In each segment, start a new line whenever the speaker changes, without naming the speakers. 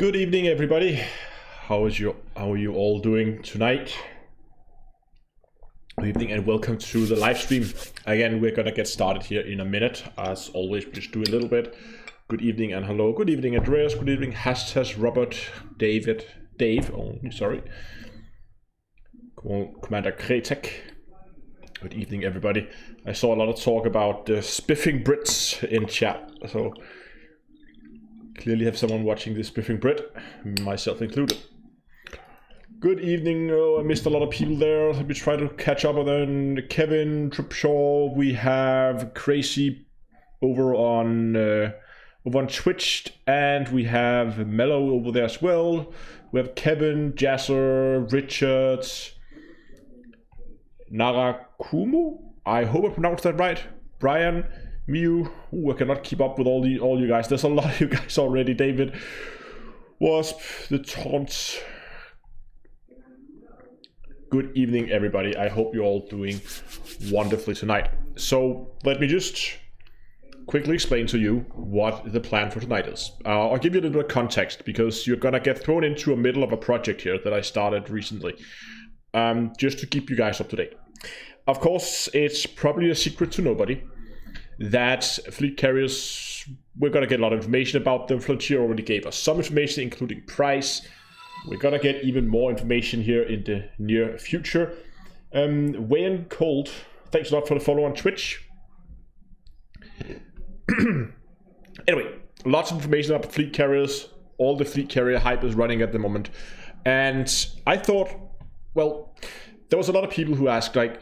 Good evening, everybody. How are you all doing tonight? Good evening and welcome to the live stream. Again, we're gonna get started here in a minute. As always, just do a little bit. Good evening and hello. Good evening, Andreas. Good evening, Hashtag Robert, Dave. Oh, sorry. Commander Kretek. Good evening, everybody. I saw a lot of talk about spiffing Brits in chat, so clearly have someone watching this spiffing Brit, myself included. Good evening. Oh, I missed a lot of people there. Let me try to catch up. Then Kevin, Tripshaw. We have Crazy over on Twitch, and we have Mellow over there as well. We have Kevin, Jasser, Richard, Narakumu. I hope I pronounced that right. Brian, Miu. Ooh, I cannot keep up with all you guys. There's a lot of you guys already. David, Wasp, the Taunts. Good evening, everybody. I hope you're all doing wonderfully tonight. So let me just quickly explain to you what the plan for tonight is. I'll give you a little bit of context because you're gonna get thrown into a middle of a project here that I started recently, just to keep you guys up to date. Of course, it's probably a secret to nobody that fleet carriers, we're gonna get a lot of information about them. Frontier already gave us some information, including price. We're gonna get even more information here in the near future. Wayne Cold, thanks a lot for the follow on Twitch. Anyway, lots of information about fleet carriers. All the fleet carrier hype is running at the moment. And I thought, well, there was a lot of people who asked, like,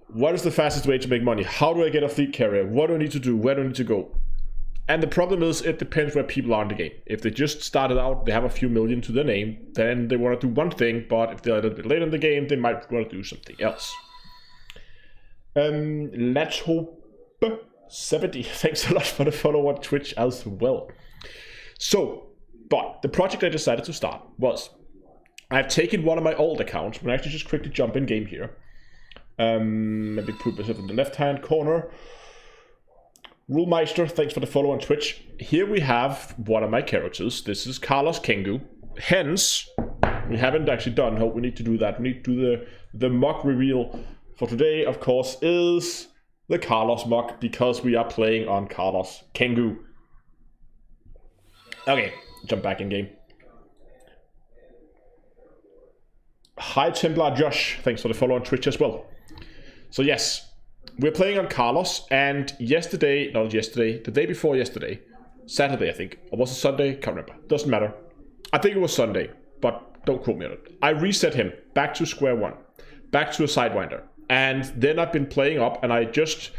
what is the fastest way to make money? How do I get a fleet carrier? What do I need to do? Where do I need to go? And the problem is, it depends where people are in the game. If they just started out, they have a few million to their name, then they want to do one thing, but if they're a little bit later in the game, they might want to do something else. Let's hope 70. Thanks a lot for the follow on Twitch as well. So, but the project I decided to start was, I've taken one of my old accounts. I'm going to actually just quickly jump in game here. Let me put myself in the left hand corner. Rulmeister, thanks for the follow on Twitch. Here we have one of my characters. This is Carlos Kengu. Hence, we haven't actually done, we need to do that. We need to do the mock reveal for today, of course, is the Carlos mock, because we are playing on Carlos Kengu. Okay, jump back in game. Hi Templar Josh, thanks for the follow on Twitch as well. So yes, we're playing on Carlos, and the day before yesterday, Saturday I think, or was it Sunday? Can't remember, doesn't matter. I think it was Sunday, but don't quote me on it. I reset him back to square one, back to a Sidewinder. And then I've been playing up, and I just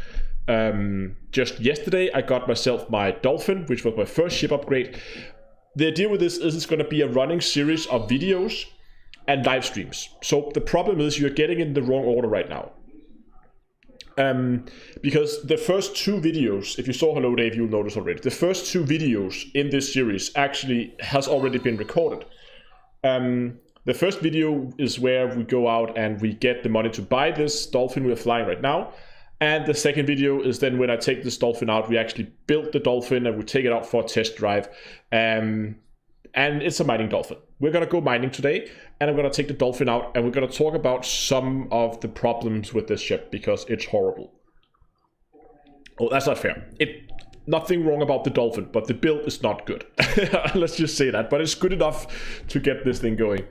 yesterday I got myself my Dolphin, which was my first ship upgrade. The idea with this is it's going to be a running series of videos and live streams. So the problem is you're getting in the wrong order right now. Because the first two videos, if you saw Hello Dave, you'll notice already, the first two videos in this series actually has already been recorded. The first video is where we go out and we get the money to buy this Dolphin we're flying right now. And the second video is then when I take this Dolphin out, we actually build the Dolphin and we take it out for a test drive. And it's a mining Dolphin. We're going to go mining today, and I'm going to take the Dolphin out, and we're going to talk about some of the problems with this ship, because it's horrible. Oh, that's not fair. Nothing wrong about the Dolphin, but the build is not good. Let's just say that. But it's good enough to get this thing going.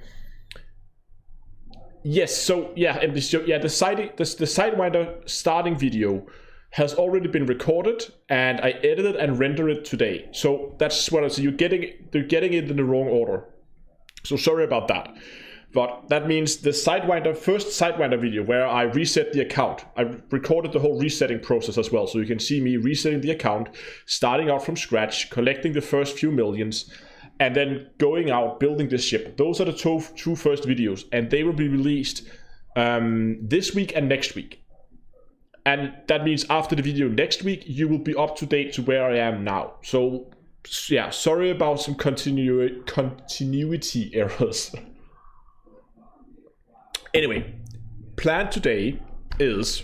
Yes, so yeah, the Sidewinder starting video has already been recorded, and I edited and rendered it today. So that's what I say. They're getting it in the wrong order. So sorry about that. But that means the first Sidewinder video where I reset the account. I recorded the whole resetting process as well. So you can see me resetting the account, starting out from scratch, collecting the first few millions, and then going out, building this ship. Those are the two first videos, and they will be released this week and next week. And that means after the video next week, you will be up to date to where I am now. So yeah, sorry about some continuity errors. Anyway, plan today is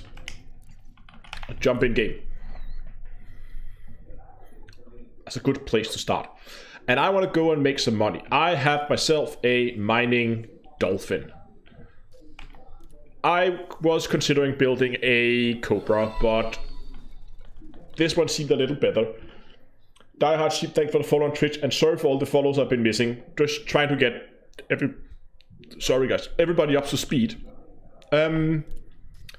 a jump in game. That's a good place to start. and I want to go and make some money. I have myself a mining dolphin. I was considering building a Cobra, but this one seemed a little better. Diehard Sheep, thanks for the follow on Twitch, and sorry for all the follows I've been missing. Just trying to get everybody up to speed.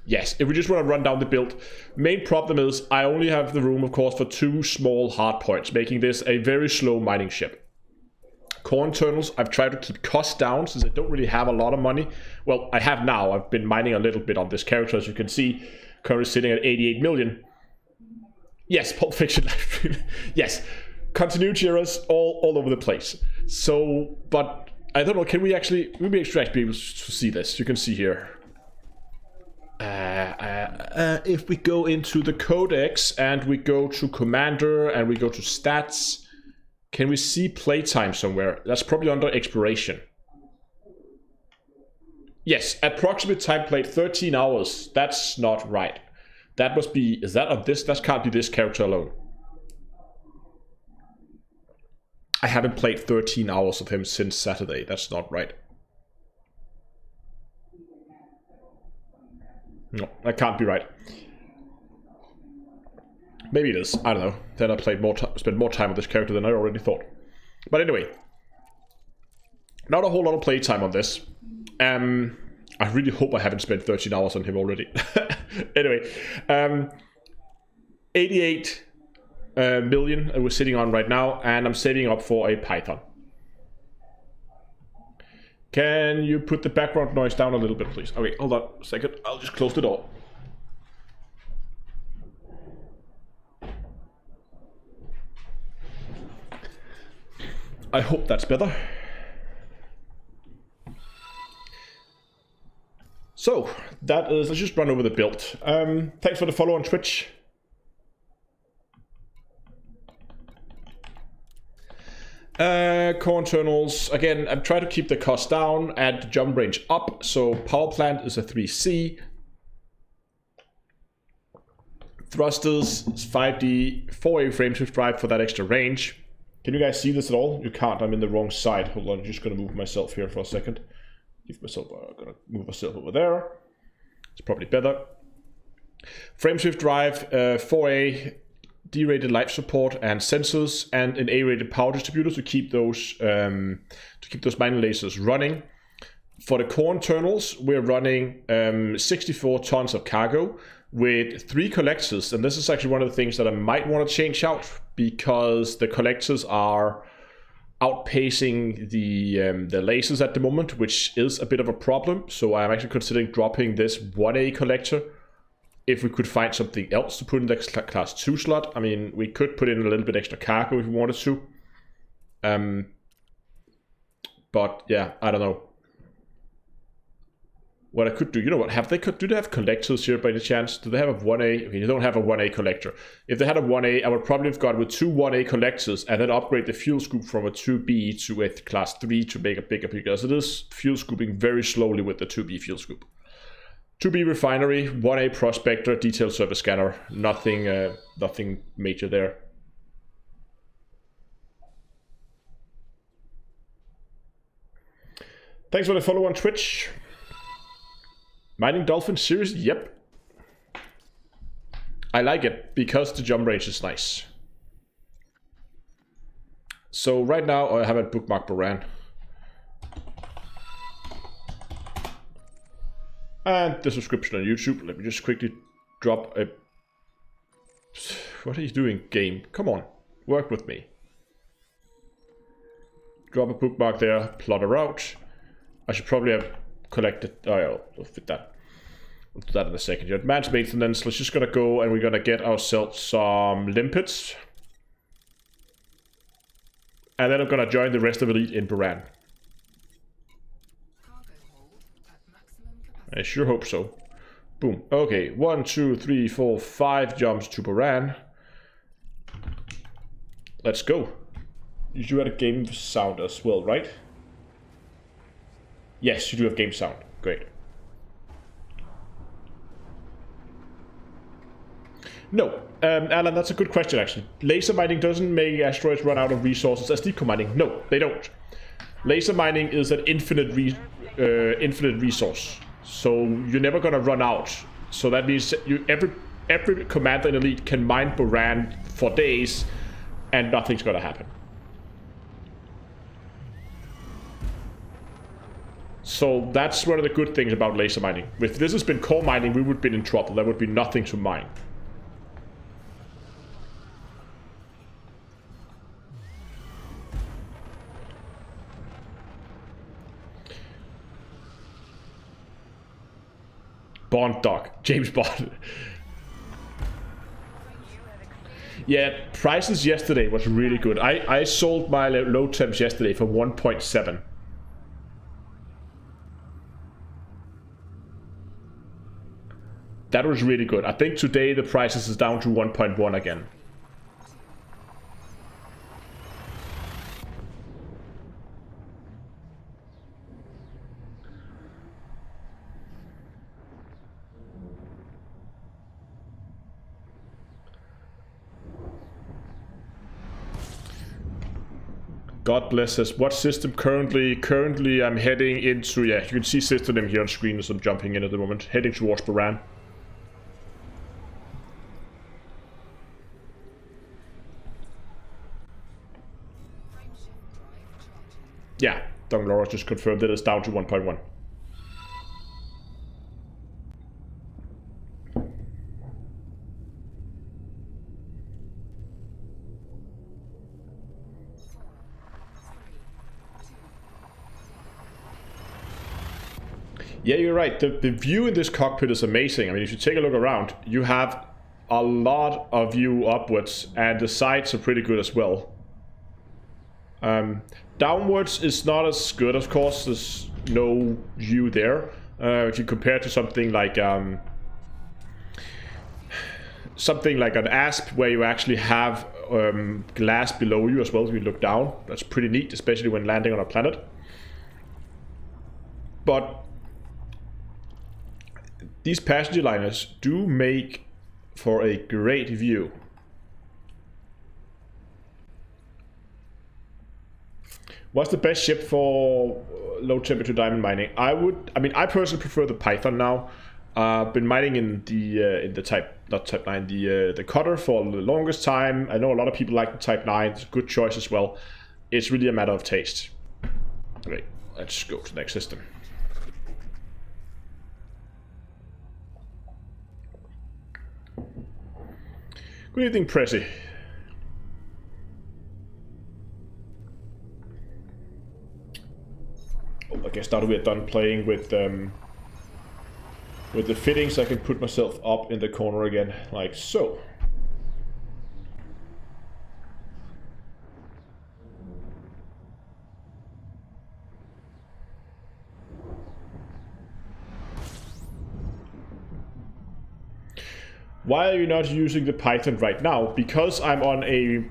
Yes, if we just want to run down the build, main problem is I only have the room, of course, for 2 small hard points, making this a very slow mining ship. Core internals, I've tried to keep costs down since I don't really have a lot of money. Well, I have now. I've been mining a little bit on this character, as you can see, currently sitting at 88 million. Yes, Pulp Fiction. Yes, continuity errors all over the place. So, but I don't know, can we actually be able to see this? You can see here. If we go into the codex and we go to commander and we go to stats, can we see playtime somewhere? That's probably under exploration. Yes, approximate time played 13 hours. That's not right. That must be, is that of this? That can't be this character alone. I haven't played 13 hours of him since Saturday. That's not right. No, that can't be right. Maybe it is. I don't know. Then I played spent more time with this character than I already thought. But anyway, not a whole lot of playtime on this. I really hope I haven't spent 13 hours on him already. Anyway, 88 million we're sitting on right now, and I'm saving up for a Python. Can you put the background noise down a little bit, please? Okay, hold on a second. I'll just close the door. I hope that's better. So, that is, let's just run over the build. Thanks for the follow on Twitch. Core internals, again, I'm trying to keep the cost down and the jump range up. So power plant is a 3C. Thrusters is 5D, 4A frameshift drive for that extra range. Can you guys see this at all? You can't, I'm in the wrong side. Hold on, I'm just gonna move myself here for a second. Gonna move myself over there. It's probably better. Frameshift drive, 4A, D-rated life support and sensors, and an A-rated power distributor to keep those mining lasers running. For the core internals, we're running 64 tons of cargo with 3 collectors, and this is actually one of the things that I might want to change out because the collectors are outpacing the lasers at the moment, which is a bit of a problem. So I'm actually considering dropping this 1A collector if we could find something else to put in the class 2 slot. I mean, we could put in a little bit extra cargo if we wanted to. But yeah, I don't know. What I could do, you know what, do they have collectors here by any chance? Do they have a 1A? Okay, they don't have a 1A collector. If they had a 1A, I would probably have gone with 2 1A collectors and then upgrade the fuel scoop from a 2B to a class 3 to make a bigger, because it is fuel scooping very slowly with the 2B fuel scoop. 2B refinery, 1A prospector, detailed surface scanner, nothing major there. Thanks for the follow on Twitch. Mining Dolphin series, yep. I like it because the jump range is nice. So right now I haven't bookmarked Baran. And the subscription on YouTube. Let me just quickly drop a... What are you doing, game? Come on, work with me. Drop a bookmark there, plot a route. I should probably have collected... Oh yeah, I'll fit that. We'll do that in a second. Advanced maintenance. Let's just gonna go and we're gonna get ourselves some limpets. And then I'm gonna join the rest of Elite in Baran. I sure hope so. Boom. Okay, 1, 2, 3, 4, 5 jumps to Baran. Let's go. You do have a game sound as well, right? Yes, you do have game sound. Great. No, Alan, that's a good question actually. Laser mining doesn't make asteroids run out of resources as deep core mining. No, they don't. Laser mining is an infinite resource, so you're never gonna run out. So that means every commander in Elite can mine Boran for days, and nothing's gonna happen. So that's one of the good things about laser mining. If this has been core mining, we would have been in trouble. There would be nothing to mine. Bond Dog, James Bond. Yeah, prices yesterday was really good. I sold my low temps yesterday for 1.7. That was really good. I think today the prices is down to 1.1 again. God bless us. What system currently I'm heading into? Yeah, you can see system name here on screen as I'm jumping in at the moment. Heading towards Boran. Yeah, Don Laura just confirmed that it's down to 1.1. Yeah, you're right. The view in this cockpit is amazing. I mean, if you take a look around, you have a lot of view upwards, and the sides are pretty good as well. Downwards is not as good, of course. There's no view there. If you compare to something like an asp, where you actually have glass below you as well, if you look down. That's pretty neat, especially when landing on a planet. But these passenger liners do make for a great view. What's the best ship for low temperature diamond mining? I personally prefer the Python now. Been mining in the Type 9, the Cutter for the longest time. I know a lot of people like the Type 9. It's a good choice as well. It's really a matter of taste. Okay, let's go to the next system. Good evening, Prezi. Oh, I guess now that we're done playing with the fittings, I can put myself up in the corner again, like so. Why are you not using the Python right now? Because I'm on a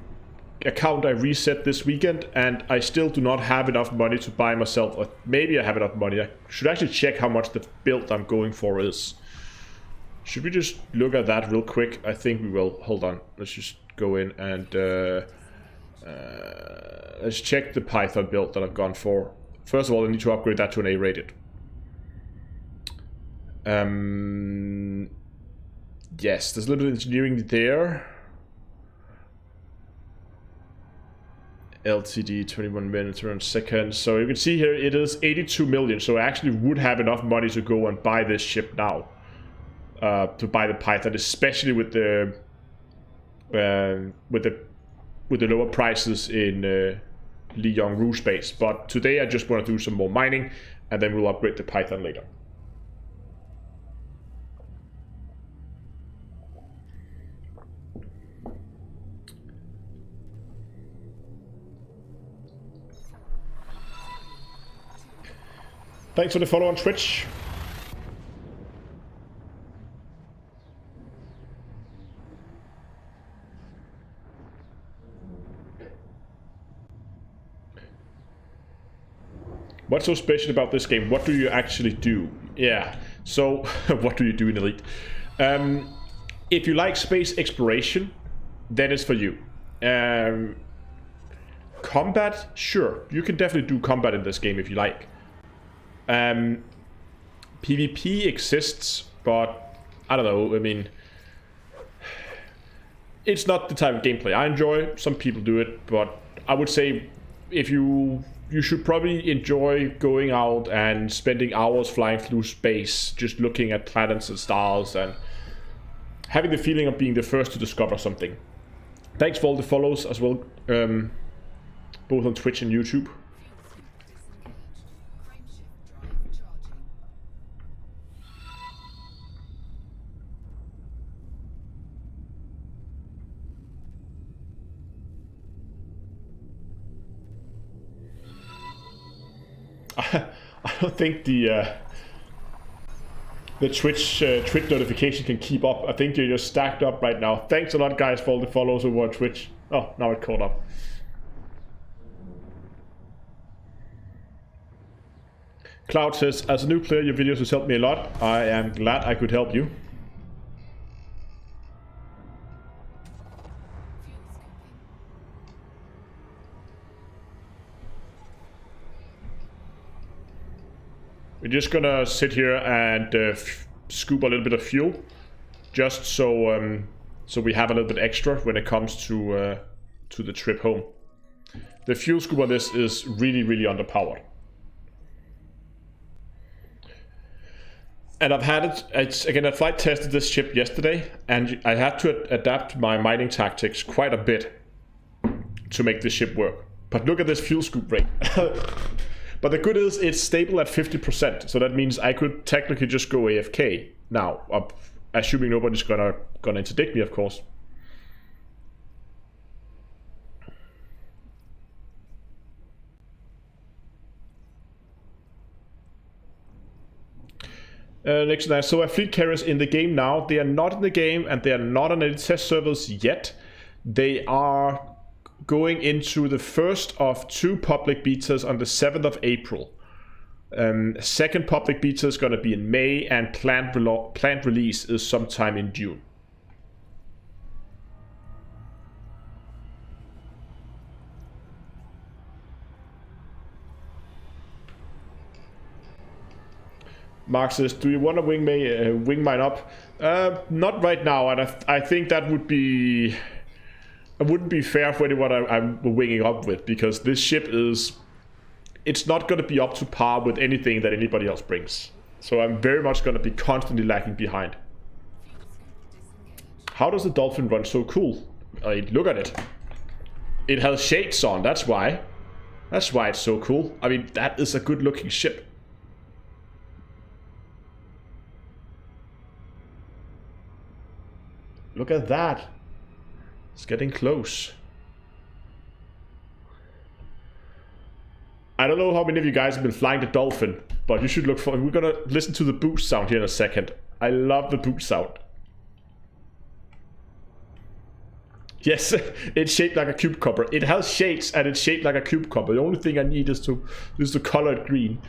account I reset this weekend, and I still do not have enough money to buy myself, or maybe I have enough money. I should actually check how much the build I'm going for is. Should we just look at that real quick? I think we will. Hold on. Let's just go in and let's check the Python build that I've gone for. First of all, I need to upgrade that to an A-rated. Yes, there's a little bit of engineering there. LTD 21 minutes around seconds. So you can see here it is 82 million. So I actually would have enough money to go and buy this ship now. To buy the Python, especially with the lower prices in Lyon Rouge space. But today I just want to do some more mining, and then we'll upgrade the Python later. Thanks for the follow on Twitch. What's so special about this game? What do you actually do? Yeah, so what do you do in Elite? if you like space exploration, then it's for you. Combat, sure, you can definitely do combat in this game if you like. PvP exists, but I don't know, I mean, it's not the type of gameplay I enjoy. Some people do it, but I would say if you should probably enjoy going out and spending hours flying through space, just looking at planets and stars and having the feeling of being the first to discover something. Thanks for all the follows as well, both on Twitch and YouTube. I don't think the Twitch notification can keep up. I think you're just stacked up right now. Thanks a lot, guys, for all the follows over on Twitch. Oh, now it caught up. Cloud says, as a new player, your videos has helped me a lot. I am glad I could help you. We're just gonna sit here and scoop a little bit of fuel, just so so we have a little bit extra when it comes to the trip home. The fuel scoop on this is really, really underpowered. And I've had it, again, I flight tested this ship yesterday, and I had to adapt my mining tactics quite a bit to make this ship work. But look at this fuel scoop rate. But the good is it's stable at 50%, so that means I could technically just go AFK now, assuming nobody's gonna interdict me, of course. Next, so our fleet carriers in the game now. They are not in the game, and they are not on any test servers yet. They are going into the first of 2 public betas on the 7th of April. Second public beta is going to be in May, and planned release is sometime in June. Mark says, do you want to wing mine up? Not right now, and I think that would be... It wouldn't be fair for anyone I'm winging up with, because this ship is... It's not going to be up to par with anything that anybody else brings. So I'm very much going to be constantly lagging behind. How does the Dolphin run so cool? Look at it. It has shades on, that's why. That's why it's so cool. I mean, that is a good looking ship. Look at that. It's getting close. I don't know how many of you guys have been flying the Dolphin, but you should look for... We're gonna listen to the boost sound here in a second. I love the boost sound. Yes, it's shaped like a cucumber. It has shades and it's shaped like a cucumber. The only thing I need is to color it green.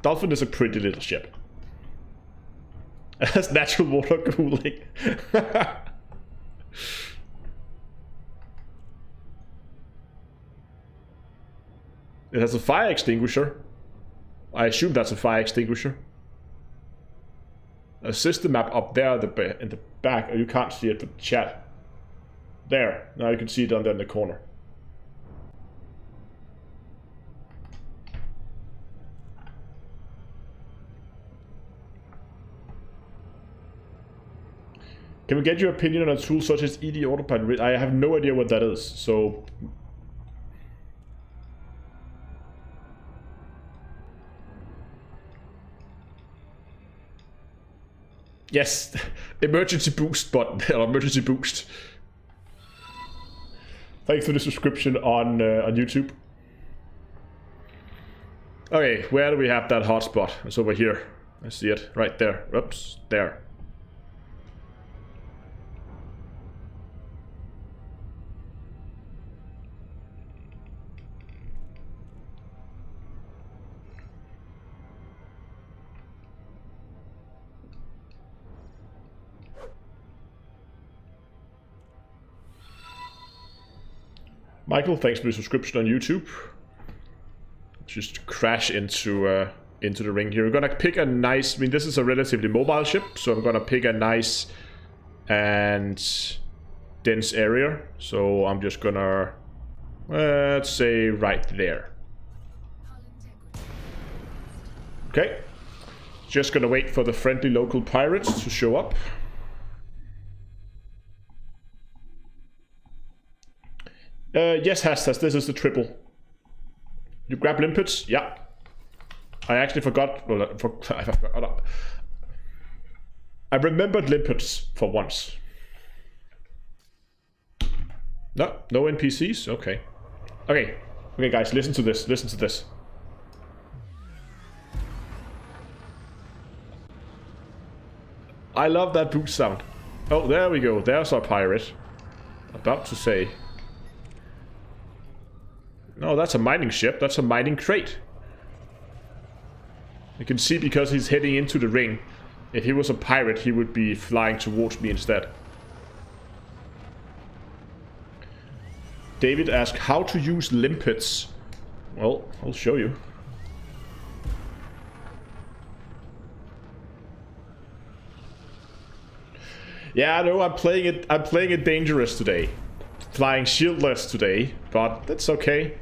Dolphin is a pretty little ship. It has natural water cooling. It has a fire extinguisher. I assume that's a fire extinguisher. A system map up there in the back. Oh, you can't see it, but chat. There. Now you can see it down there in the corner. Can we get your opinion on a tool such as ED Autopilot? I have no idea what that is, so... Yes, emergency boost button, or emergency boost. Thanks for the subscription on YouTube. Okay, where do we have that hotspot? It's over here. I see it, right there. Oops, there. Michael, thanks for the subscription on YouTube. Just crash into the ring here. We're gonna pick a nice... I mean, this is a relatively mobile ship, so I'm gonna pick a nice and dense area. So I'm just gonna... let's say right there. Okay. Just gonna wait for the friendly local pirates to show up. Yes, Hastas, this is the triple. You grab limpets? Yeah. I actually forgot. Well, I forgot. I remembered limpets for once. No NPCs? Okay. Okay, guys, listen to this. Listen to this. I love that boot sound. Oh, there we go. There's our pirate. About to say. No, that's a mining ship. That's a mining crate. You can see because he's heading into the ring. If he was a pirate, he would be flying towards me instead. David asked how to use limpets. Well, I'll show you. Yeah, I know I'm playing it dangerous today. Flying shieldless today, but that's okay.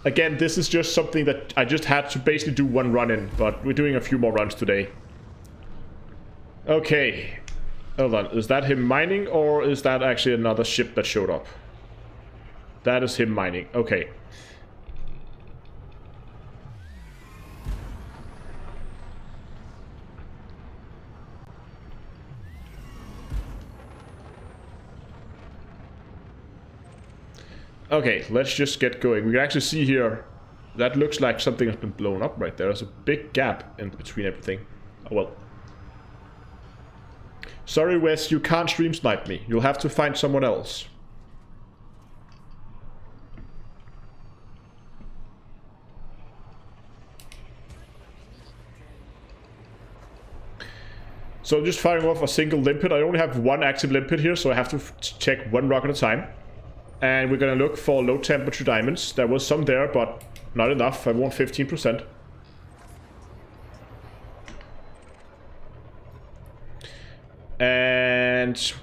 Again, this is just something that I just had to basically do one run in, but we're doing a few more runs today. Okay. Hold on, is that him mining or is that actually another ship that showed up? That is him mining, okay. Okay, let's just get going. We can actually see here, that looks like something has been blown up right there. There's a big gap in between everything. Oh well. Sorry, Wes, you can't stream snipe me. You'll have to find someone else. So I'm just firing off a single limpet. I only have one active limpet here, so I have to check one rock at a time. And we're gonna look for low temperature diamonds. There was some there, but not enough. I want 15%. And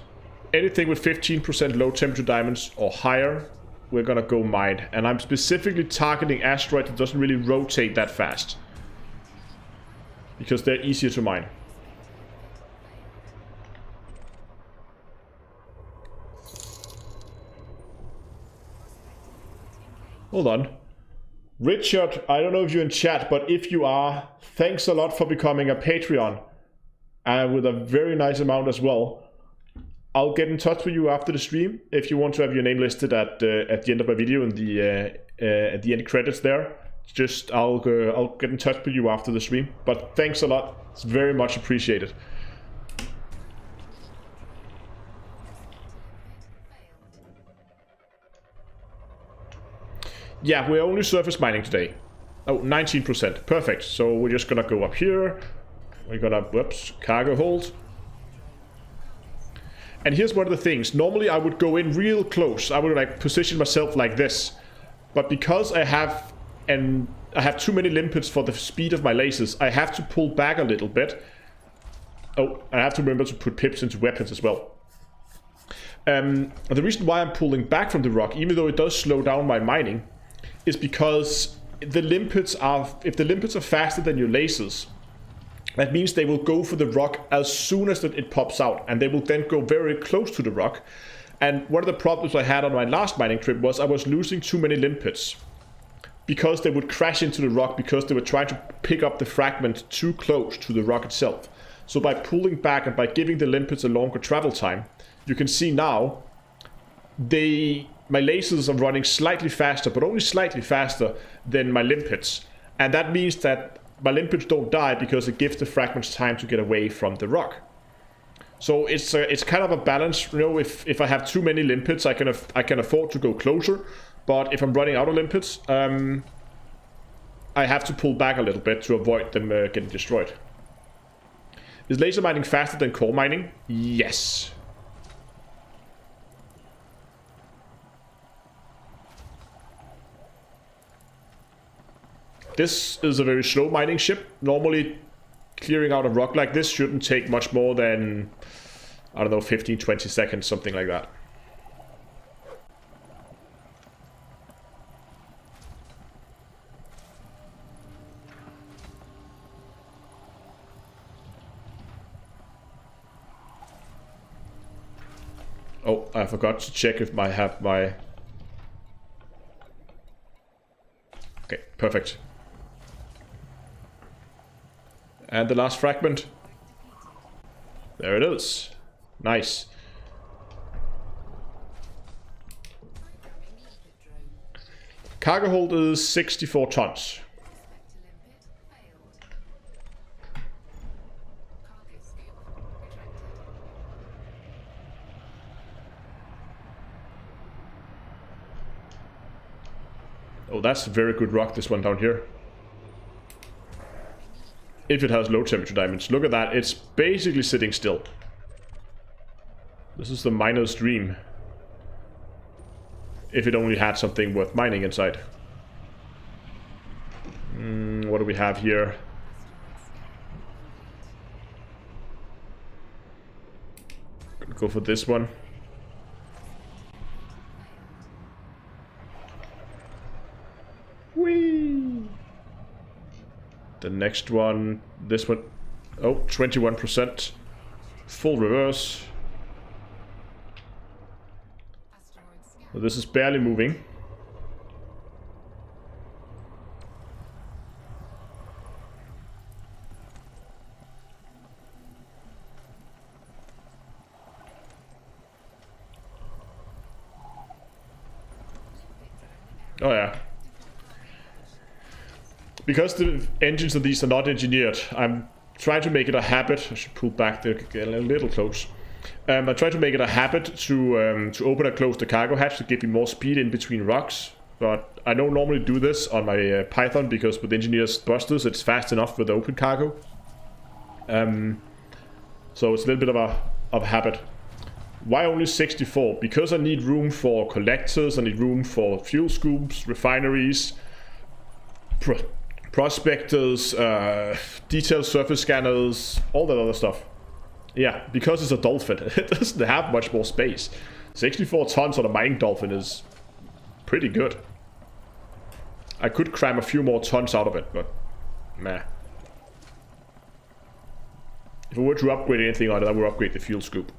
anything with 15% low temperature diamonds or higher, we're gonna go mine. And I'm specifically targeting asteroid that doesn't really rotate that fast, because they're easier to mine. Hold on. Richard, I don't know if you're in chat, but if you are, thanks a lot for becoming a Patreon. And with a very nice amount as well. I'll get in touch with you after the stream if you want to have your name listed at the end of my video in the at the end credits there. Just I'll get in touch with you after the stream. But thanks a lot. It's very much appreciated. Yeah, we're only surface mining today. Oh, 19%. Perfect. So we're just gonna go up here. We're gonna, whoops, cargo hold. And here's one of the things. Normally I would go in real close. I would like position myself like this. But because I have too many limpets for the speed of my lasers, I have to pull back a little bit. Oh, I have to remember to put pips into weapons as well. The reason why I'm pulling back from the rock, even though it does slow down my mining, is because the limpets are, if the limpets are faster than your lasers, that means they will go for the rock as soon as it pops out, and they will then go very close to the rock. And one of the problems I had on my last mining trip was I was losing too many limpets, because they would crash into the rock because they were trying to pick up the fragment too close to the rock itself. So by pulling back and by giving the limpets a longer travel time, you can see now my lasers are running slightly faster, but only slightly faster than my limpets. And that means that my limpets don't die because it gives the fragments time to get away from the rock. So it's kind of a balance, you know. If I have too many limpets, I can afford to go closer, but if I'm running out of limpets, I have to pull back a little bit to avoid them getting destroyed. Is laser mining faster than core mining? Yes. this is a very slow mining ship. Normally, clearing out a rock like this shouldn't take much more than, I don't know, 15, 20 seconds, something like that. Oh, I forgot to check if I have my... Okay, perfect. And the last fragment. There it is. Nice. Cargo hold is 64 tons. Oh, that's a very good rock, this one down here. If it has low temperature diamonds. Look at that, it's basically sitting still. This is the miner's dream. If it only had something worth mining inside. What do we have here? Gonna go for this one. Whee! The next one, this one, oh, 21%. Full reverse. So this is barely moving. Oh yeah. Because the engines of these are not engineered, I'm trying to make it a habit. I should pull back there, get a little close. I try to make it a habit to open and close the cargo hatch to give me more speed in between rocks. But I don't normally do this on my Python because with engineers busters it's fast enough with open cargo. So it's a little bit of a habit. Why only 64? Because I need room for collectors, I need room for fuel scoops, refineries, prospectors, detailed surface scanners, all that other stuff. Yeah, because it's a dolphin, it doesn't have much more space. 64 tons on a mining dolphin is pretty good. I could cram a few more tons out of it, but meh. If I were to upgrade anything on it, I would upgrade the fuel scoop.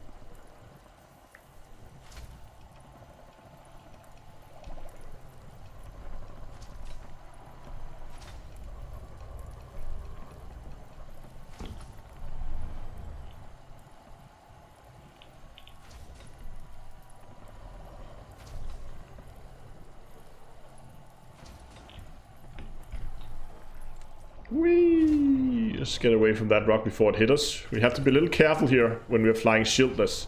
Whee! Just get away from that rock before it hit us. We have to be a little careful here when we're flying shieldless.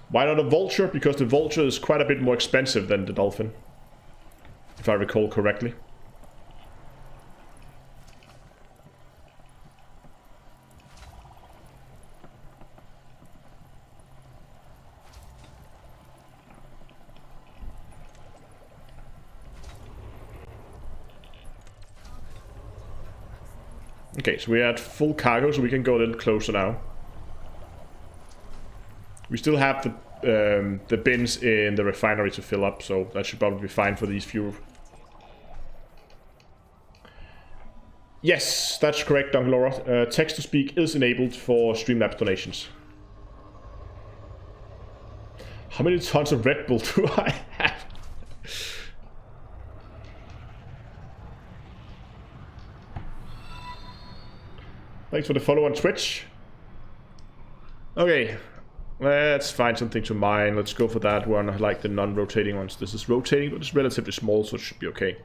Why not a vulture? Because the vulture is quite a bit more expensive than the dolphin, if I recall correctly. Okay, so we're at full cargo, so we can go a little closer now. We still have the bins in the refinery to fill up, so that should probably be fine for these few. Yes, that's correct, Dunkelora. Text-to-speak is enabled for Streamlabs donations. How many tons of Red Bull do I have? Thanks for the follow on Twitch. Okay, let's find something to mine. Let's go for that one. I like the non-rotating ones. This is rotating, but it's relatively small, so it should be okay.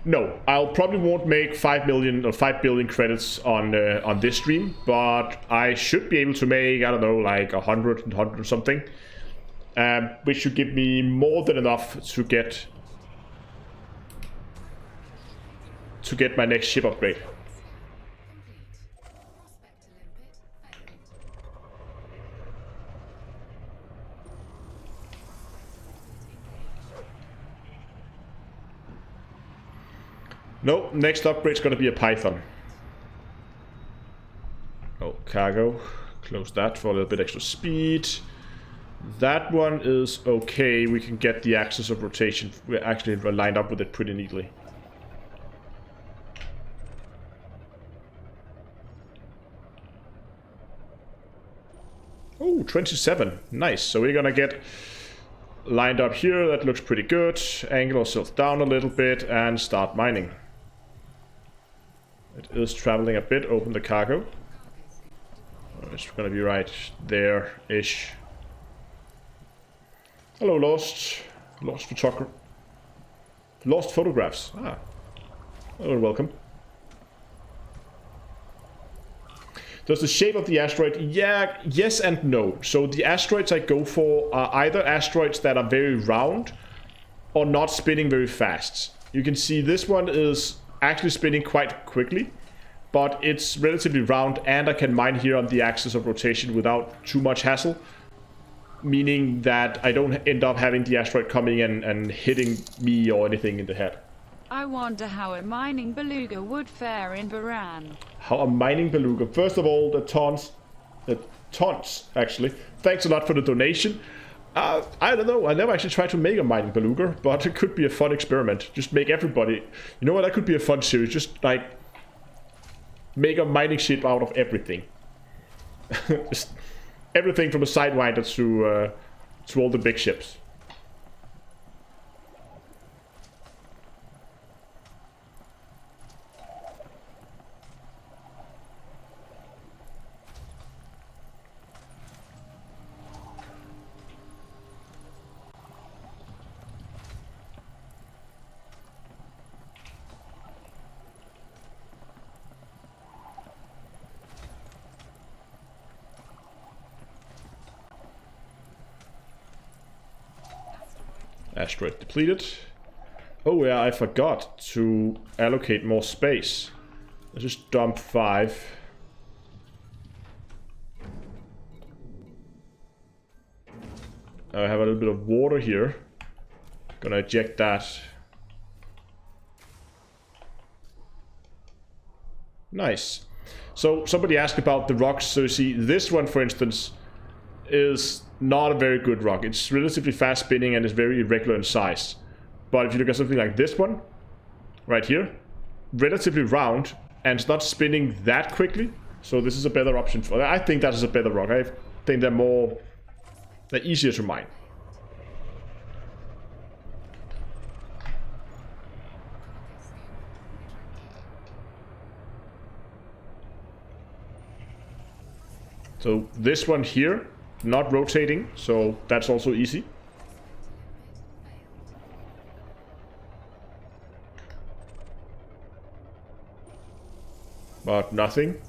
No, I'll probably won't make 5 million or 5 billion credits on this stream, but I should be able to make, I don't know, like 100 or something, which should give me more than enough to get to get my next ship upgrade. Nope, next upgrade's gonna be a Python. Oh, cargo. Close that for a little bit extra speed. That one is okay. We can get the axis of rotation. We're actually lined up with it pretty neatly. Oh, 27. Nice. So we're gonna get lined up here. That looks pretty good. Angle ourselves down a little bit and start mining. It is traveling a bit. Open the cargo. It's gonna be right there-ish. Hello, Lost. Lost photographer. Lost photographs. Ah. Oh, welcome. Does the shape of the asteroid? Yeah, yes and no. So the asteroids I go for are either asteroids that are very round or not spinning very fast. You can see this one is actually spinning quite quickly, but it's relatively round and I can mine here on the axis of rotation without too much hassle. Meaning that I don't end up having the asteroid coming in and hitting me or anything in the head.
I wonder how a mining beluga would fare in Baran.
How a mining beluga? First of all, the tons actually. Thanks a lot for the donation. I don't know, I never actually tried to make a mining beluga, but it could be a fun experiment. Just make everybody... You know what, that could be a fun series. Just like... make a mining ship out of everything. Just everything from a Sidewinder to all the big ships. Asteroid depleted. Oh yeah, I forgot to allocate more space. Let's just dump 5. I have a little bit of water here. Gonna eject that. Nice. So somebody asked about the rocks. So you see, this one, for instance, is not a very good rock. It's relatively fast spinning and is very irregular in size. But if you look at something like this one, right here, relatively round, and it's not spinning that quickly. So this is a better option for that. I think that is a better rock. I think they're easier to mine. So this one here, not rotating, so that's also easy. But nothing.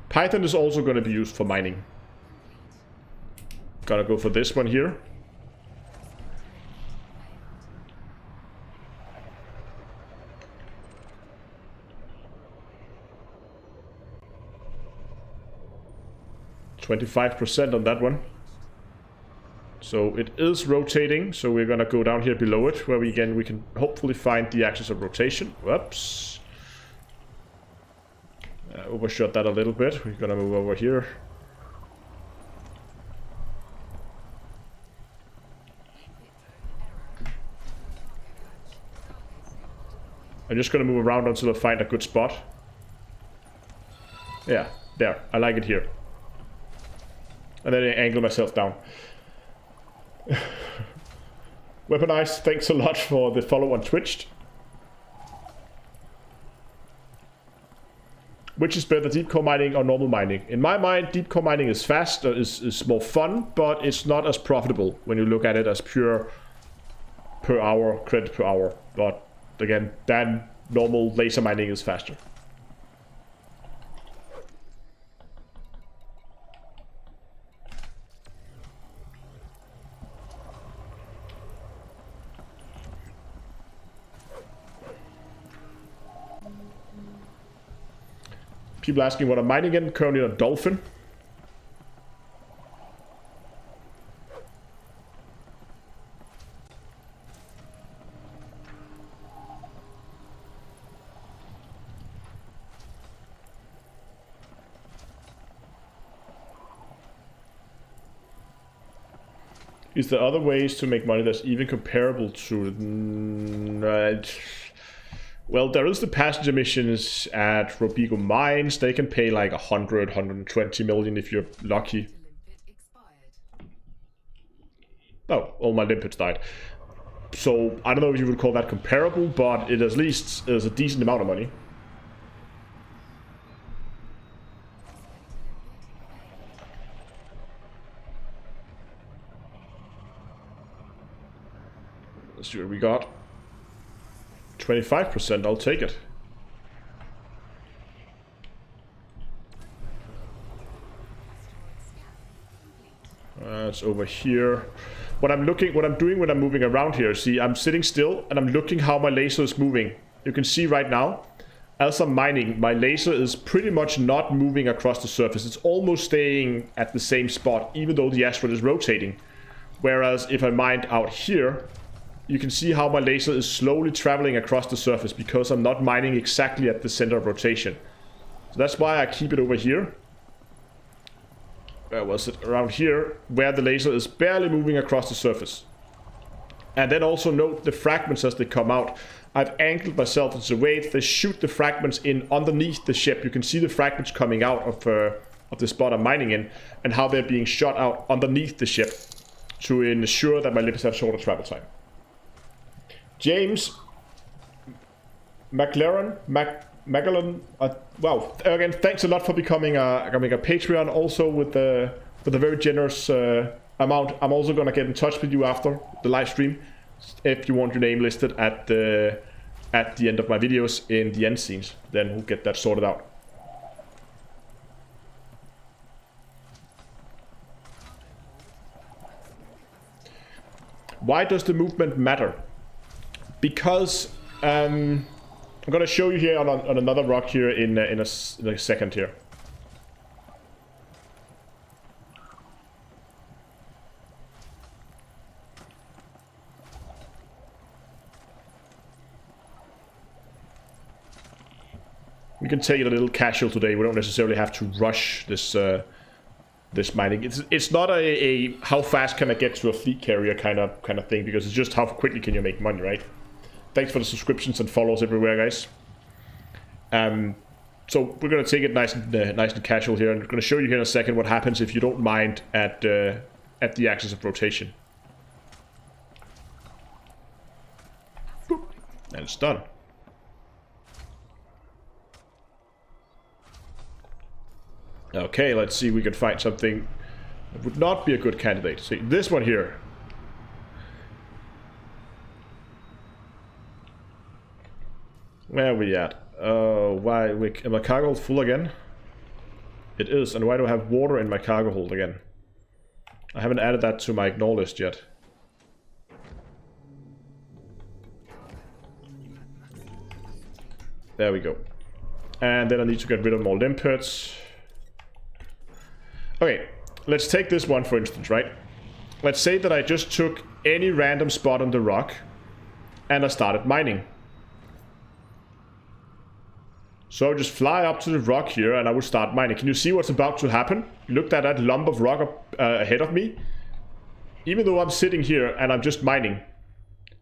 Python is also going to be used for mining. Gotta go for this one here. %, on that one. So it is rotating, so we're gonna go down here below it, where we can hopefully find the axis of rotation. Whoops. Overshot that a little bit. We're gonna move over here. I'm just gonna move around until I find a good spot. Yeah, there. I like it here. And then I angle myself down. Weaponized, thanks a lot for the follow on Twitch. Which is better, deep core mining or normal mining? In my mind, deep core mining is faster, is more fun, but it's not as profitable when you look at it as pure per hour, credit per hour. But again, then normal laser mining is faster. People asking what I'm mining in. Currently on Dolphin. Is there other ways to make money that's even comparable to... well, there is the passenger missions at Robigo Mines. They can pay like 100, 120 million if you're lucky. Oh, all my limpets died. So, I don't know if you would call that comparable, but it at least is a decent amount of money. Let's see what we got. 25%, I'll take it. It's over here. What I'm doing when I'm moving around here, see, I'm sitting still and I'm looking how my laser is moving. You can see right now, as I'm mining, my laser is pretty much not moving across the surface. It's almost staying at the same spot, even though the asteroid is rotating. Whereas if I mined out here, you can see how my laser is slowly traveling across the surface because I'm not mining exactly at the center of rotation. So that's why I keep it over here. Where was it? Around here, where the laser is barely moving across the surface. And then also note the fragments as they come out. I've angled myself in such a way that they shoot the fragments in underneath the ship. You can see the fragments coming out of the spot I'm mining in, and how they're being shot out underneath the ship to ensure that my limpets have shorter travel time. James McLaren, Magellan, wow, again, thanks a lot for becoming a Patreon, also with a very generous amount. I'm also gonna get in touch with you after the live stream if you want your name listed at the end of my videos in the end scenes. Then we'll get that sorted out. Why does the movement matter? Because I'm gonna show you here on another rock here in a second here. We can take it a little casual today. We don't necessarily have to rush this this mining. It's not a how fast can I get to a fleet carrier kind of thing, because it's just how quickly can you make money, right? Thanks for the subscriptions and follows everywhere, guys. So we're gonna take it nice and casual here, and I'm gonna show you here in a second what happens if you don't mind at the axis of rotation. Boop. And it's done. Okay, let's see if we can find something that would not be a good candidate. See, this one here. Where are we at? Why? Am my cargo hold full again? It is, and why do I have water in my cargo hold again? I haven't added that to my ignore list yet. There we go. And then I need to get rid of more limpets. Okay, let's take this one for instance, right? Let's say that I just took any random spot on the rock and I started mining. So I'll just fly up to the rock here and I will start mining. Can you see what's about to happen? Look at that lump of rock up, ahead of me. Even though I'm sitting here and I'm just mining,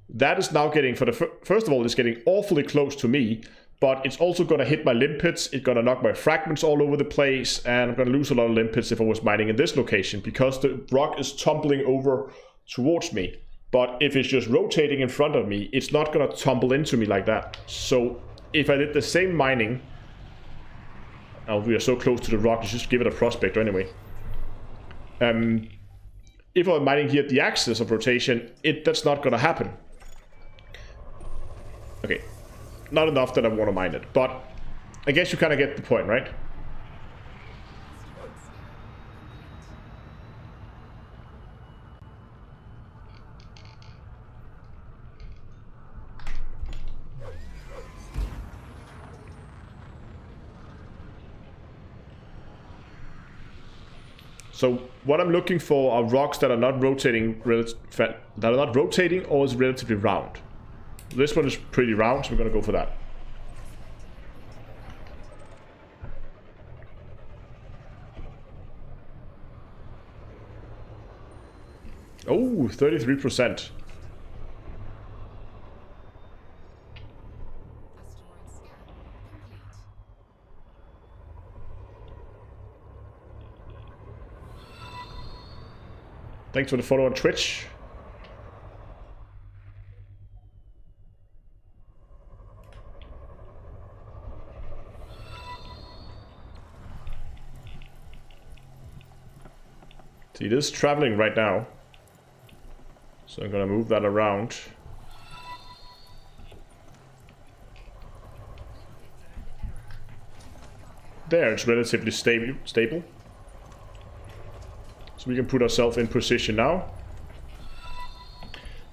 that is now getting, for the first of all, it's getting awfully close to me. But it's also going to hit my limpets, it's going to knock my fragments all over the place, and I'm going to lose a lot of limpets if I was mining in this location, because the rock is tumbling over towards me. But if it's just rotating in front of me, it's not going to tumble into me like that. So if I did the same mining, oh, we are so close to the rock, let's just give it a prospector anyway. If I'm mining here at the axis of rotation, that's not going to happen. Okay. Not enough that I want to mine it, but I guess you kind of get the point, right? So what I'm looking for are rocks that are not rotating, or is relatively round. This one is pretty round, so we're gonna go for that. Oh, 33%. Thanks for the follow on Twitch. See, it is traveling right now. So I'm gonna move that around. There, it's relatively stable. So we can put ourselves in position now.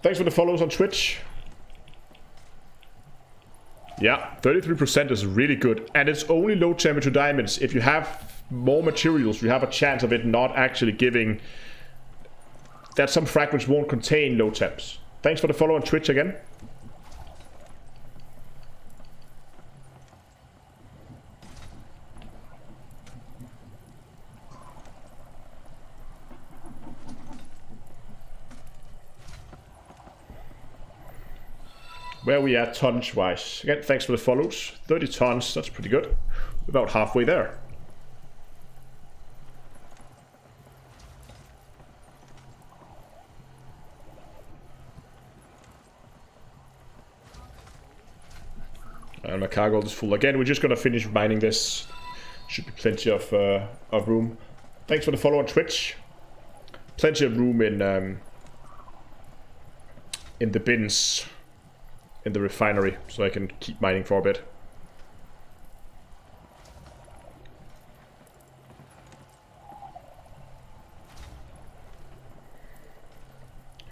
Thanks for the follows on Twitch. Yeah, 33% is really good. And it's only low temperature diamonds. If you have more materials, you have a chance of it not actually giving... that some fragments won't contain low temps. Thanks for the follow on Twitch again. Where are we at tonnage-wise? Again, thanks for the follows. 30 tons, that's pretty good. About halfway there. And my cargo is full again. We're just gonna finish mining this. Should be plenty of room. Thanks for the follow on Twitch. Plenty of room in the bins in the refinery, so I can keep mining for a bit.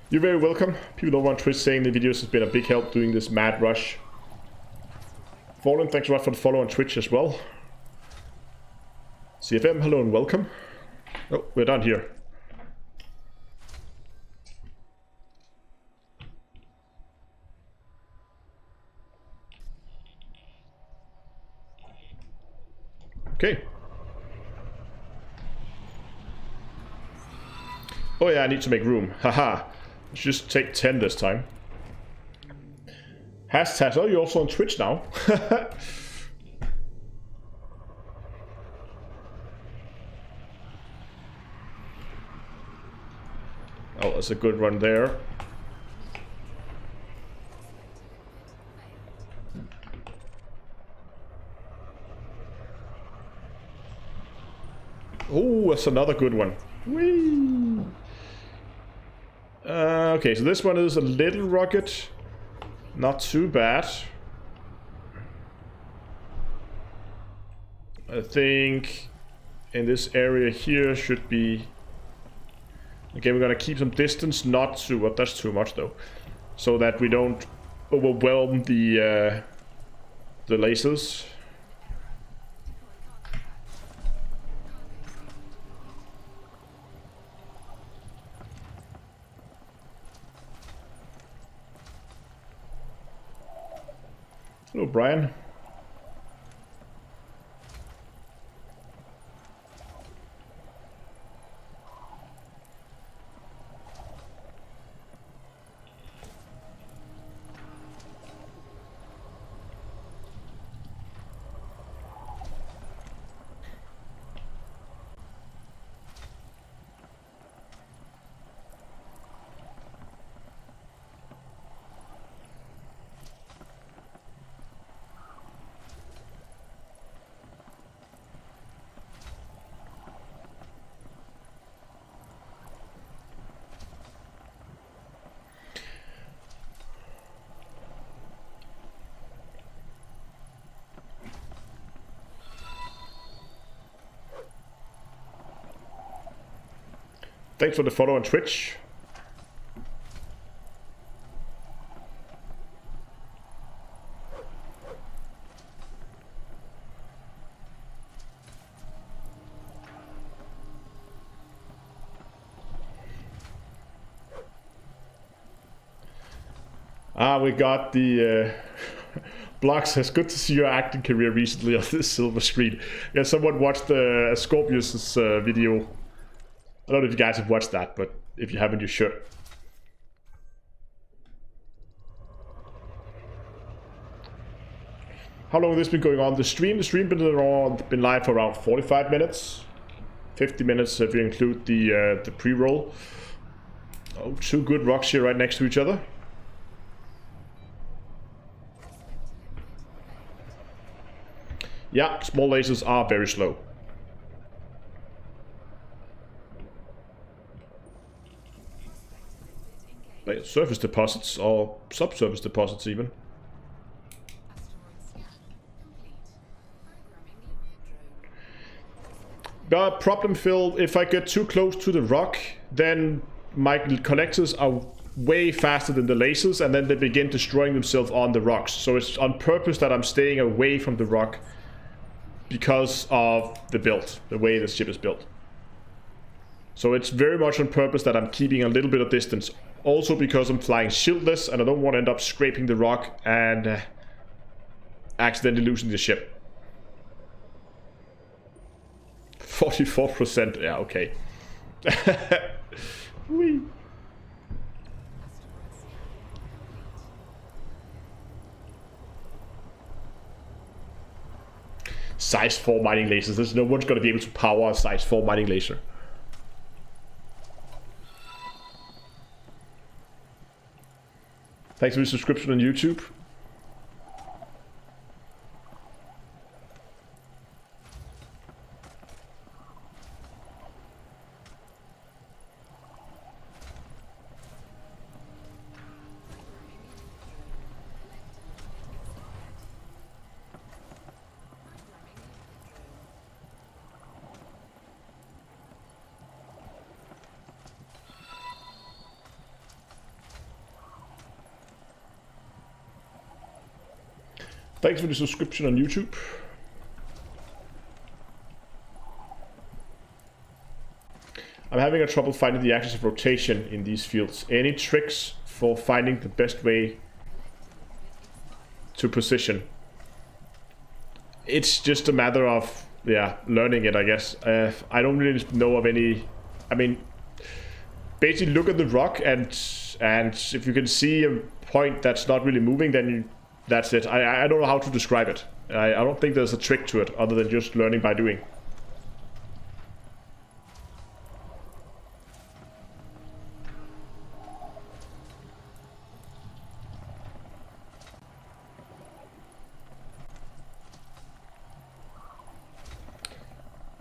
You're very welcome. People over on Twitch saying the videos has been a big help doing this mad rush. Fallen, thanks a lot for the follow on Twitch as well. CFM, hello and welcome. Oh, we're done here. Okay. Oh yeah, I need to make room. Haha. Let's just take 10 this time. Hashtag, oh, you're also on Twitch now. Oh, that's a good one there. Oh, that's another good one. Whee! Okay, so this one is a little rocket. Not too bad. I think in this area here should be... Okay, we're gonna keep some distance, not too... Well, that's too much though. So that we don't overwhelm the lasers. Hello, Brian. Thanks for the follow on Twitch. Ah, we got the Block says, good to see your acting career recently on this silver screen. Yeah, someone watched the Scorpius' video. I don't know if you guys have watched that, but if you haven't, you should. How long has this been going on? The stream been live for around 45 minutes. 50 minutes if you include the pre-roll. Oh, two good rocks here right next to each other. Yeah, small lasers are very slow. Like surface deposits or subsurface deposits even. But problem, Phil, if I get too close to the rock, then my collectors are way faster than the lasers, and then they begin destroying themselves on the rocks. So it's on purpose that I'm staying away from the rock because of the build, the way the ship is built. So it's very much on purpose that I'm keeping a little bit of distance. Also because I'm flying shieldless and I don't want to end up scraping the rock and accidentally losing the ship. 44%, yeah, okay. Whee. Size 4 mining lasers. There's no one's going to be able to power a size 4 mining laser. Thanks for the subscription on YouTube. Thanks for the subscription on YouTube. I'm having a trouble finding the axis of rotation in these fields. Any tricks for finding the best way to position? It's just a matter of, yeah, learning it, I guess. I don't really know of any. I mean, basically look at the rock and if you can see a point that's not really moving, then that's it. I don't know how to describe it. I don't think there's a trick to it other than just learning by doing.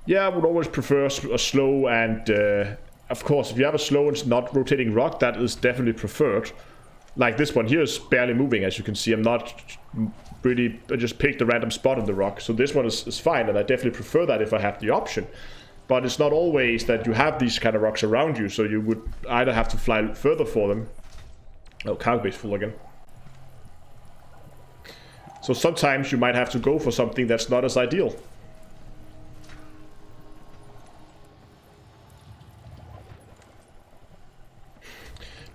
Yeah, I would always prefer a slow and, of course, if you have a slow and not rotating rock, that is definitely preferred. Like this one here is barely moving, as you can see. I'm not really, I just picked a random spot on the rock. So this one is fine, and I definitely prefer that if I have the option. But it's not always that you have these kind of rocks around you, so you would either have to fly further for them. Oh, cargo base full again. So sometimes you might have to go for something that's not as ideal.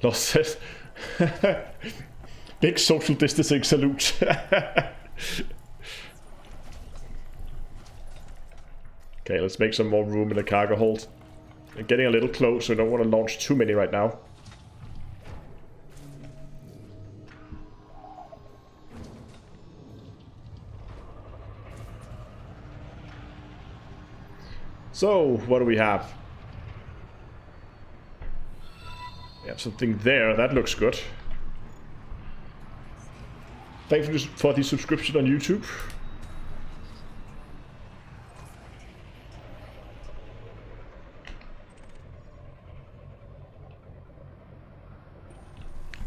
Lost says... Big social distancing salute. Okay, let's make some more room in the cargo hold. I'm getting a little close, so I don't want to launch too many right now. So, what do we have? We have something there, that looks good. Thanks for the subscription on YouTube.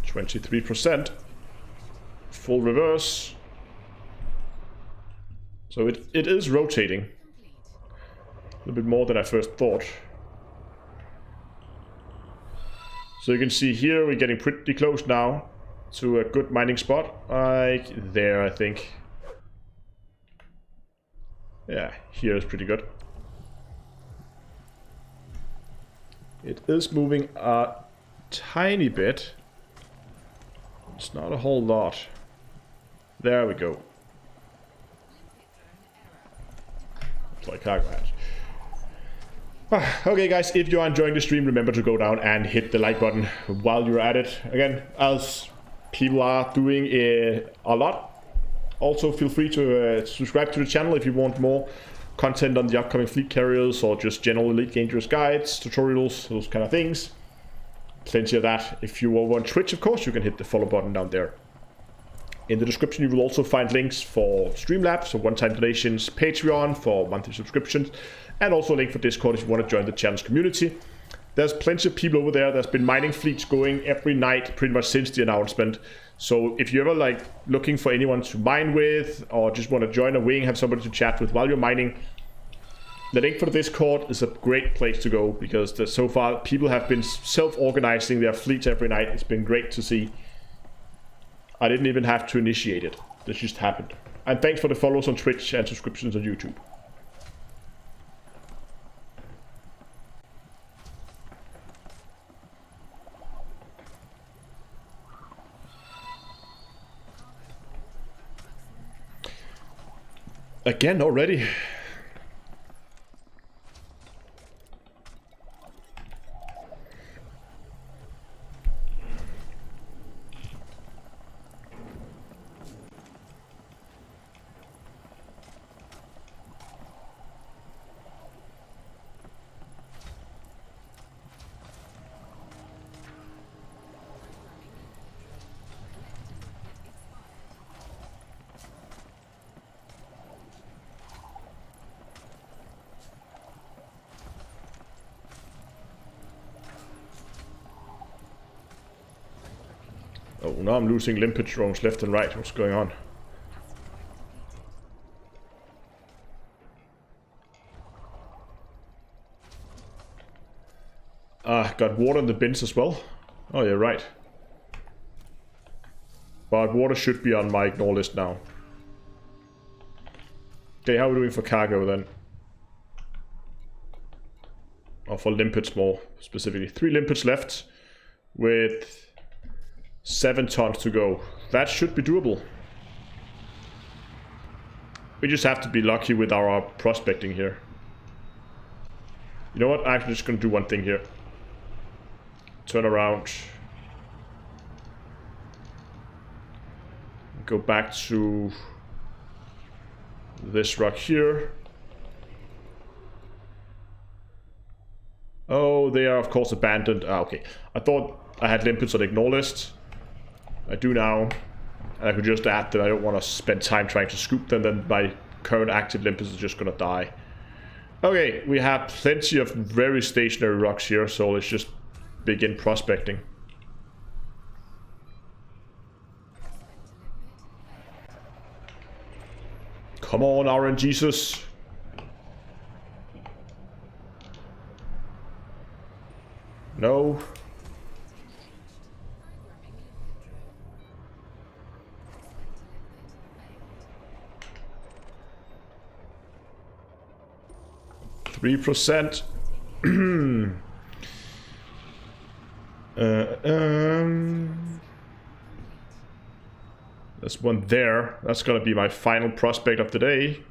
%, full reverse. So it is rotating. A little bit more than I first thought. So you can see here we're getting pretty close now to a good mining spot. Like there, I think. Yeah, here is pretty good. It is moving a tiny bit. It's not a whole lot. There we go. It's like cargo hatch. Okay guys, if you are enjoying the stream, remember to go down and hit the like button while you're at it. Again, as people are doing a lot, also feel free to subscribe to the channel if you want more content on the upcoming fleet carriers or just general Elite Dangerous guides, tutorials, those kind of things. Plenty of that. If you're over on Twitch, of course, you can hit the follow button down there. In the description, you will also find links for StreamLab, so one-time donations, Patreon for monthly subscriptions, and also a link for Discord if you want to join the channel's community. There's plenty of people over there. There's been mining fleets going every night pretty much since the announcement. So if you're ever like looking for anyone to mine with or just want to join a wing, have somebody to chat with while you're mining, the link for the Discord is a great place to go because so far people have been self-organizing their fleets every night. It's been great to see. I didn't even have to initiate it. This just happened. And thanks for the follows on Twitch and subscriptions on YouTube. Again already? Oh, now I'm losing limpet drones left and right. What's going on? Got water in the bins as well. Oh, yeah, right. But water should be on my ignore list now. Okay, how are we doing for cargo then? Or for limpets more specifically. 3 limpets left with 7 tons to go. That should be doable. We just have to be lucky with our prospecting here. You know what? I'm actually just going to do one thing here. Turn around. Go back to this rock here. Oh, they are of course abandoned. Ah, okay. I thought I had limpets on the ignore list. I do now. And I could just add that I don't want to spend time trying to scoop them, then my current active limpets is just gonna die. Okay, we have plenty of very stationary rocks here, so let's just begin prospecting. Come on, RNGesus. No. %. There's one there. That's gonna be my final prospect of the day.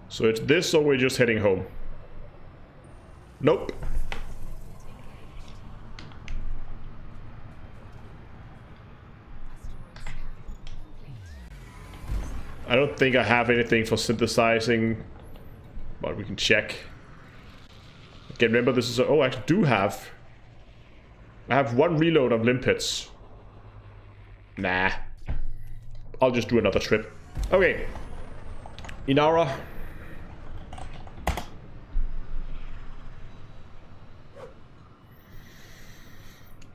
So it's this or we're just heading home? Nope. I don't think I have anything for synthesizing, but we can check. Again, remember this is oh, I actually do have. I have 1 reload of limpets. Nah. I'll just do another trip. Okay. Inara.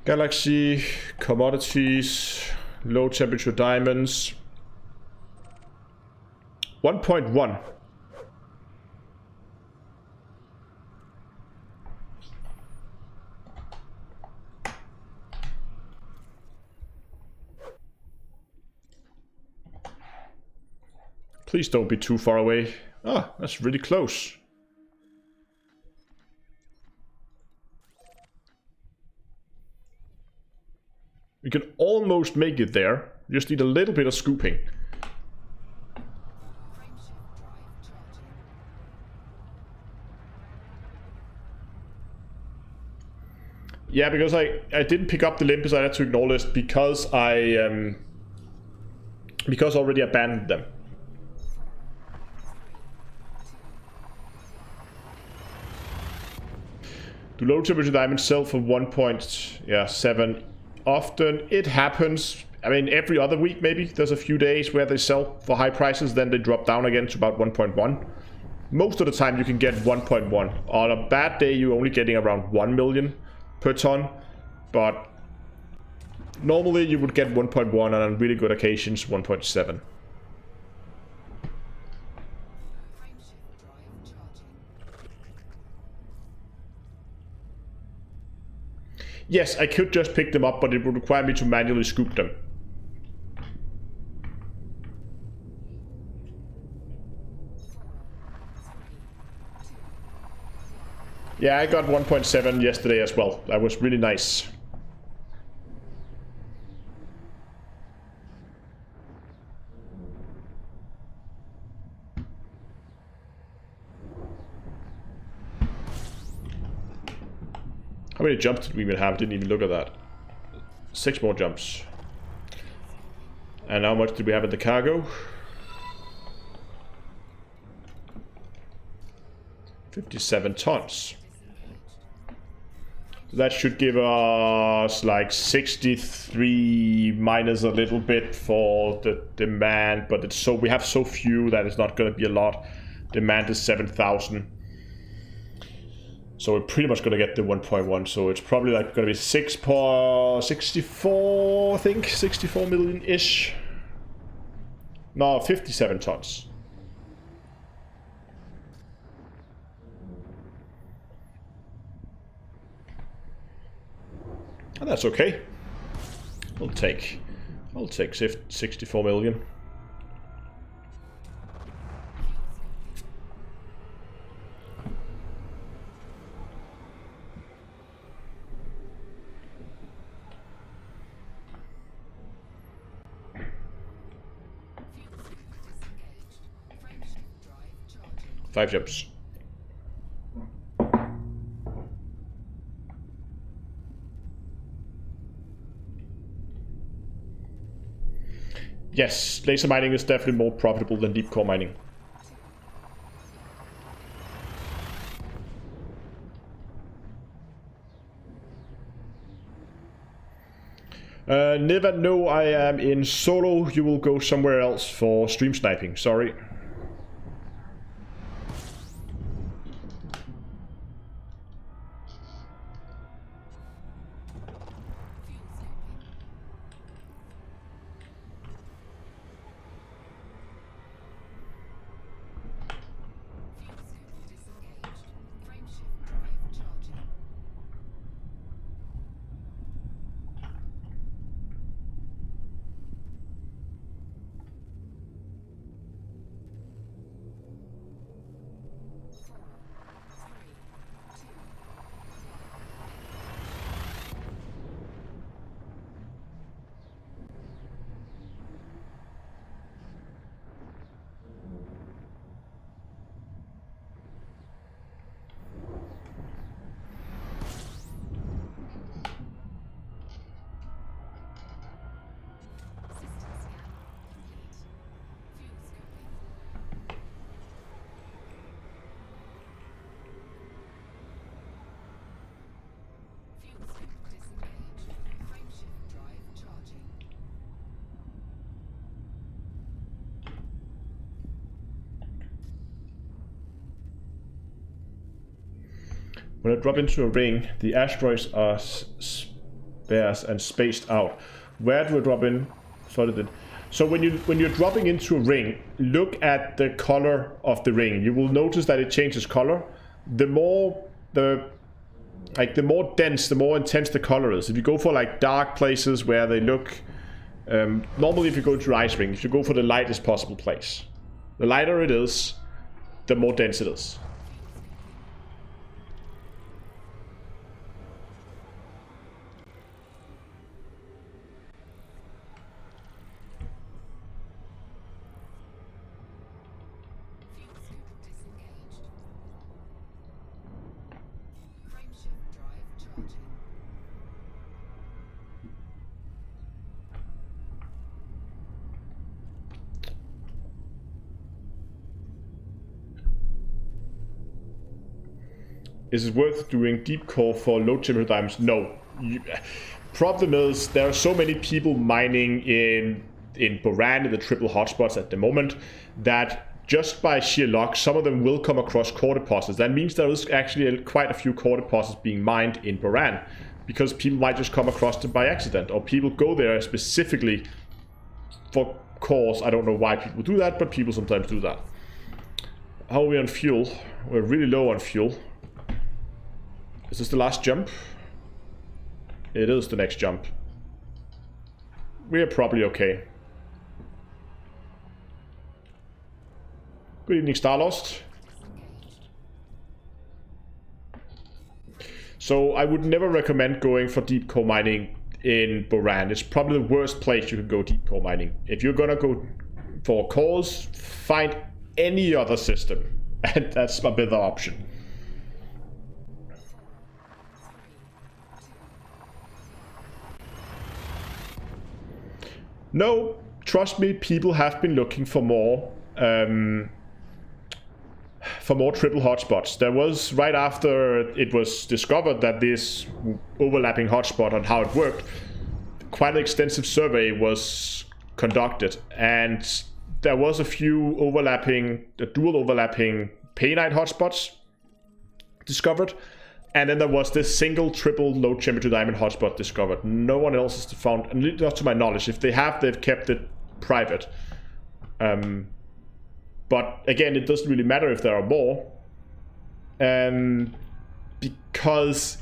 Galaxy, commodities, low temperature diamonds. 1.1. Please don't be too far away. Ah, that's really close. We can almost make it there. Just need a little bit of scooping. Yeah, because I didn't pick up the limpets. I had to ignore this because I already abandoned them. Do low temperature diamonds sell for 1.7? Often it happens. I mean, every other week maybe. There's a few days where they sell for high prices, then they drop down again to about 1.1. Most of the time you can get 1.1. On a bad day you're only getting around 1 million per ton, but normally you would get 1.1 and on really good occasions 1.7. Yes, I could just pick them up, but it would require me to manually scoop them. Yeah, I got 1.7 yesterday as well. That was really nice. How many jumps did we even have? Didn't even look at that. 6 more jumps. And how much did we have in the cargo? 57 tons. That should give us like 63 minus a little bit for the demand, but it's so we have so few that it's not going to be a lot. Demand is 7,000. So we're pretty much going to get the 1.1. So it's probably like going to be 6.64, I think, 64 million-ish. No, 57 tons. And that's okay. I'll take 64 million. Five jumps. Yes, laser mining is definitely more profitable than deep core mining. Never know I am in solo. You will go somewhere else for stream sniping. Sorry. When I drop into a ring, the asteroids are sparse and spaced out. Where do I drop in? So when you're dropping into a ring, look at the color of the ring. You will notice that it changes color. The more dense, the more intense the color is. If you go for like dark places where they look, normally if you go to an ice ring, you should go for the lightest possible place. The lighter it is, the more dense it is. Is it worth doing deep core for low temperature diamonds? No. Problem is, there are so many people mining in Boran in the triple hotspots at the moment that just by sheer luck, some of them will come across core deposits. That means there is actually quite a few core deposits being mined in Boran, because people might just come across them by accident, or people go there specifically for cores. I don't know why people do that, but people sometimes do that. How are we on fuel? We're really low on fuel. Is this the last jump? It is the next jump. We're probably okay. Good evening, Starlost. So I would never recommend going for deep core mining in Boran. It's probably the worst place you can go deep core mining. If you're gonna go for cores, find any other system, and that's a better option. No, trust me, people have been looking for more triple hotspots. There was, right after it was discovered that this overlapping hotspot and how it worked, quite an extensive survey was conducted, and there was a few dual overlapping painite hotspots discovered. And then there was this single triple low temperature diamond hotspot discovered. No one else has found, not to my knowledge. If they have, they've kept it private. But again, it doesn't really matter if there are more. Because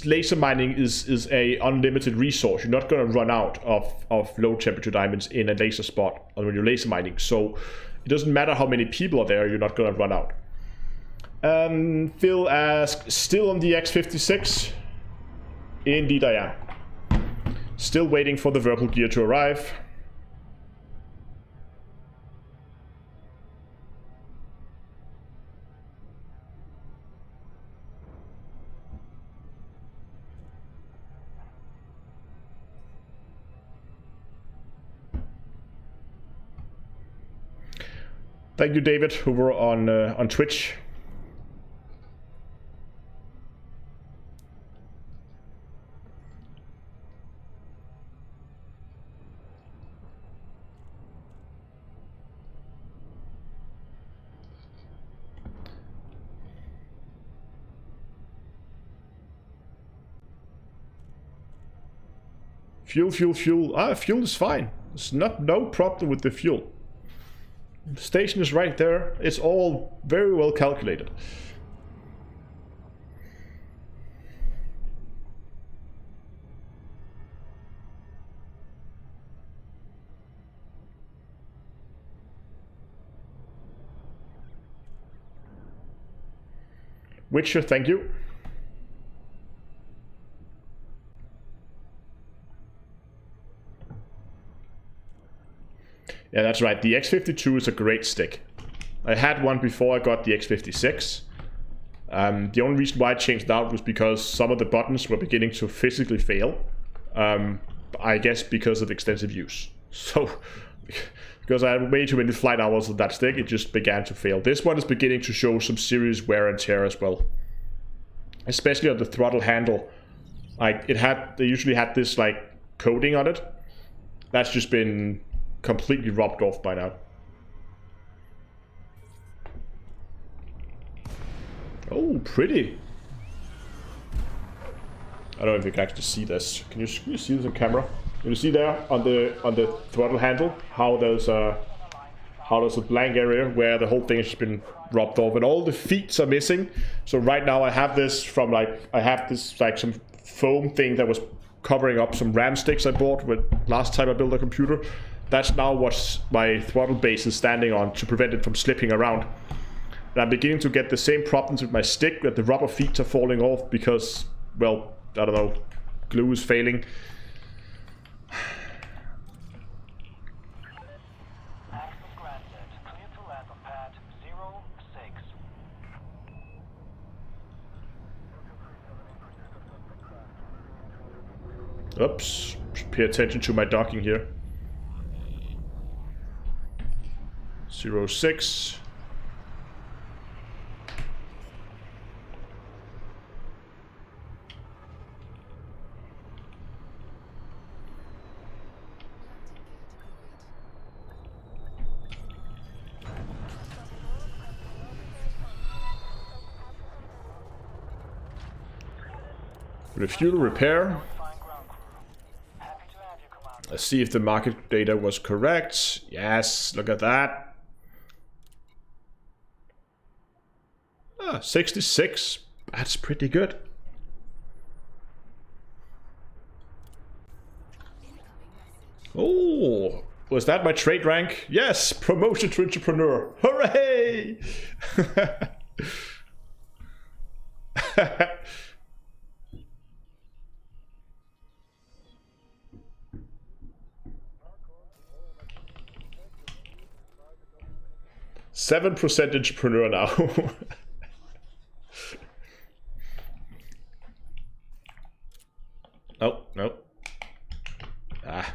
laser mining is a unlimited resource. You're not going to run out of low temperature diamonds in a laser spot when you're laser mining. So it doesn't matter how many people are there, you're not going to run out. Phil asks, still on the X56? Indeed I am. Still waiting for the Virtual gear to arrive. Thank you, David, who were on Twitch. Fuel. Fuel is fine. There's no problem with the fuel. The station is right there. It's all very well calculated. Witcher, thank you. Yeah, that's right. The X52 is a great stick. I had one before I got the X56. The only reason why I changed it out was because some of the buttons were beginning to physically fail. I guess because of extensive use. So, because I had way too many flight hours of that stick, it just began to fail. This one is beginning to show some serious wear and tear as well. Especially on the throttle handle. Like, they usually had this, like, coating on it. That's just been completely rubbed off by now. Oh, pretty. I don't know if you can actually see this. Can you see this on camera? Can you see there on the throttle handle how there's a blank area where the whole thing has been rubbed off and all the feet are missing. So right now I have this from some foam thing that was covering up some RAM sticks I bought with last time I built a computer. That's now what my throttle base is standing on to prevent it from slipping around. And I'm beginning to get the same problems with my stick, that the rubber feet are falling off because, well, I don't know, glue is failing.
Access granted. Clear to land on pad 06.
Oops. Pay attention to my docking here. 06. Refuel repair. Let's see if the market data was correct. Yes, look at that. 66. That's pretty good. Oh, was that my trade rank? Yes, promotion to entrepreneur. Hooray! 7% entrepreneur now. Oh, no. Ah.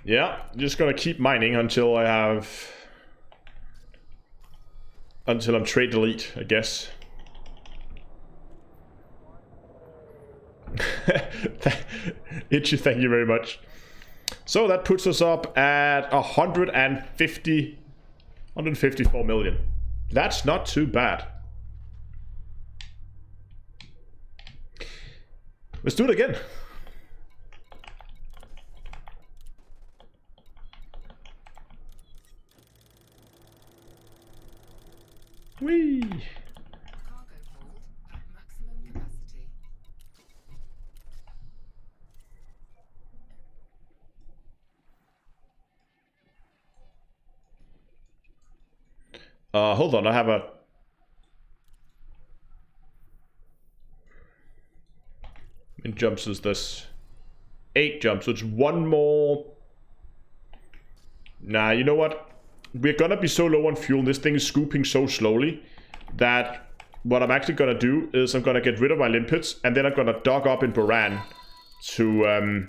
Yeah, just gonna keep mining until I have... until I'm trade elite, I guess. Itchy, thank you very much. So that puts us up at 154 million. That's not too bad. Let's do it again. Whee!
Cargo hold at maximum capacity.
Hold on, I have a... How many jumps is this? 8 jumps, so it's one more... Nah, you know what? We're gonna be so low on fuel, and this thing is scooping so slowly, that what I'm actually gonna do is I'm gonna get rid of my limpets, and then I'm gonna dock up in Boran to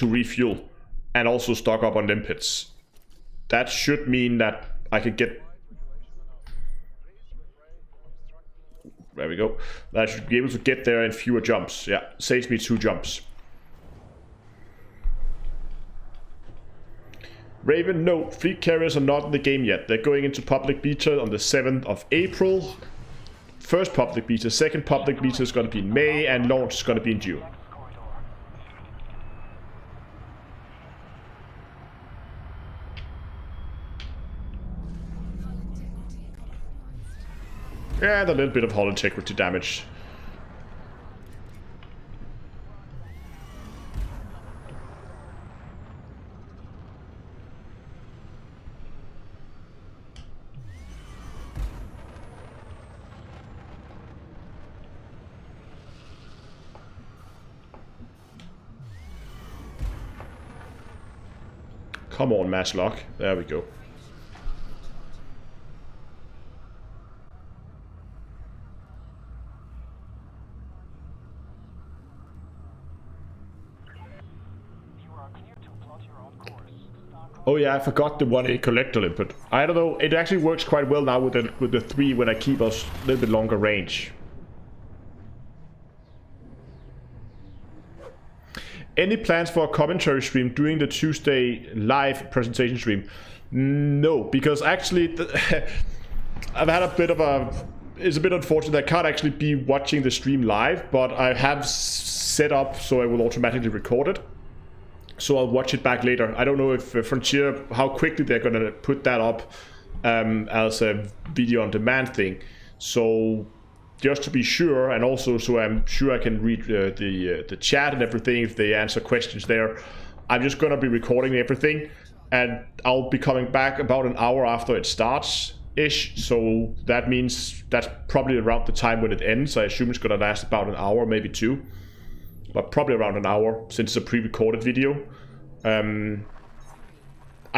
refuel, and also stock up on limpets. That should mean that I could get... There we go. That I should be able to get there in fewer jumps. Yeah, saves me 2 jumps. Raven, no, fleet carriers are not in the game yet. They're going into public beta on the 7th of April. First public beta, second public beta is going to be in May, and launch is going to be in June. And a little bit of hull integrity damage. Come on, Matchlock. There we go. Oh yeah, I forgot the 1A collector limpet. I don't know, it actually works quite well now with the 3 when I keep us a little bit longer range. Any plans for a commentary stream during the Tuesday live presentation stream? No, because actually I've had a bit of a... It's a bit unfortunate I can't actually be watching the stream live, but I have set up so I will automatically record it. so I'll watch it back later. I don't know if Frontier, how quickly they're gonna put that up as a video on demand thing. So just to be sure, and also so I'm sure I can read the chat and everything if they answer questions there, I'm just gonna be recording everything, and I'll be coming back about an hour after it starts ish. So that means that's probably around the time when it ends. I assume it's gonna last about an hour, maybe 2. But probably around an hour, since it's a pre-recorded video. I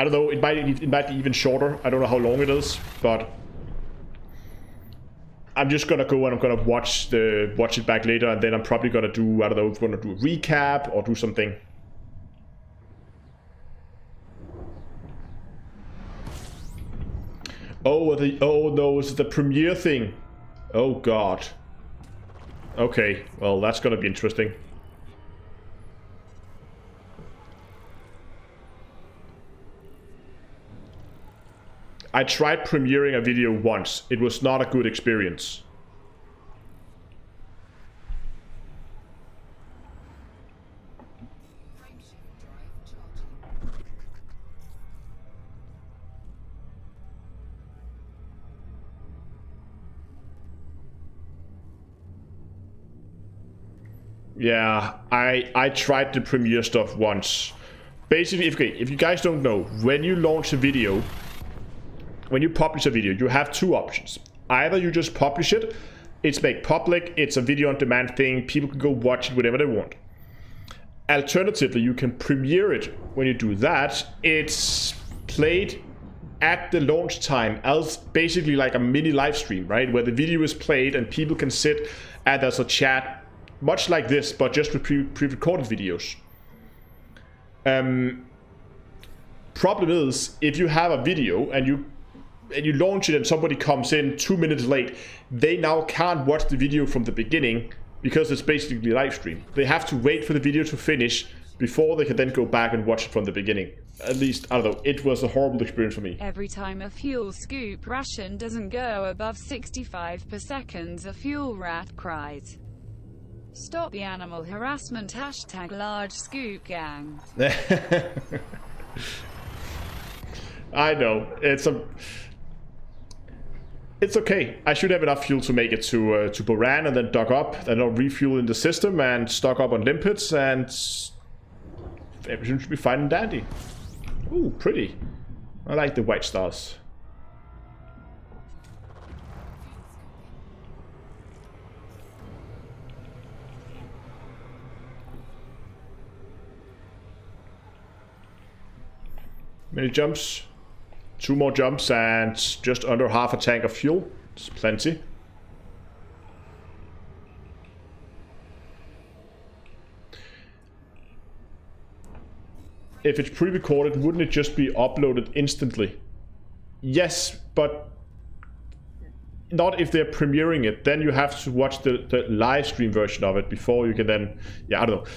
don't know, it might be even shorter. I don't know how long it is, but I'm just gonna go and I'm gonna watch it back later, and then I'm probably gonna do, I don't know, if I'm gonna do a recap or do something. Oh no, it's the premiere thing. Oh god. Okay, well that's gonna be interesting. I tried premiering a video once. It was not a good experience. Yeah, I tried the premiere stuff once. Basically, if you guys don't know, when you launch a video, when you publish a video, you have 2 options. Either you just publish it, it's made public, it's a video on demand thing, people can go watch it whenever they want. Alternatively, you can premiere it. When you do that, it's played at the launch time as basically like a mini live stream, right? Where the video is played and people can sit and there's a chat, much like this, but just with pre-recorded videos. Problem is, if you have a video and you launch it and somebody comes in 2 minutes late, they now can't watch the video from the beginning because it's basically live stream. They have to wait for the video to finish before they can then go back and watch it from the beginning. At least, I don't know, it was a horrible experience for me.
Every time a fuel scoop ration doesn't go above 65 per second, a fuel rat cries. Stop the animal harassment, hashtag large scoop gang.
I know, it's okay. I should have enough fuel to make it to Boran and then dock up, then I'll refuel in the system and stock up on limpets, and everything should be fine and dandy. Ooh, pretty. I like the white stars. Many jumps. 2 more jumps and just under half a tank of fuel. It's plenty. If it's pre-recorded, wouldn't it just be uploaded instantly? Yes, but not if they're premiering it. Then you have to watch the live stream version of it before you can then... Yeah, I don't know.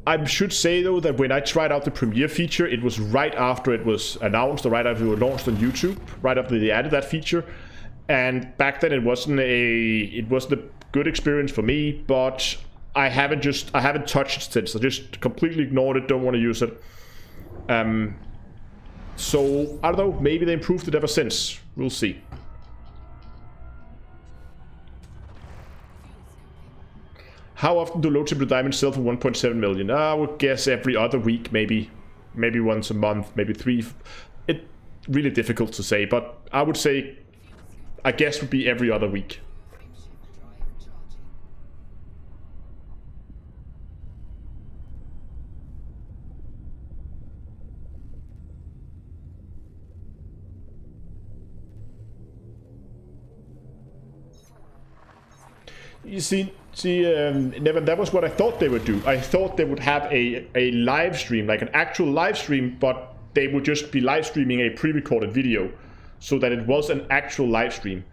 I should say though that when I tried out the premiere feature, it was right after it was announced, or right after it was launched on YouTube, right after they added that feature. And back then it wasn't a good experience for me, but I haven't touched it since. I just completely ignored it, don't want to use it. So I don't know, maybe they improved it ever since. We'll see. How often do low triple diamonds sell for 1.7 million? I would guess every other week, maybe once a month, maybe 3. It's really difficult to say, but I would say, I guess would be every other week. You see, Never, that was what I thought they would do. I thought they would have a live stream, like an actual live stream, but they would just be live streaming a pre-recorded video so that it was an actual live stream.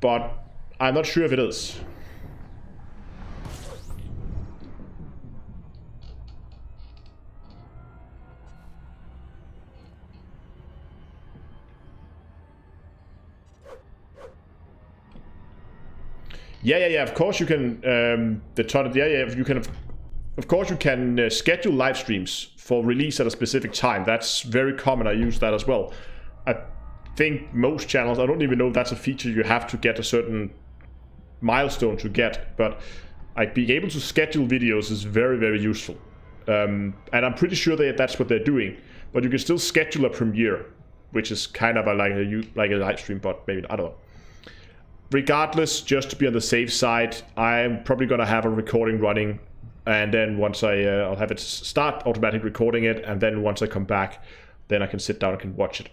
But I'm not sure if it is. Yeah, of course you can, the ton of, you can Of course, you can schedule live streams for release at a specific time. That's very common. I use that as well. I think most channels, I don't even know if that's a feature you have to get a certain milestone to get, but being able to schedule videos is very, very useful. And I'm pretty sure that's what they're doing. But you can still schedule a premiere, which is kind of like a live stream, but maybe, I don't know. Regardless, just to be on the safe side, I'm probably going to have a recording running, and then once I'll have it start automatic recording it, and then once I come back, then I can sit down and can watch it.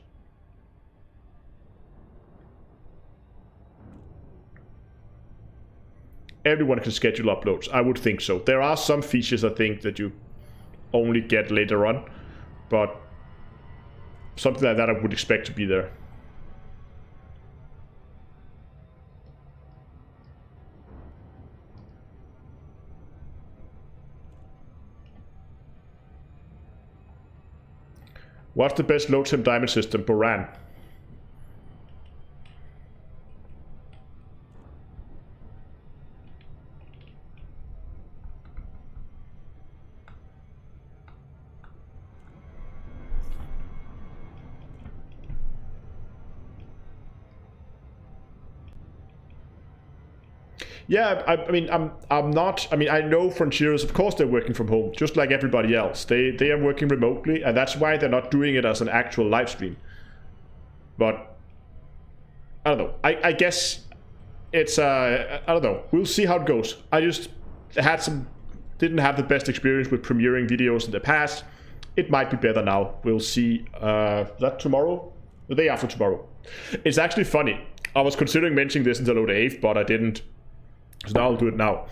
Everyone can schedule uploads. I would think so. There are some features I think that you only get later on, but something like that I would expect to be there. What's the best low temp diamond system? Boran. Yeah, I mean, I'm not. I mean, I know Frontiers. Of course, they're working from home, just like everybody else. They are working remotely, and that's why they're not doing it as an actual live stream. But I don't know. I guess it's I don't know. We'll see how it goes. I just didn't have the best experience with premiering videos in the past. It might be better now. We'll see. That tomorrow, the day after tomorrow. It's actually funny. I was considering mentioning this until the 8th, but I didn't. So now I'll do it now.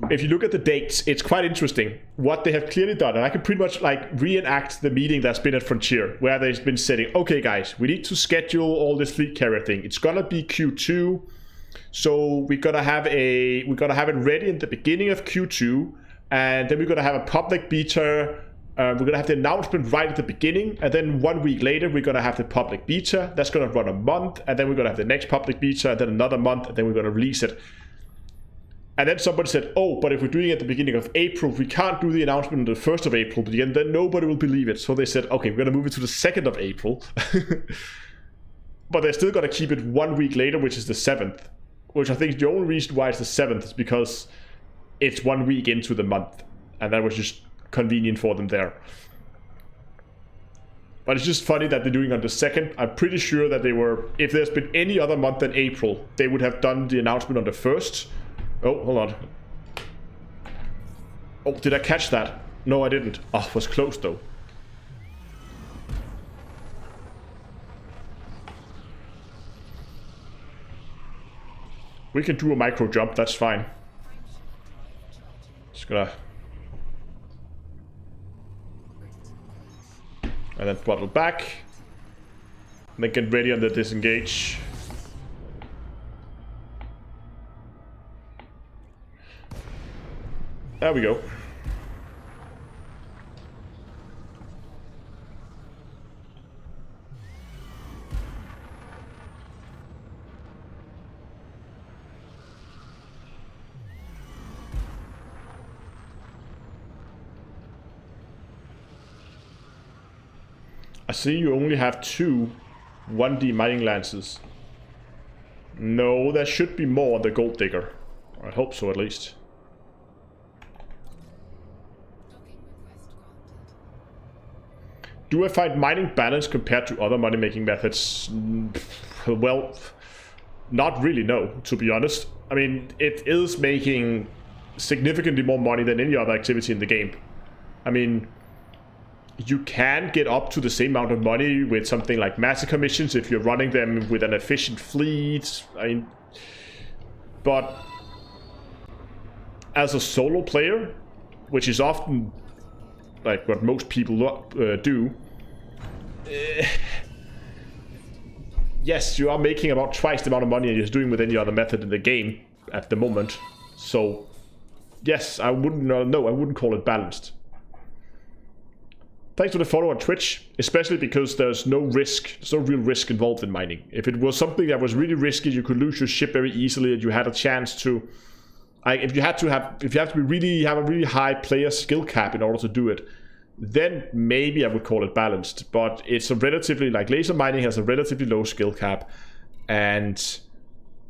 If you look at the dates, it's quite interesting what they have clearly done. And I can pretty much like reenact the meeting that's been at Frontier, where they've been saying, okay guys, we need to schedule all this fleet carrier thing. It's gonna be Q2. So we're gonna have it ready in the beginning of Q2, and then we're gonna have a public beta. We're gonna have the announcement right at the beginning, and then 1 week later we're gonna have the public beta. That's gonna run a month, and then we're gonna have the next public beta, and then another month, and then we're gonna release it. And then somebody said, oh, but if we're doing it at the beginning of April, we can't do the announcement on the 1st of April, and then nobody will believe it. So they said, okay, we're gonna move it to the 2nd of April. But they're still gonna keep it 1 week later, which is the 7th. Which I think the only reason why it's the 7th is because it's 1 week into the month. And that was just convenient for them there. But it's just funny that they're doing on the 2nd. I'm pretty sure that they were, if there's been any other month than April, they would have done the announcement on the 1st. Oh, hold on. Oh, did I catch that? No, I didn't. Oh, it was close though. We can do a micro jump, that's fine. Just gonna... And then throttle back. And then get ready on the disengage. There we go. I see you only have 2 1D mining lances. No, there should be more on the gold digger. I hope so, at least. Do I find mining balanced compared to other money-making methods? Well, not really, no, to be honest. I mean, it is making significantly more money than any other activity in the game. I mean, you can get up to the same amount of money with something like massacre missions if you're running them with an efficient fleet. I mean, but as a solo player, which is often like what most people do, yes, you are making about twice the amount of money you're doing with any other method in the game at the moment. So yes, I wouldn't call it balanced. Thanks for the follow on Twitch, especially because there's no risk, there's no real risk involved in mining. If it was something that was really risky, you could lose your ship very easily and you had a chance to, Like if you have to be really have a really high player skill cap in order to do it, then maybe I would call it balanced. But it's a relatively, like, laser mining has a relatively low skill cap, and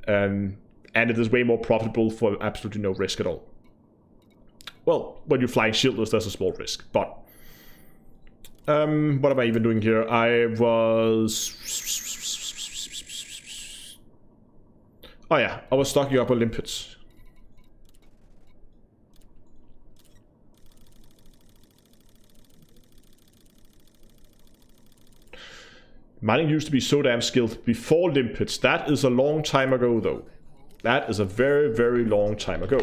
it is way more profitable for absolutely no risk at all. Well, when you're flying shieldless, there's a small risk, but what am I even doing here? I was stocking up on limpets. Mining used to be so damn skilled before limpets. That is a long time ago, though. That is a very, very long time ago.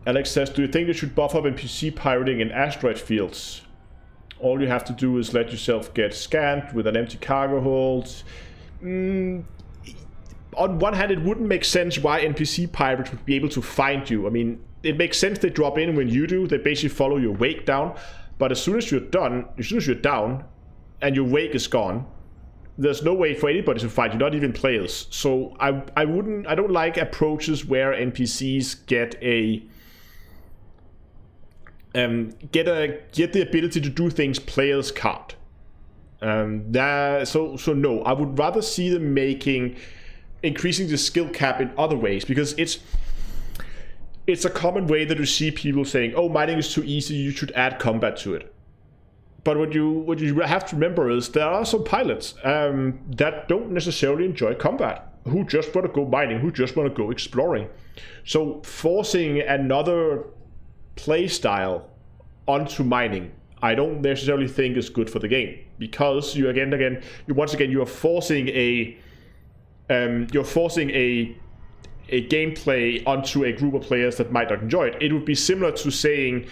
Alex says, do you think they should buff up NPC pirating in asteroid fields? All you have to do is let yourself get scanned with an empty cargo hold. On one hand, it wouldn't make sense why NPC pirates would be able to find you. I mean, it makes sense they drop in when you do. They basically follow your wake down. But as soon as you're down and your wake is gone, there's no way for anybody to find you, not even players. So I don't like approaches where NPCs get the ability to do things players can't. So no, I would rather see them increasing the skill cap in other ways, because it's a common way that you see people saying, oh, mining is too easy, you should add combat to it. But what you have to remember is there are some pilots that don't necessarily enjoy combat, who just want to go mining, who just want to go exploring. So forcing another play style onto mining, I don't necessarily think is good for the game, because you are forcing a gameplay onto a group of players that might not enjoy it. It would be similar to saying,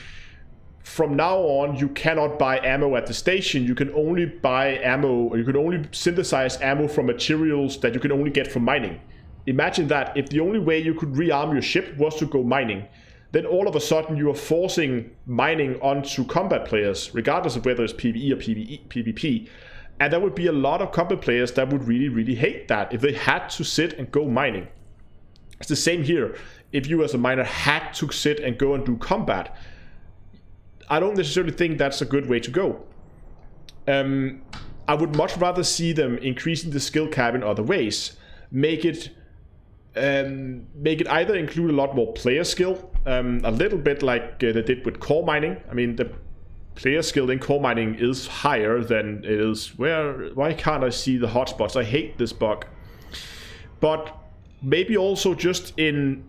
from now on, you cannot buy ammo at the station. You can only buy ammo, or you can only synthesize ammo from materials that you can only get from mining. Imagine that. If the only way you could rearm your ship was to go mining, then all of a sudden you are forcing mining onto combat players, regardless of whether it's PvE or PvP. And there would be a lot of combat players that would really, really hate that if they had to sit and go mining. It's the same here. If you as a miner had to sit and go and do combat, I don't necessarily think that's a good way to go. I would much rather see them increasing the skill cap in other ways. Make it either include a lot more player skill, a little bit like they did with core mining. I mean, the player skill in core mining is higher than it is why can't I see the hotspots? I hate this bug. But maybe also just in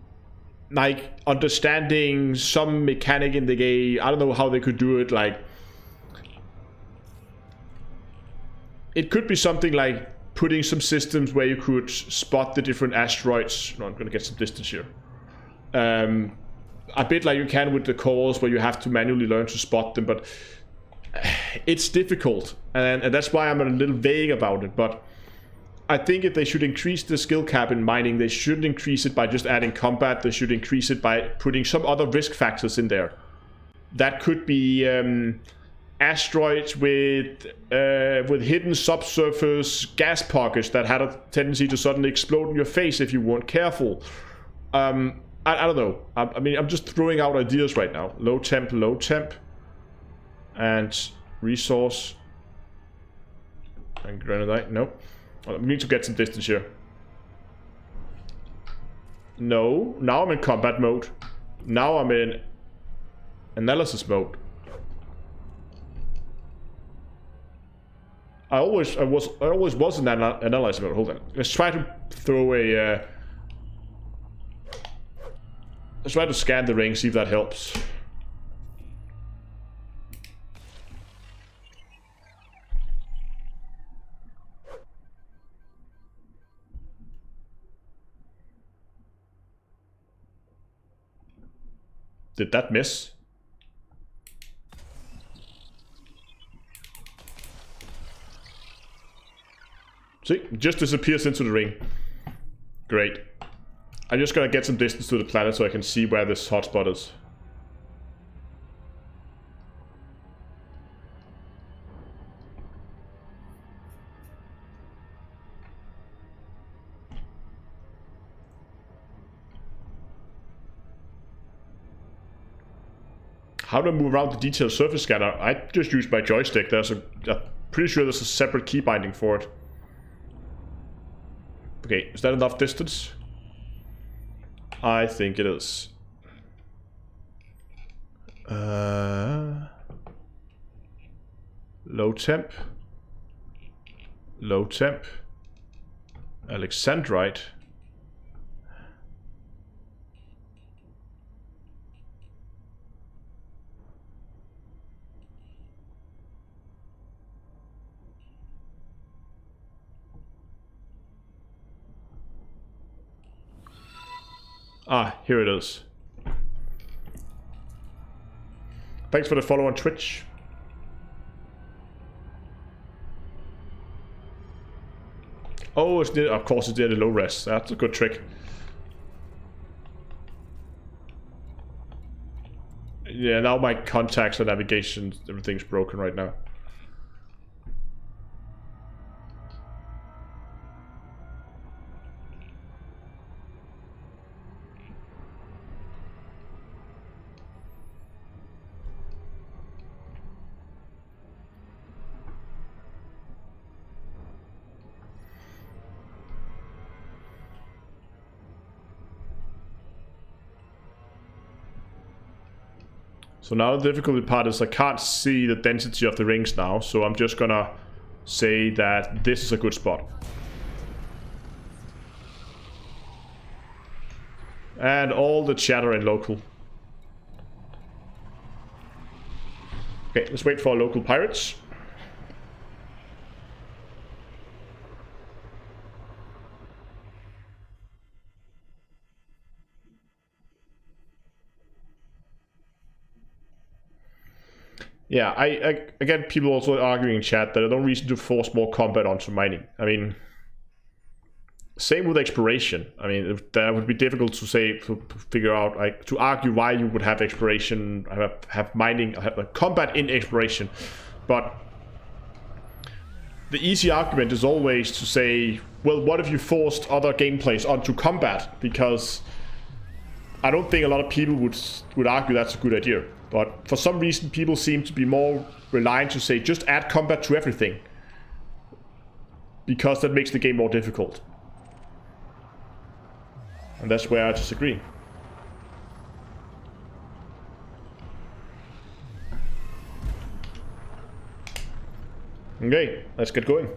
like understanding some mechanic in the game. I don't know how they could do it. Like, it could be something like putting some systems where you could spot the different asteroids. No, I'm gonna get some distance here. A bit like you can with the cores, where you have to manually learn to spot them, but it's difficult, and that's why I'm a little vague about it. But I think if they should increase the skill cap in mining, they shouldn't increase it by just adding combat. They should increase it by putting some other risk factors in there. That could be asteroids with hidden subsurface gas pockets that had a tendency to suddenly explode in your face if you weren't careful. I don't know. I mean, I'm just throwing out ideas right now. Low temp, and resource. And granite, nope. Well, we need to get some distance here. No, now I'm in combat mode. Now I'm in analysis mode. I always was in analysis mode. Hold on. Let's try to throw a. Let's try to scan the ring, see if that helps. Did that miss? See, it just disappears into the ring. Great. I'm just gonna get some distance to the planet so I can see where this hotspot is. How do I move around the detailed surface scanner? I just use my joystick. I'm pretty sure there's a separate key binding for it. Okay, is that enough distance? I think it is. Low temp. Low temp. Alexandrite. Ah, here it is. Thanks for the follow on Twitch. Oh, it's near, of course it's near the low res. That's a good trick. Yeah, now my contacts and navigation, everything's broken right now. So now the difficulty part is I can't see the density of the rings now, so I'm just gonna say that this is a good spot. And all the chatter in local. Okay, let's wait for our local pirates. Yeah, I get people also arguing in chat that there's no reason to force more combat onto mining. I mean, same with exploration. I mean, that would be difficult to say, to figure out, like, to argue why you would have exploration, have mining, have combat in exploration. But the easy argument is always to say, well, what if you forced other gameplays onto combat? Because I don't think a lot of people would argue that's a good idea. But for some reason, people seem to be more reliant to say, just add combat to everything. Because that makes the game more difficult. And that's where I disagree. Okay, let's get going.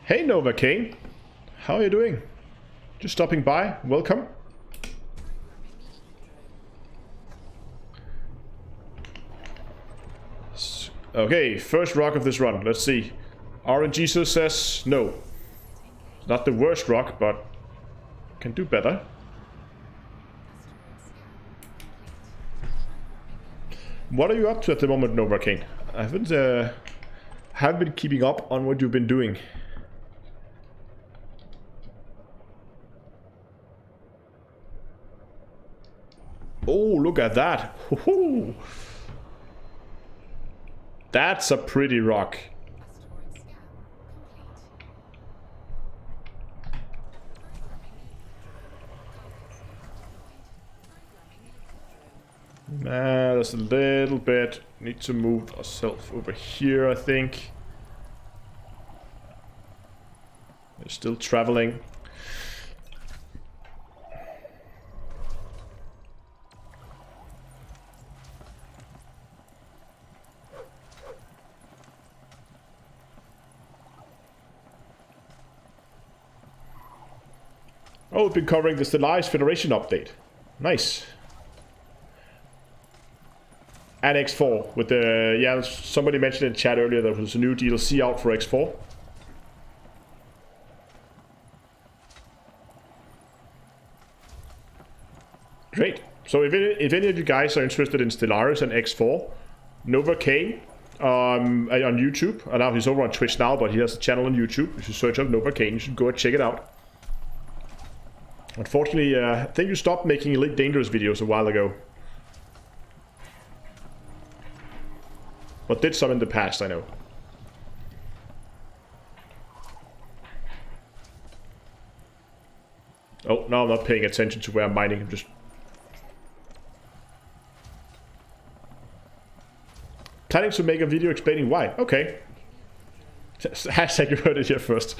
Hey Nova King, how are you doing? Just stopping by, welcome. Okay, first rock of this run, let's see. RNG says no. Not the worst rock, but can do better. What are you up to at the moment, Nova King? I haven't been keeping up on what you've been doing. Oh, look at that. That's a pretty rock. There's a little bit. Need to move ourselves over here, I think. We're still traveling. Oh, we've been covering the Stellaris Federation update. Nice. And X4 with the... Yeah, somebody mentioned in chat earlier there was a new DLC out for X4. Great. So if any of you guys are interested in Stellaris and X4, Nova Kane on YouTube. And now he's over on Twitch now, but he has a channel on YouTube. If you search up Nova Kane, you should go and check it out. Unfortunately, I think you stopped making Elite Dangerous videos a while ago. But did some in the past, I know. Oh, no, I'm not paying attention to where I'm mining. I'm just... planning to make a video explaining why. Okay. Hashtag you heard it here first.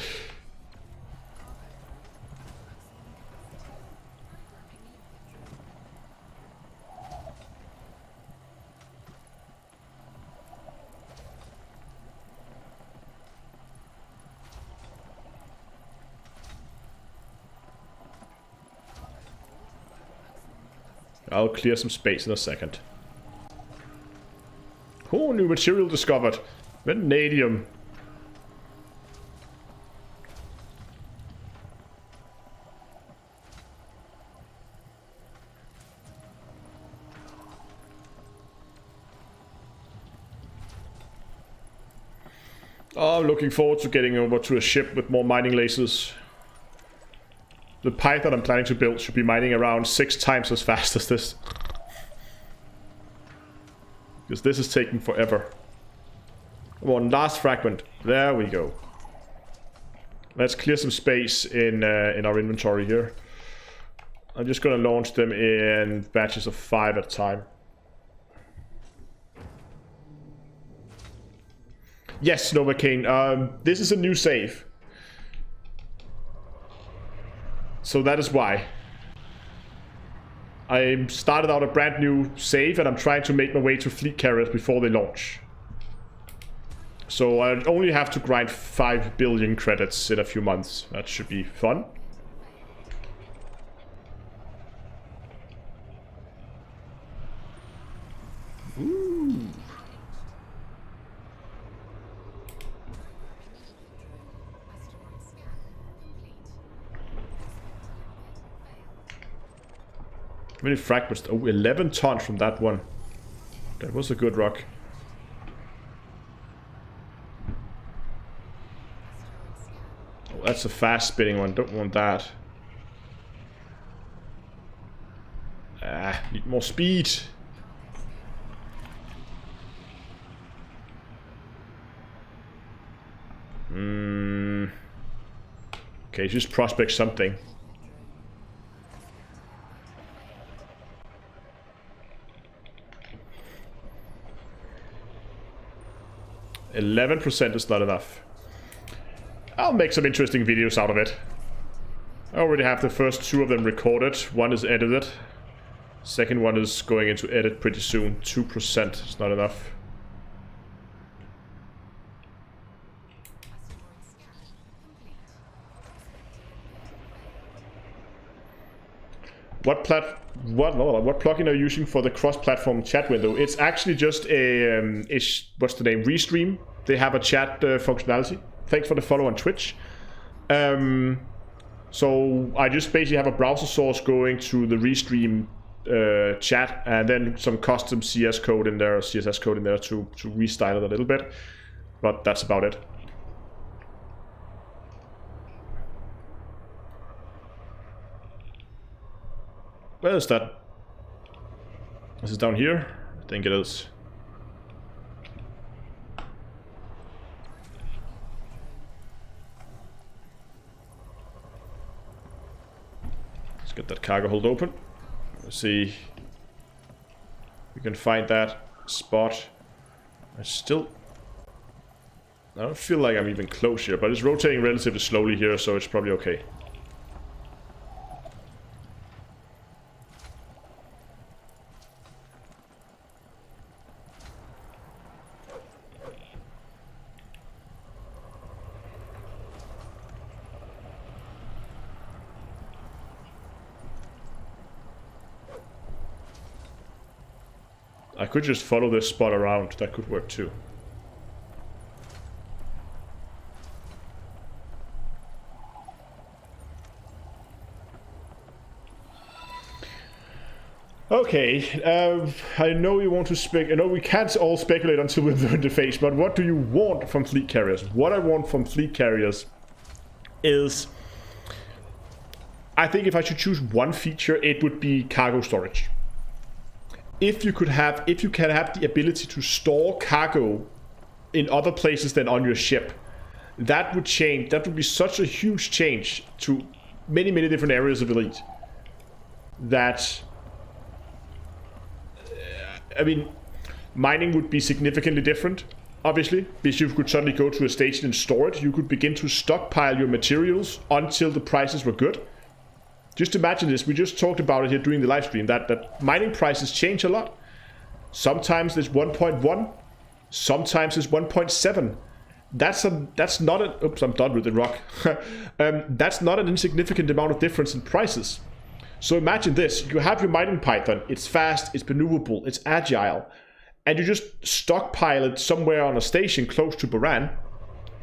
I'll clear some space in a second. Oh, new material discovered. Vanadium. Oh, I'm looking forward to getting over to a ship with more mining lasers. The pipe that I'm planning to build should be mining around 6 times as fast as this. Because this is taking forever. One last fragment. There we go. Let's clear some space in our inventory here. I'm just gonna launch them in batches of 5 at a time. Yes, Novocaine. This is a new save. So that is why. I started out a brand new save and I'm trying to make my way to fleet carriers before they launch. So I only have to grind 5 billion credits in a few months. That should be fun. Ooh. How many fragments? Oh, 11 tons from that one. That was a good rock. Oh, that's a fast spinning one. Don't want that. Ah, need more speed. Okay, just prospect something. 11% is not enough. I'll make some interesting videos out of it. I already have the first 2 of them recorded. One is edited. Second one is going into edit pretty soon. 2% is not enough. What plugin are you using for the cross-platform chat window? It's actually just a what's the name? Restream. They have a chat functionality. Thanks for the follow on Twitch. So I just basically have a browser source going to the Restream chat, and then some custom CS code in there, or CSS code in there to restyle it a little bit. But that's about it. Where is that? Is it down here? I think it is. Let's get that cargo hold open. Let's see if we can find that spot. I don't feel like I'm even close here, but it's rotating relatively slowly here, so it's probably okay. I could just follow this spot around. That could work too. Okay, I know you want to spec. I know we can't all speculate until we've learned the face, but what do you want from fleet carriers? What I want from fleet carriers is, I think if I should choose one feature, it would be cargo storage. If you can have the ability to store cargo in other places than on your ship, that would change. That would be such a huge change to many, many different areas of Elite. That, I mean, mining would be significantly different, obviously, because you could suddenly go to a station and store it. You could begin to stockpile your materials until the prices were good. Just imagine this. We just talked about it here during the live stream, that mining prices change a lot. Sometimes it's 1.1, sometimes it's 1.7. That's not an... Oops, I'm done with the rock. That's not an insignificant amount of difference in prices. So imagine this. You have your mining python. It's fast, it's maneuverable, it's agile. And you just stockpile it somewhere on a station close to Baran,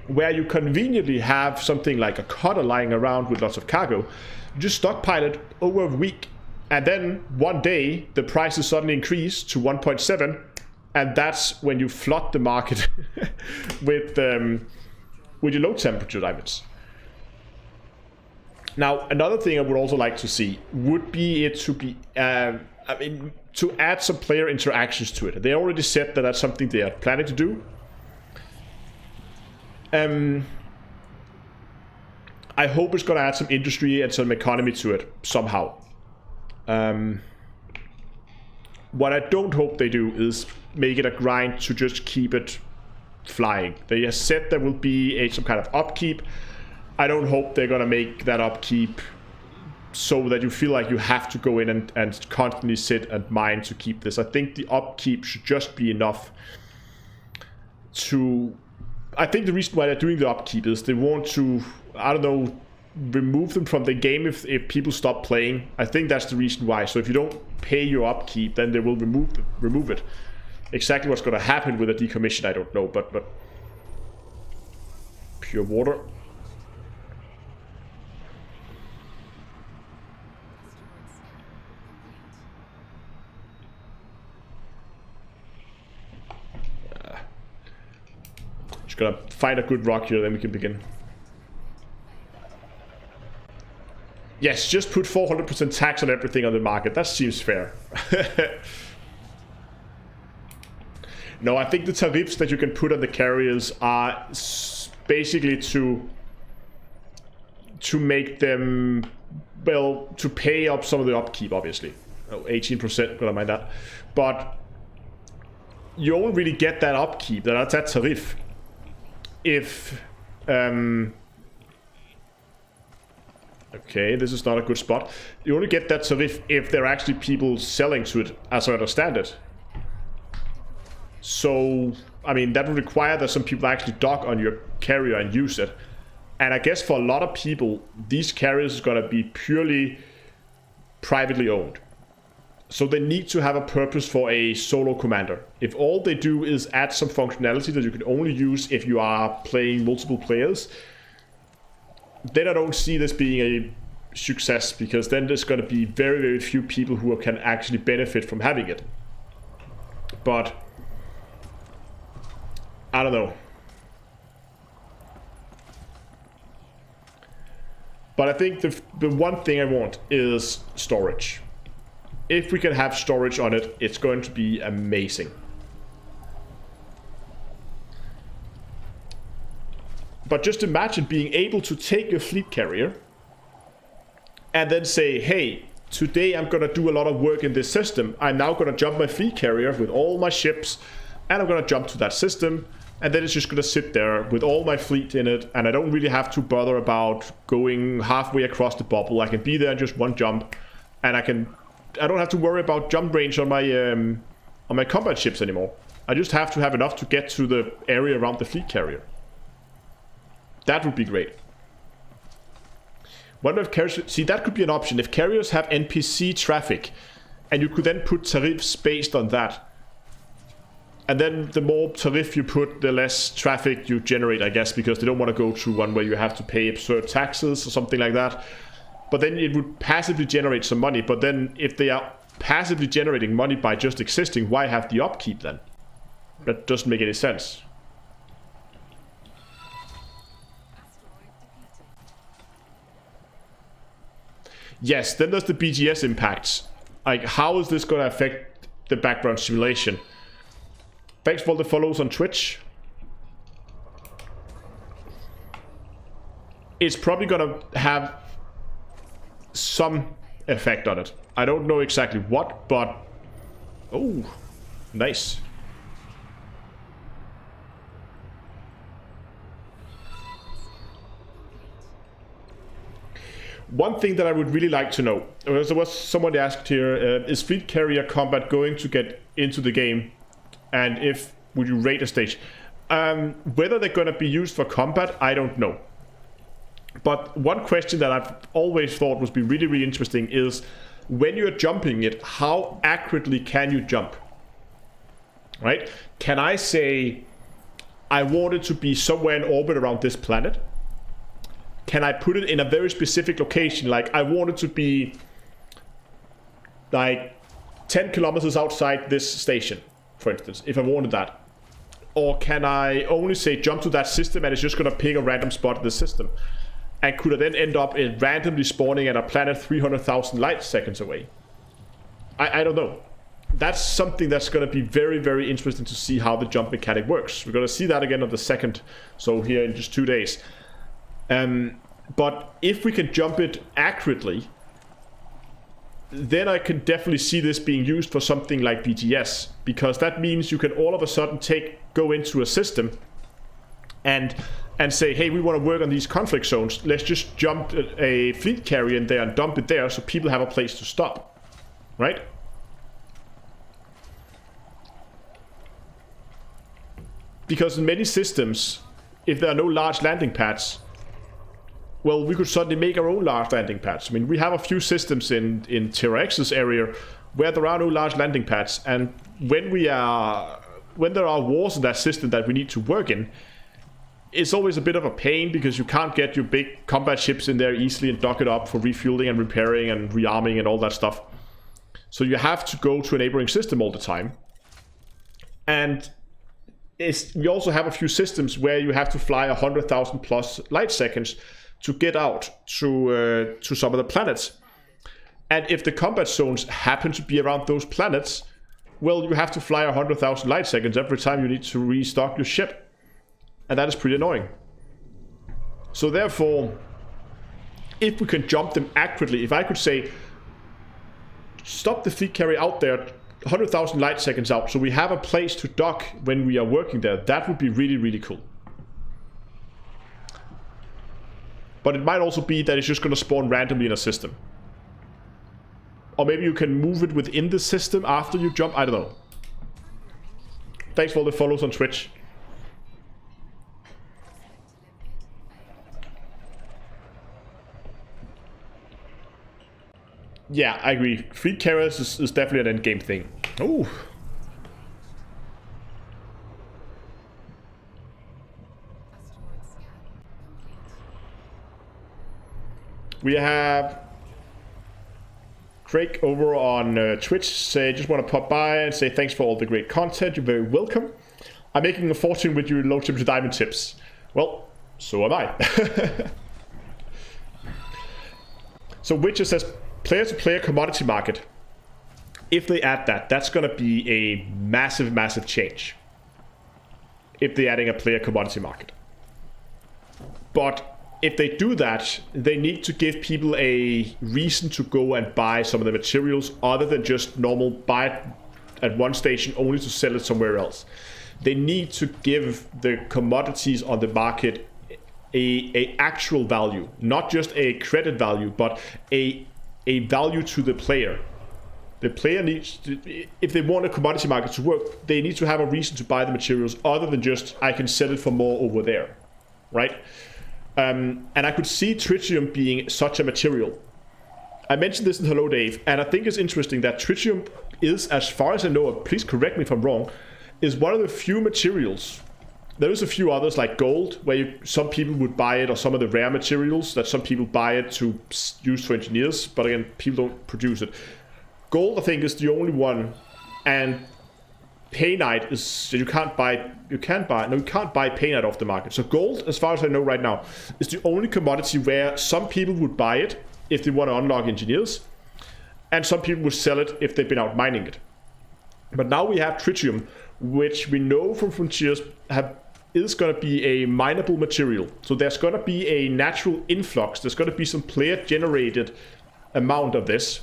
where you conveniently have something like a cutter lying around with lots of cargo. You just stockpile it over a week, and then one day the prices suddenly increase to 1.7, and that's when you flood the market with your low temperature diamonds. Now, another thing I would also like to see would be it to be, to add some player interactions to it. They already said that that's something they are planning to do. I hope it's going to add some industry and some economy to it somehow. What I don't hope they do is make it a grind to just keep it flying. They have said there will be some kind of upkeep. I don't hope they're going to make that upkeep so that you feel like you have to go in and constantly sit and mine to keep this. I think the upkeep should just be enough to... I think the reason why they're doing the upkeep is they want to, I don't know, remove them from the game if people stop playing. I think that's the reason why. So if you don't pay your upkeep, then they will remove it. Exactly what's going to happen with a decommission, I don't know, but pure water. Just gotta find a good rock here, then we can begin. Yes, just put 400% tax on everything on the market. That seems fair. No, I think the tariffs that you can put on the carriers are basically to make them, well, to pay up some of the upkeep, obviously. Oh, 18%, gonna mind that. But you only really get that upkeep, that tariff, if... Okay, this is not a good spot. You only get that tariff if there are actually people selling to it, as I understand it. So, I mean, that would require that some people actually dock on your carrier and use it. And I guess for a lot of people, these carriers are going to be purely privately owned. So they need to have a purpose for a solo commander. If all they do is add some functionality that you can only use if you are playing multiple players, then I don't see this being a success, because then there's going to be very, very few people who can actually benefit from having it. But I don't know. But I think the one thing I want is storage. If we can have storage on it, it's going to be amazing. But just imagine being able to take your fleet carrier and then say, hey, today I'm going to do a lot of work in this system. I'm now going to jump my fleet carrier with all my ships, and I'm going to jump to that system, and then it's just going to sit there with all my fleet in it, and I don't really have to bother about going halfway across the bubble. I can be there in just one jump, and I don't have to worry about jump range on my combat ships anymore. I just have to have enough to get to the area around the fleet carrier. That would be great. What if carriers... See, that could be an option. If carriers have NPC traffic, and you could then put tariffs based on that, And then the more tariff you put, the less traffic you generate, I guess, because they don't want to go to one where you have to pay absurd taxes or something like that. But then it would passively generate some money. But then if they are passively generating money by just existing, why have the upkeep then? That doesn't make any sense. Yes, then there's the BGS impacts. Like, how is this going to affect the background simulation? Thanks for all the follows on Twitch. It's probably going to have some effect on it. I don't know exactly what, but... Oh, nice. One thing that I would really like to know, there was someone asked here, is fleet carrier combat going to get into the game? And if, would you rate a stage? Whether they're going to be used for combat, I don't know. But one question that I've always thought would be really, really interesting is, when you're jumping it, how accurately can you jump? Right? Can I say, I want it to be somewhere in orbit around this planet? Can I put it in a very specific location? Like, I want it to be like 10 kilometers outside this station, for instance, if I wanted that. Or can I only say jump to that system and it's just going to pick a random spot in the system? And could I then end up in randomly spawning at a planet 300,000 light seconds away? I don't know. That's something that's going to be very, very interesting to see how the jump mechanic works. We're going to see that again on the 2nd, so here in just 2 days. But if we can jump it accurately, then I can definitely see this being used for something like BGS, because that means you can all of a sudden go into a system and say, hey, we want to work on these conflict zones. Let's just jump a fleet carrier in there and dump it there so people have a place to stop, right? Because in many systems, if there are no large landing pads, well, we could suddenly make our own large landing pads. I mean, we have a few systems in Terra X's area where there are no large landing pads, and when there are wars in that system that we need to work in, it's always a bit of a pain because you can't get your big combat ships in there easily and dock it up for refueling and repairing and rearming and all that stuff. So you have to go to a neighboring system all the time. And we also have a few systems where you have to fly 100,000 plus light seconds to get out to some of the planets. And if the combat zones happen to be around those planets, well, you have to fly 100,000 light seconds every time you need to restock your ship. And that is pretty annoying. So therefore, if we can jump them accurately, if I could say, stop the fleet carrier out there 100,000 light seconds out, so we have a place to dock when we are working there, that would be really, really cool. But it might also be that it's just going to spawn randomly in a system. Or maybe you can move it within the system after you jump. I don't know. Thanks for all the follows on Twitch. Yeah, I agree. Fleet carriers is definitely an endgame thing. Oh. We have Craig over on Twitch say, just want to pop by and say thanks for all the great content. You're very welcome. I'm making a fortune with your low tips to diamond tips. Well, so am I. So Witcher says, player-to-player commodity market. If they add that, that's going to be a massive, massive change. If they're adding a player commodity market. But if they do that, they need to give people a reason to go and buy some of the materials other than just normal buy it at one station only to sell it somewhere else. They need to give the commodities on the market a actual value, not just a credit value, but a value to the player. The player needs to, if they want a commodity market to work, they need to have a reason to buy the materials other than just, I can sell it for more over there, right? And I could see tritium being such a material. I mentioned this in Hello Dave, and I think it's interesting that tritium is, as far as I know, please correct me if I'm wrong, is one of the few materials. There is a few others like gold, where some people would buy it, or some of the rare materials that some people buy it to use for engineers, but again, people don't produce it. Gold, I think, is the only one, and painite is you can't buy painite off the market. So gold, as far as I know right now, is the only commodity where some people would buy it if they want to unlock engineers, and some people would sell it if they've been out mining it. But now we have tritium, which we know from Frontiers is going to be a mineable material. So there's going to be a natural influx. There's going to be some player-generated amount of this.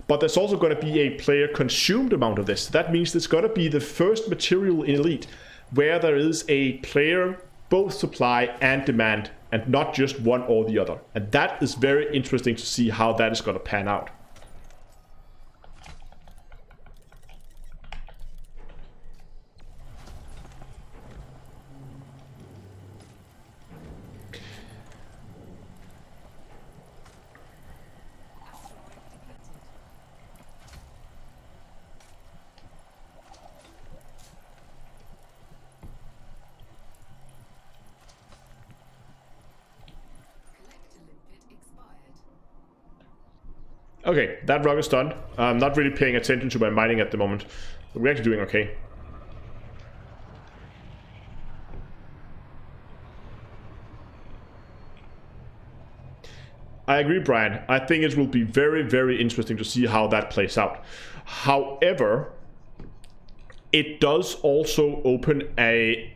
But there's also going to be a player-consumed amount of this. That means it's going to be the first material in Elite where there is a player both supply and demand, and not just one or the other. And that is very interesting to see how that is going to pan out. Okay, that rock is done. I'm not really paying attention to my mining at the moment. But we're actually doing okay. I agree, Brian. I think it will be very, very interesting to see how that plays out. However, it does also open a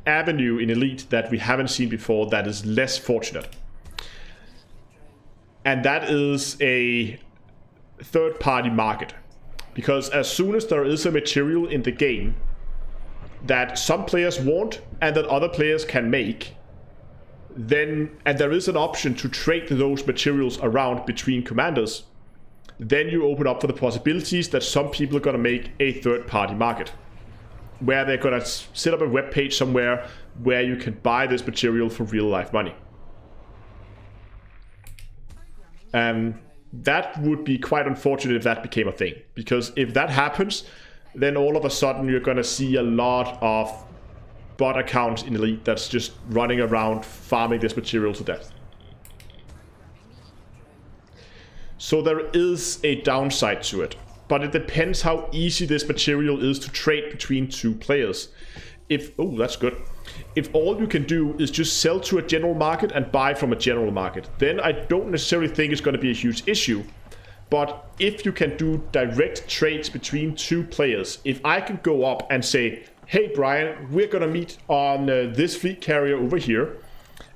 avenue in Elite that we haven't seen before that is less fortunate. And that is a third-party market. Because as soon as there is a material in the game that some players want and that other players can make, then, and there is an option to trade those materials around between commanders, then you open up for the possibilities that some people are going to make a third-party market, where they're going to set up a web page somewhere where you can buy this material for real-life money. That would be quite unfortunate if that became a thing, because if that happens, then all of a sudden you're going to see a lot of bot accounts in Elite that's just running around farming this material to death. So there is a downside to it, but it depends how easy this material is to trade between two players. Oh, that's good. If all you can do is just sell to a general market and buy from a general market, then I don't necessarily think it's going to be a huge issue. But if you can do direct trades between two players, if I can go up and say, hey Brian, we're going to meet on this fleet carrier over here,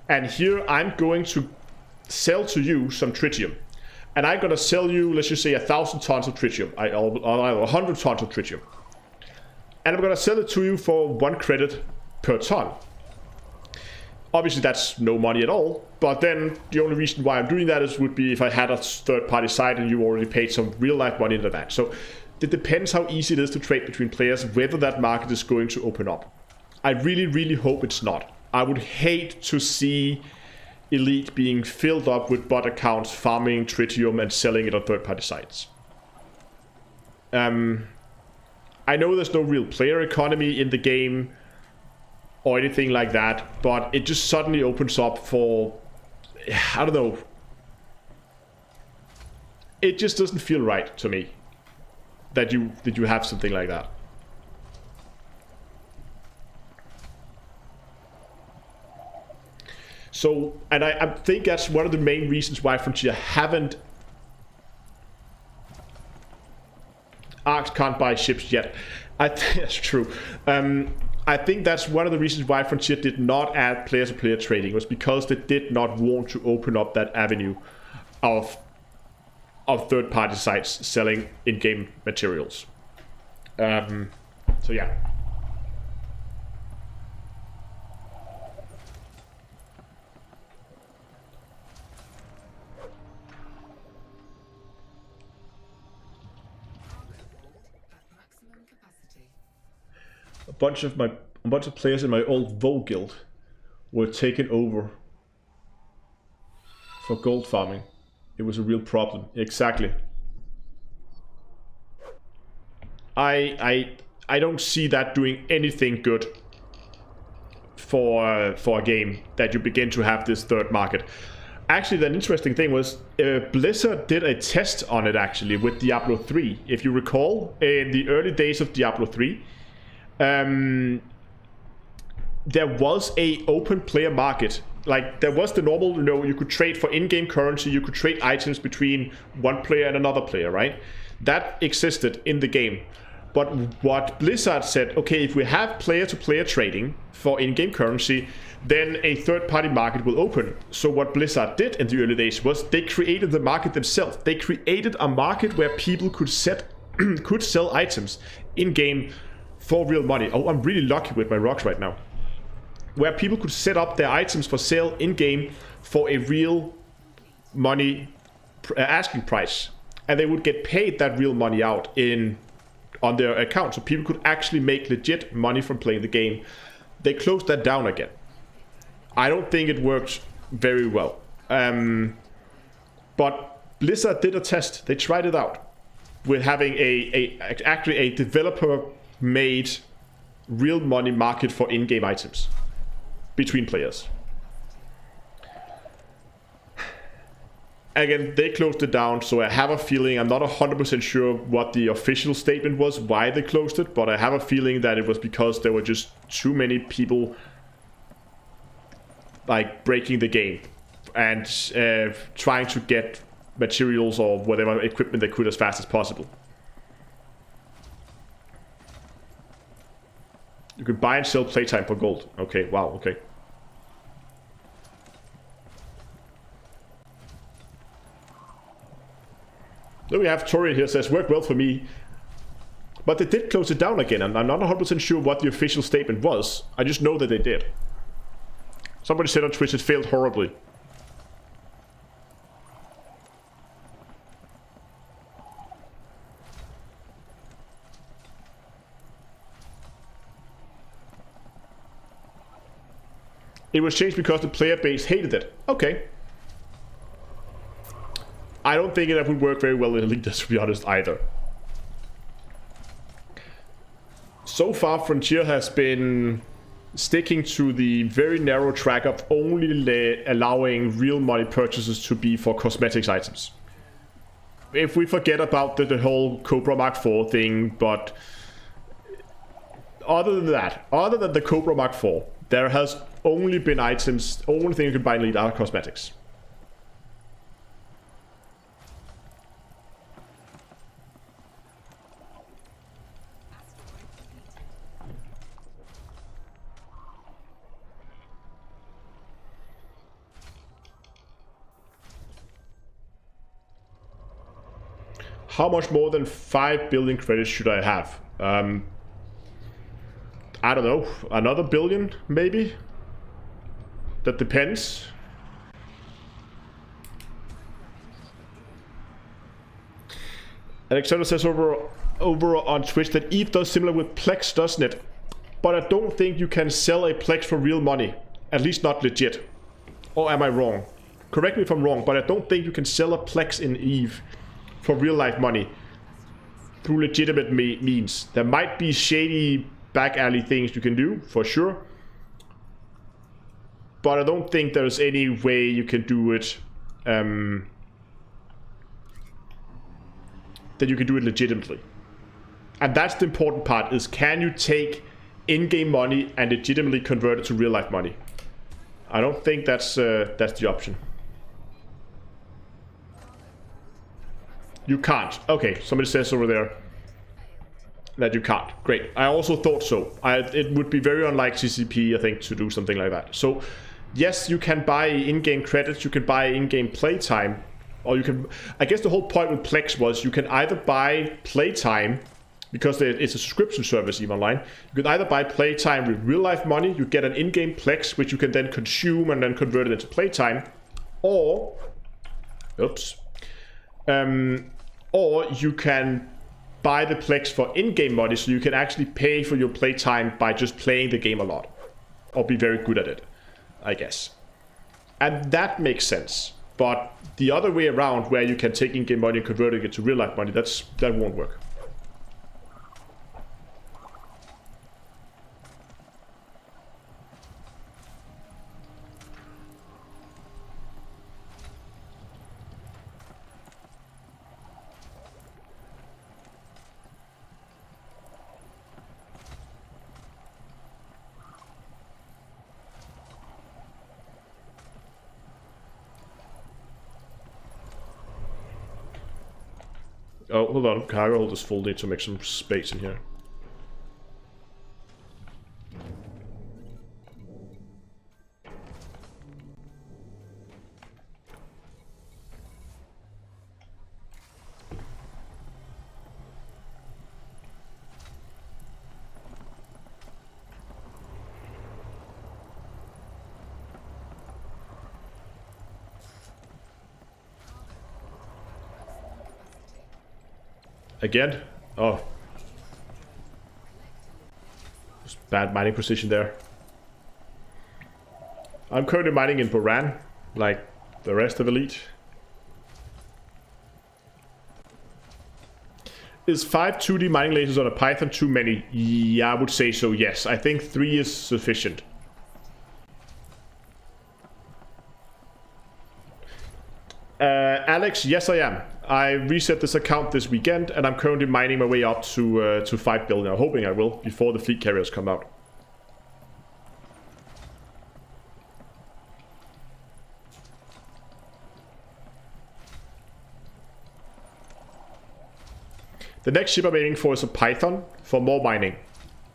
and here I'm going to sell to you some tritium. And I'm going to sell you, let's just say, 1,000 tons of tritium, or 100 tons of tritium. And I'm going to sell it to you for 1 credit per ton. Obviously that's no money at all, but then the only reason why I'm doing that would be if I had a third-party site and you already paid some real-life money into that. So it depends how easy it is to trade between players, whether that market is going to open up. I really, really hope it's not. I would hate to see Elite being filled up with bot accounts farming tritium and selling it on third-party sites. I know there's no real player economy in the game or anything like that, but it just suddenly opens up for, I don't know, it just doesn't feel right to me that you have something like that. So, and I think that's one of the main reasons why Frontier haven't Arcs can't buy ships yet. I think that's true. I think that's one of the reasons why Frontier did not add player-to-player trading, was because they did not want to open up that avenue of third-party sites selling in-game materials. So yeah. A bunch of players in my old Vogue guild were taken over for gold farming. It was a real problem. Exactly. I I don't see that doing anything good for a game that you begin to have this third market. Actually, the interesting thing was Blizzard did a test on it actually with Diablo 3. If you recall, in the early days of Diablo 3, there was a open player market. Like, there was the normal, you could trade for in-game currency, you could trade items between one player and another player, right? That existed in the game. But what Blizzard said, okay, if we have player-to-player trading for in-game currency, then a third-party market will open. So what Blizzard did in the early days was they created the market themselves. They created a market where people could sell items in-game for real money. Oh, I'm really lucky with my rocks right now. Where people could set up their items for sale in-game for a real money asking price. And they would get paid that real money out on their account. So people could actually make legit money from playing the game. They closed that down again. I don't think it worked very well. But Blizzard did a test. They tried it out with having actually a developer-made real money market for in-game items between players. Again, they closed it down, so I have a feeling, I'm not 100% sure what the official statement was, why they closed it, but I have a feeling that it was because there were just too many people like breaking the game and trying to get materials or whatever equipment they could as fast as possible. You can buy and sell playtime for gold. Okay, wow, okay. Then we have Tori here, says, worked well for me. But they did close it down again, and I'm not 100% sure what the official statement was. I just know that they did. Somebody said on Twitch it failed horribly. It was changed because the player base hated it. Okay. I don't think that would work very well in Elite, to be honest, either. So far, Frontier has been sticking to the very narrow track of only allowing real money purchases to be for cosmetics items. If we forget about the whole Cobra Mark IV thing, but other than the Cobra Mark IV, there has only been items, only thing you can buy in Elite are cosmetics. How much more than 5 billion credits should I have? I don't know, another billion maybe? That depends. Alexander says over on Twitch that Eve does similar with Plex, doesn't it? But I don't think you can sell a Plex for real money. At least not legit. Or am I wrong? Correct me if I'm wrong, but I don't think you can sell a Plex in Eve for real life money through legitimate means. There might be shady back alley things you can do, for sure. But I don't think there's any way you can do it that you can do it legitimately. And that's the important part, is can you take in-game money and legitimately convert it to real life money? I don't think that's the option. You can't. Okay, somebody says over there that you can't. Great. I also thought so. It would be very unlike CCP, I think, to do something like that. So, yes, you can buy in-game credits, you can buy in-game playtime, or you can... I guess the whole point with Plex was you can either buy playtime, because it's a subscription service even online. You can either buy playtime with real-life money, you get an in-game Plex, which you can then consume and then convert it into playtime, or... Oops. Or you can buy the Plex for in-game money, so you can actually pay for your playtime by just playing the game a lot. Or be very good at it, I guess. And that makes sense. But the other way around, where you can take in-game money and convert it to real-life money, that won't work. Oh, hold on. Cargo hold is full. Need to make some space in here. Again? Oh. Just bad mining position there. I'm currently mining in Boran, like the rest of Elite. Is 5 2D mining lasers on a Python too many? Yeah, I would say so, yes. I think 3 is sufficient. Alex, yes I am. I reset this account this weekend, and I'm currently mining my way up to 5 billion. I'm hoping I will, before the fleet carriers come out. The next ship I'm aiming for is a Python for more mining.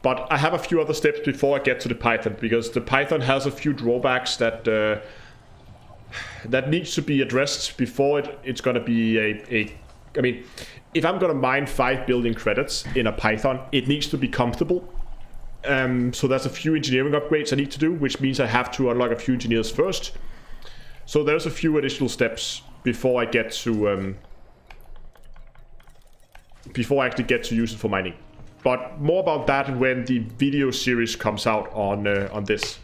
But I have a few other steps before I get to the Python, because the Python has a few drawbacks that that needs to be addressed before it's going to be I mean, if I'm going to mine 5 billion credits in a Python, it needs to be comfortable. So there's a few engineering upgrades I need to do, which means I have to unlock a few engineers first. So there's a few additional steps before I get to before I actually get to use it for mining. But more about that when the video series comes out on this.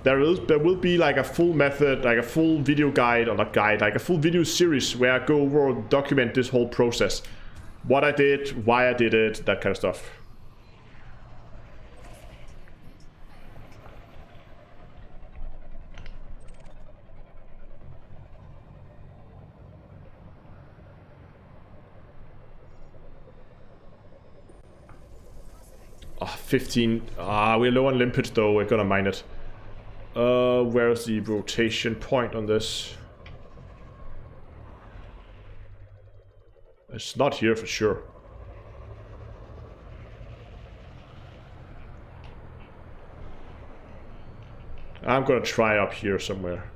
There will be like a full method, like a full video guide, or not guide, like a full video series where I go over and document this whole process. What I did, why I did it, that kind of stuff. Oh, 15. We're low on limpets though, we're gonna mine it. Where's the rotation point on this? It's not here for sure. I'm gonna try up here somewhere.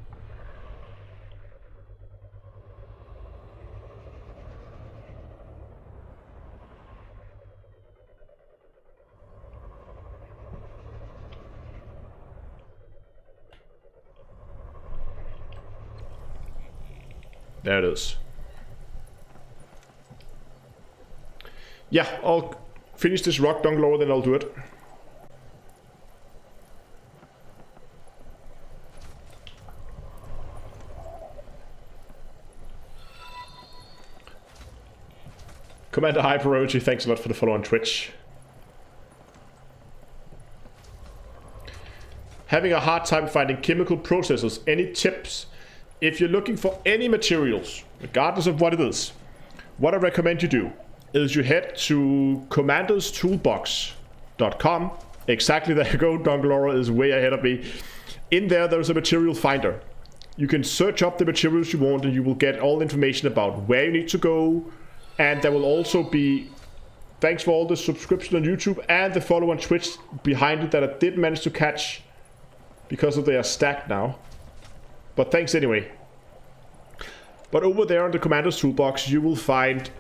There it is. Yeah, I'll finish this rock dung lower, then I'll do it. Commander Hyperology, thanks a lot for the follow on Twitch. Having a hard time finding chemical processes. Any tips? If you're looking for any materials, regardless of what it is, what I recommend you do is you head to commanderstoolbox.com. Exactly, there you go. Donglora is way ahead of me. In there's a material finder. You can search up the materials you want and you will get all information about where you need to go. And there will also be, thanks for all the subscription on YouTube and the follow on Twitch behind it that I did manage to catch because of they are stacked now. But thanks anyway. But over there on the Commander's Toolbox, you will find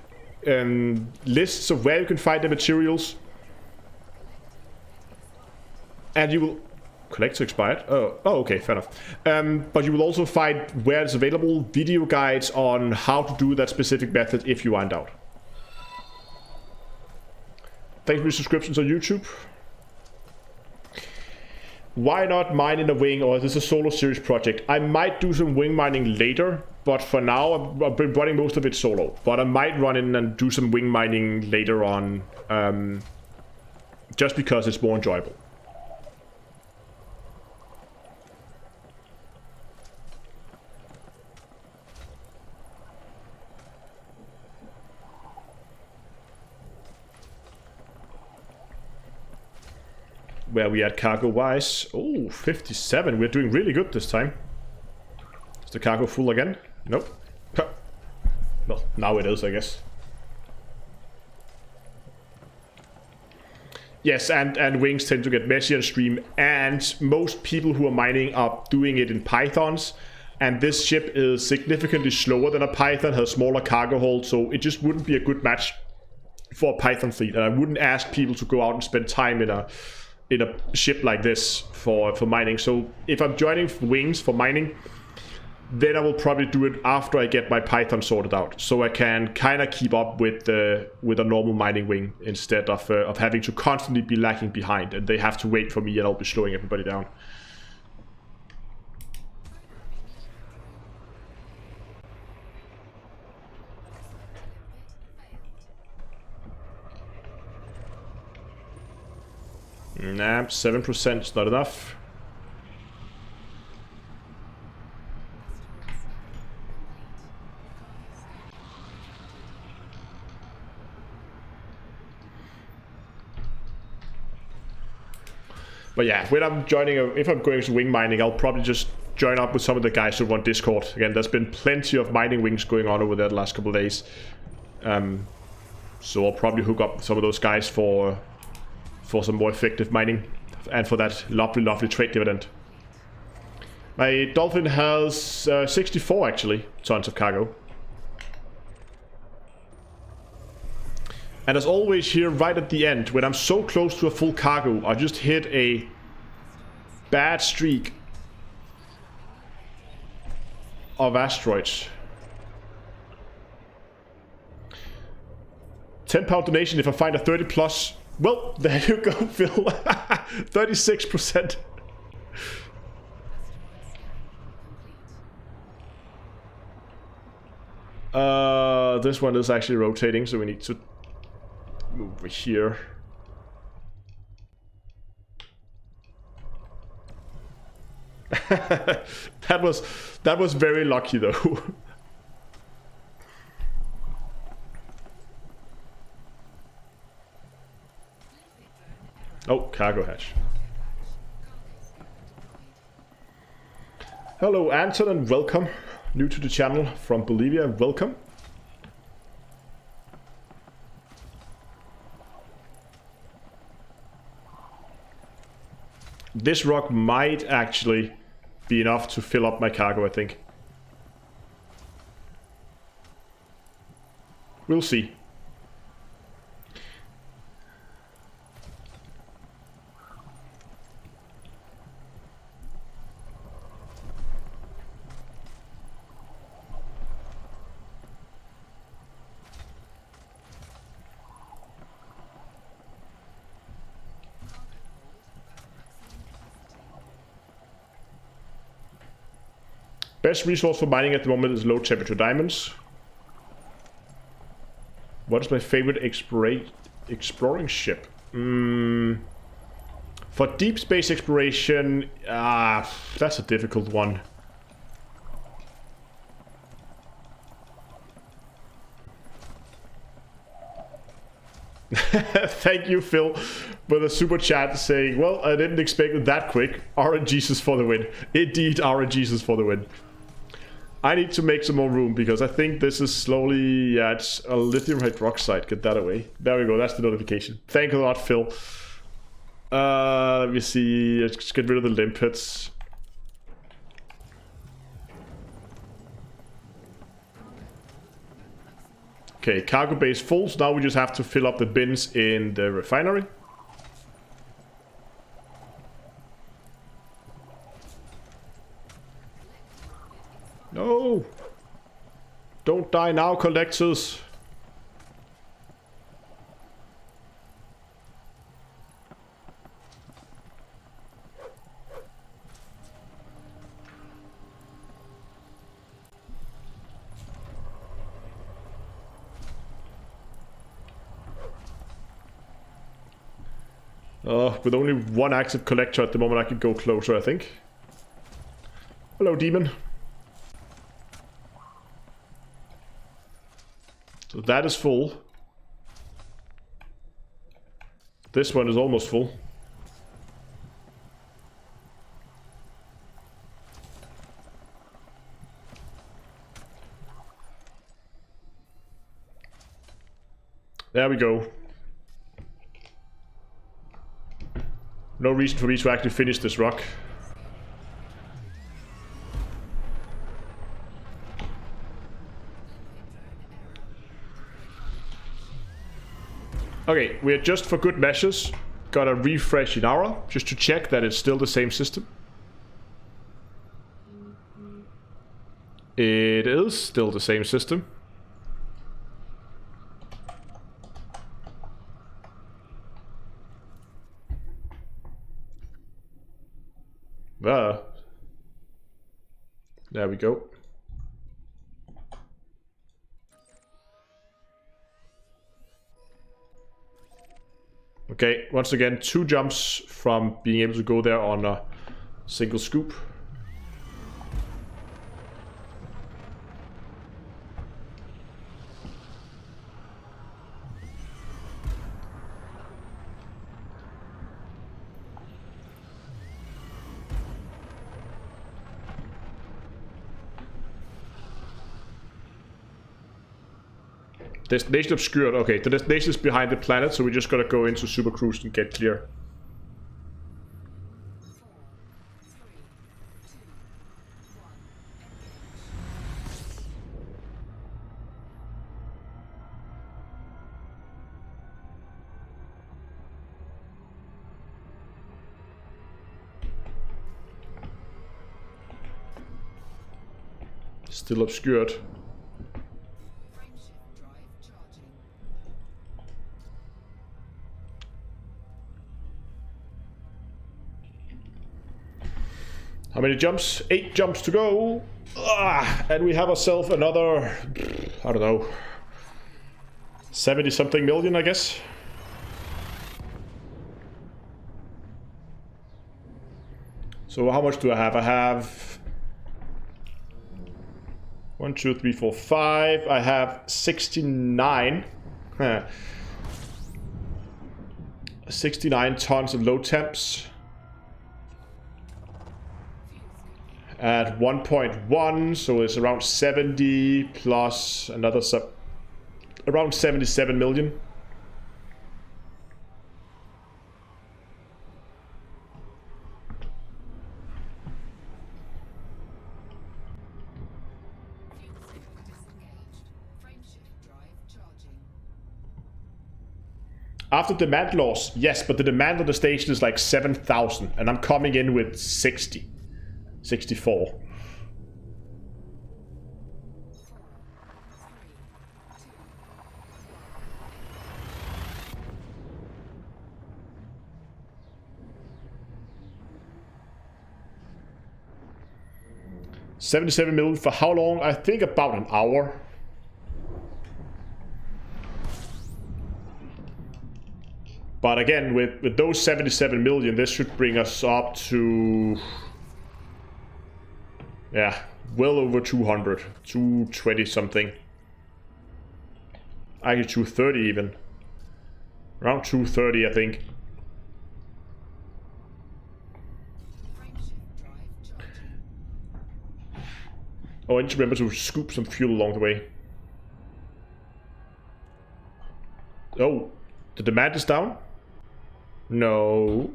lists of where you can find the materials. And you will... Collect expired? Oh, okay, fair enough. But you will also find where it's available, video guides on how to do that specific method if you are in doubt. Thanks for your subscriptions on YouTube. Why not mine in a wing, or is this a solo series project? I might do some wing mining later, but for now I've been running most of it solo. But I might run in and do some wing mining later on, just because it's more enjoyable. Where we at cargo wise? Oh, 57. We're doing really good this time. Is the cargo full again? Nope. Well, now it is, I guess. Yes, and wings tend to get messy on stream, and most people who are mining are doing it in pythons, and this ship is significantly slower than a python, has smaller cargo hold, so it just wouldn't be a good match for a python fleet, and I wouldn't ask people to go out and spend time in a ship like this for mining. So if I'm joining wings for mining, then I will probably do it after I get my python sorted out, so I can kind of keep up with a normal mining wing instead of having to constantly be lagging behind, and they have to wait for me and I'll be slowing everybody down. Nah, 7% is not enough. But yeah, when I'm joining, if I'm going to wing mining, I'll probably just join up with some of the guys who run Discord. Again, there's been plenty of mining wings going on over there the last couple of days. So I'll probably hook up with some of those guys for some more effective mining and for that lovely trade dividend. My Dolphin has 64 actually tons of cargo. And as always here, right at the end, when I'm so close to a full cargo, I just hit a bad streak of asteroids. 10-pound donation if I find a 30 plus. Well, there you go, Phil. 36%. This one is actually rotating, so we need to move over here. That was very lucky though. Oh, cargo hatch. Hello Anton and welcome. New to the channel from Bolivia, welcome. This rock might actually be enough to fill up my cargo, I think. We'll see. Best resource for mining at the moment is low temperature diamonds. What is my favorite exploring ship? For deep space exploration, that's a difficult one. Thank you, Phil, with a super chat saying, well, I didn't expect it that quick. RNGesus for the win. Indeed, RNGesus for the win. I need to make some more room because I think this is slowly... Yeah, it's a lithium hydroxide. Get that away. There we go. That's the notification. Thank you a lot, Phil. Let me see. Let's get rid of the limpets. Okay, cargo bay is full. So now we just have to fill up the bins in the refinery. No! Don't die now, collectors! With only one active collector at the moment, I could go closer, I think. Hello, demon. So that is full. This one is almost full. There we go. No reason for me to actually finish this rock. Okay, we're just for good measures gotta refresh in Aura just to check that it's still the same system. It is still the same system. There we go. Okay, once again, 2 jumps from being able to go there on a single scoop. Destination obscured. Okay, the destination is behind the planet, so we just gotta go into Super Cruise and get clear. Still obscured. How many jumps? 8 jumps to go. And we have ourselves another, I don't know, 70 something million, I guess. So how much do I have? I have 1, 2, 3, 4, 5. I have 69. 69 tons of low temps. At 1.1, so it's around 70 plus another around 77 million. After demand loss, yes, but the demand on the station is like 7,000, and I'm coming in with 60. 64. $77 million for how long? I think about an hour. But again, with those 77 million, this should bring us up to, yeah, well over 200, 220 something. Actually 230 even. Around 230, I think. Oh, I need to remember to scoop some fuel along the way. Oh, the demand is down? No.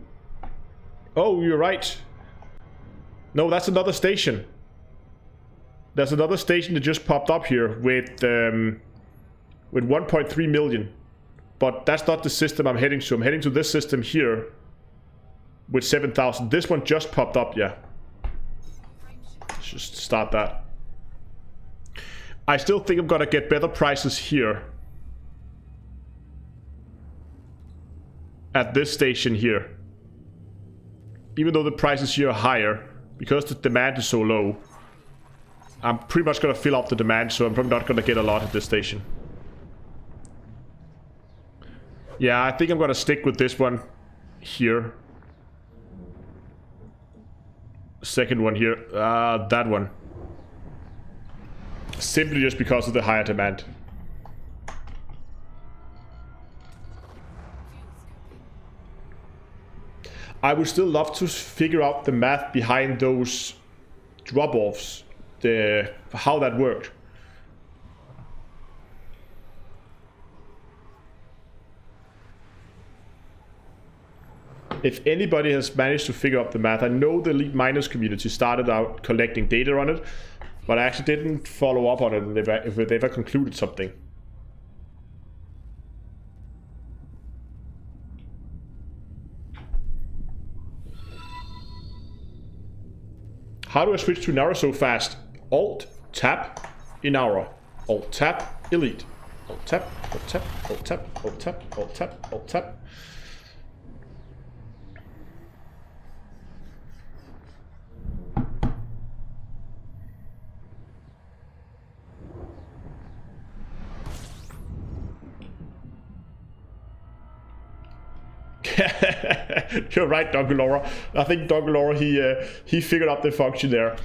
Oh, you're right. No, that's another station. There's another station that just popped up here with 1.3 million. But that's not the system I'm heading to. I'm heading to this system here with 7,000. This one just popped up, yeah. Let's just start that. I still think I'm gonna get better prices here. At this station here. Even though the prices here are higher, because the demand is so low, I'm pretty much gonna fill up the demand, so I'm probably not gonna get a lot at this station. Yeah, I think I'm gonna stick with this one here. Second one here. That one. Simply just because of the higher demand. I would still love to figure out the math behind those drop-offs. How that worked. If anybody has managed to figure out the math, I know the Elite Miners community started out collecting data on it, but I actually didn't follow up on it if they ever concluded something. How do I switch to Inara so fast? Alt, tap, Inara. Alt, tap, Elite. Alt, tap, Alt, tap, Alt, tap, Alt, tap, Alt, tap, Alt, tap. You're right, Dunkelora. I think Dunkelora he figured out the function there.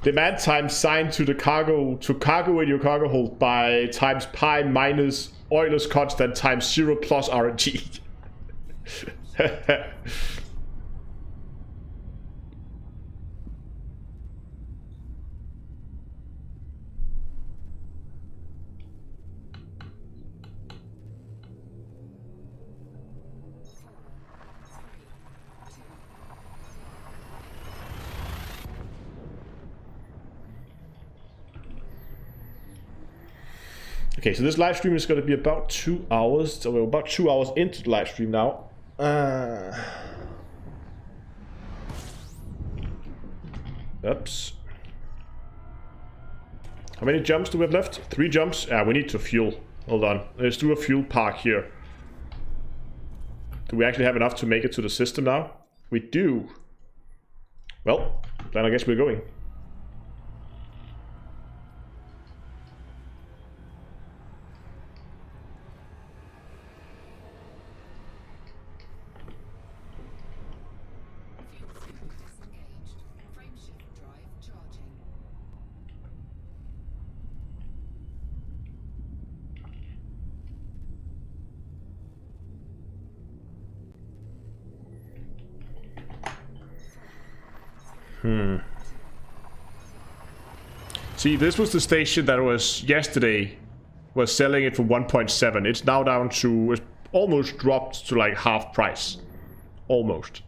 Demand time signed to the cargo in your cargo hold by times pi minus Euler's constant times 0 plus RNG. Okay, so this live stream is going to be about 2 hours. So we're about 2 hours into the live stream now. Oops. How many jumps do we have left? 3 jumps. We need to fuel. Hold on. Let's do a fuel park here. Do we actually have enough to make it to the system now? We do. Well, then I guess we're going. See, this was the station that was yesterday was selling it for 1.7. It's now down to, it's almost dropped to like half price. Almost.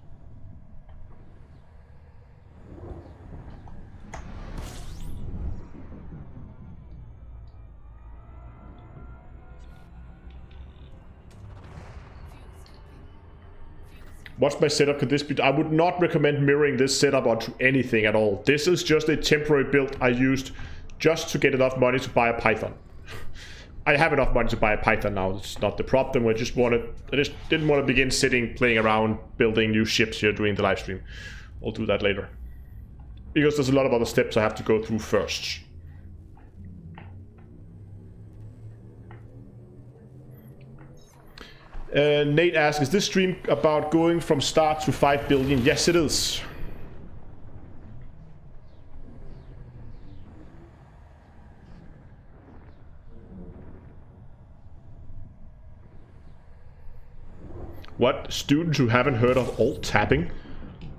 What's my setup? Could this be? I would not recommend mirroring this setup onto anything at all. This is just a temporary build I used just to get enough money to buy a Python. I have enough money to buy a Python now. It's not the problem. I just didn't want to begin playing around building new ships here during the live stream. I'll do that later. Because there's a lot of other steps I have to go through first. Nate asks, is this stream about going from start to 5 billion? Yes, it is. What? Students who haven't heard of alt tapping?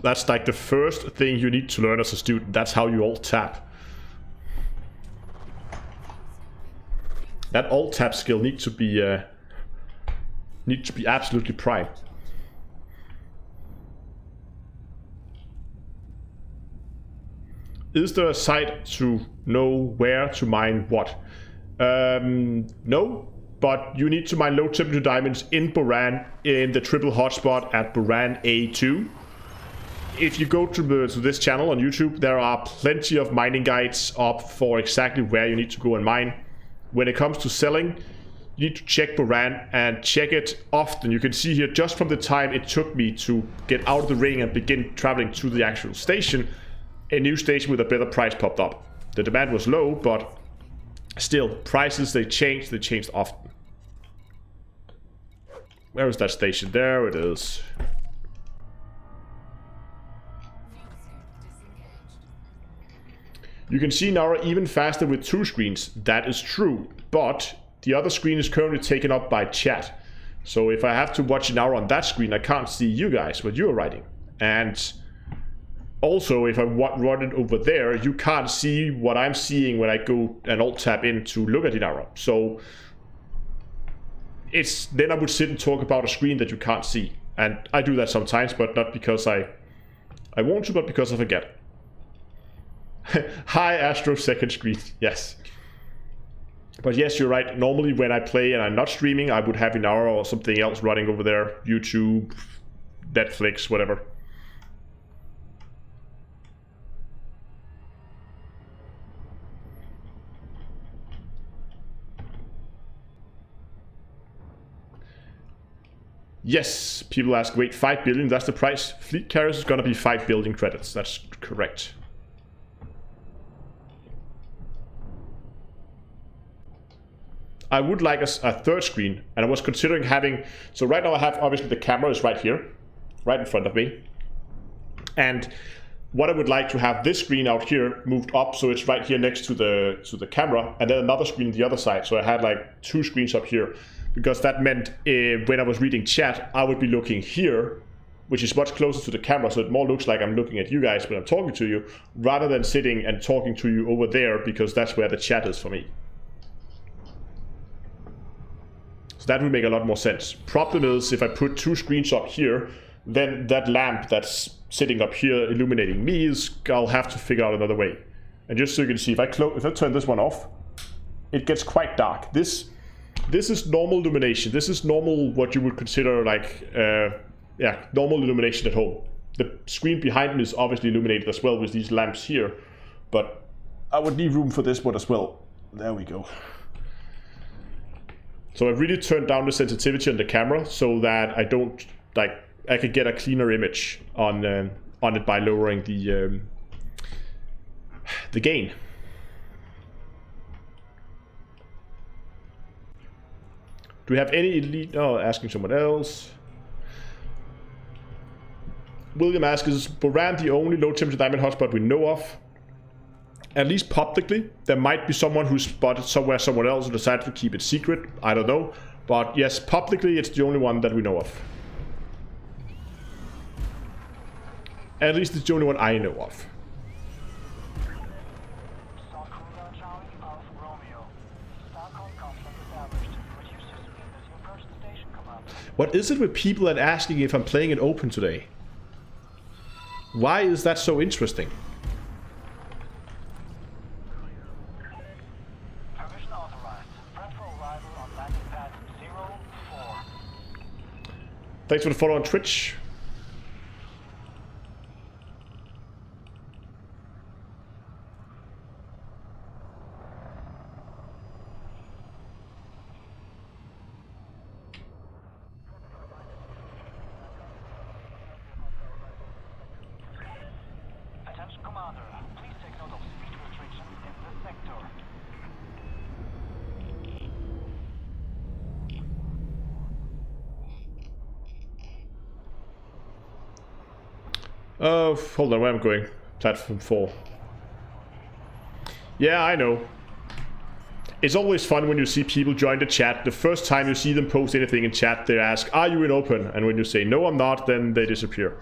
That's like the first thing you need to learn as a student. That's how you alt tap. That alt tap skill needs to be absolutely prime. Is there a site to know where to mine what? No, but you need to mine low temperature diamonds in Boran in the triple hotspot at Boran A2. If you go to this channel on YouTube, there are plenty of mining guides up for exactly where you need to go and mine. When it comes to selling, you need to check Boran and check it often. You can see here just from the time it took me to get out of the ring and begin traveling to the actual station, a new station with a better price popped up. The demand was low, but still, prices, they changed often. Where is that station? There it is. You can see Nara even faster with 2 screens. That is true, but the other screen is currently taken up by chat. So if I have to watch an hour on that screen, I can't see you guys, what you're writing. And also, if I run it over there, you can't see what I'm seeing when I go and alt tab in to look at Inara. So then I would sit and talk about a screen that you can't see. And I do that sometimes, but not because I want to, but because I forget. Hi, Astro second screen. Yes. But yes, you're right. Normally when I play and I'm not streaming, I would have an hour or something else running over there. YouTube, Netflix, whatever. Yes, people ask, wait, 5 billion, that's the price? Fleet carriers is gonna be 5 billion credits, that's correct. I would like a third screen, and I was considering having, so right now I have, obviously the camera is right here, right in front of me. And what I would like to have this screen out here moved up, so it's right here next to the camera, and then another screen on the other side, so I had like 2 screens up here. Because that meant when I was reading chat, I would be looking here, which is much closer to the camera, so it more looks like I'm looking at you guys when I'm talking to you, rather than sitting and talking to you over there, because that's where the chat is for me. So that would make a lot more sense. Problem is, if I put 2 screens up here, then that lamp that's sitting up here illuminating me I'll have to figure out another way. And just so you can see, if I turn this one off, it gets quite dark. This is normal illumination. This is normal, what you would consider like, normal illumination at home. The screen behind me is obviously illuminated as well with these lamps here, but I would need room for this one as well. There we go. So I really turned down the sensitivity on the camera so that I don't, like, I could get a cleaner image on it by lowering the gain. Do we have any elite? Oh, asking someone else. William asks, is Boran the only low temperature diamond hotspot we know of? At least publicly. There might be someone who spotted somewhere someone else and decided to keep it secret. I don't know. But yes, publicly it's the only one that we know of. At least it's the only one I know of. What is it with people and asking if I'm playing it open today? Why is that so interesting?
Permission authorized. Prep for arrival on landing pad 04.
Thanks for the follow on Twitch. Oh, hold on, where am I going? Platform 4. Yeah, I know. It's always fun when you see people join the chat. The first time you see them post anything in chat, they ask, are you in open? And when you say, no, I'm not, then they disappear.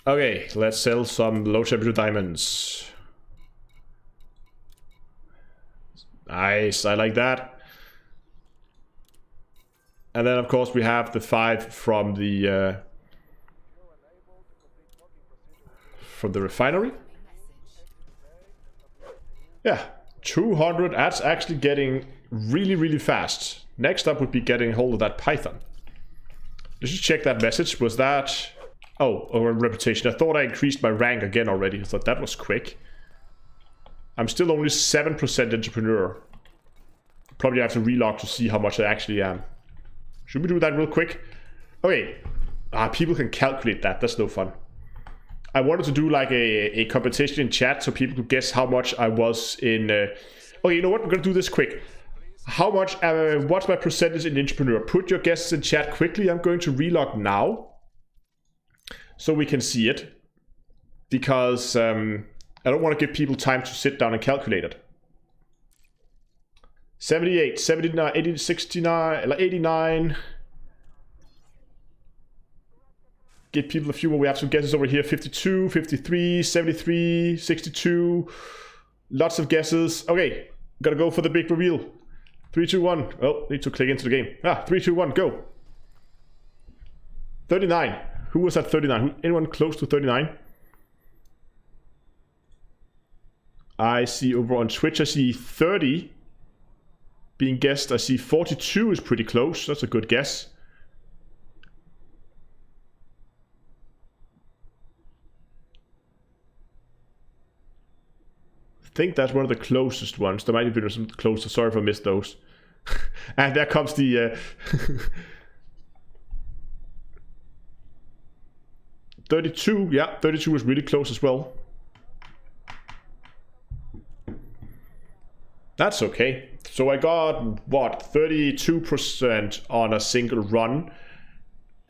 Okay, let's sell some low temperature diamonds. Nice, I like that. And then of course we have the 5 from the refinery. Yeah, 200, that's actually getting really fast. Next up would be getting hold of that python. Let's just check that message. Was that... Oh, or reputation. I thought I increased my rank again already. I thought that was quick. I'm still only 7% entrepreneur. Probably have to relog to see how much I actually am. Should we do that real quick? Okay. People can calculate that. That's no fun. I wanted to do like a competition in chat so people could guess how much I was in... Okay, you know what? We're going to do this quick. How much... what's my percentage in entrepreneur? Put your guesses in chat quickly. I'm going to relog now. So we can see it, because I don't want to give people time to sit down and calculate it. 78, 79, 80, 69, 89. Give people a few more. We have some guesses over here. 52, 53, 73, 62. Lots of guesses. Okay, gotta go for the big reveal. 3, 2, 1. Oh, need to click into the game. 3, 2, 1, go. 39. Who was at 39? Anyone close to 39? I see over on Twitch, I see 30 being guessed. I see 42 is pretty close. That's a good guess. I think that's one of the closest ones. There might be some closer. Sorry if I missed those. And there comes the 32. Yeah, 32 was really close as well. That's okay. So I got, what, 32% on a single run.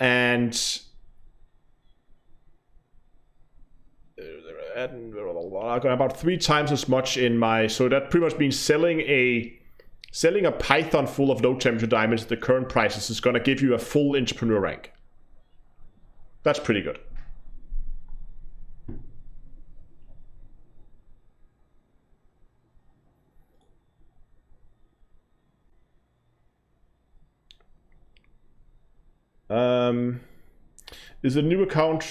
And I got about 3 times as much in my... So that pretty much means selling a Python full of low temperature diamonds at the current prices is going to give you a full entrepreneur rank. That's pretty good. Is a new account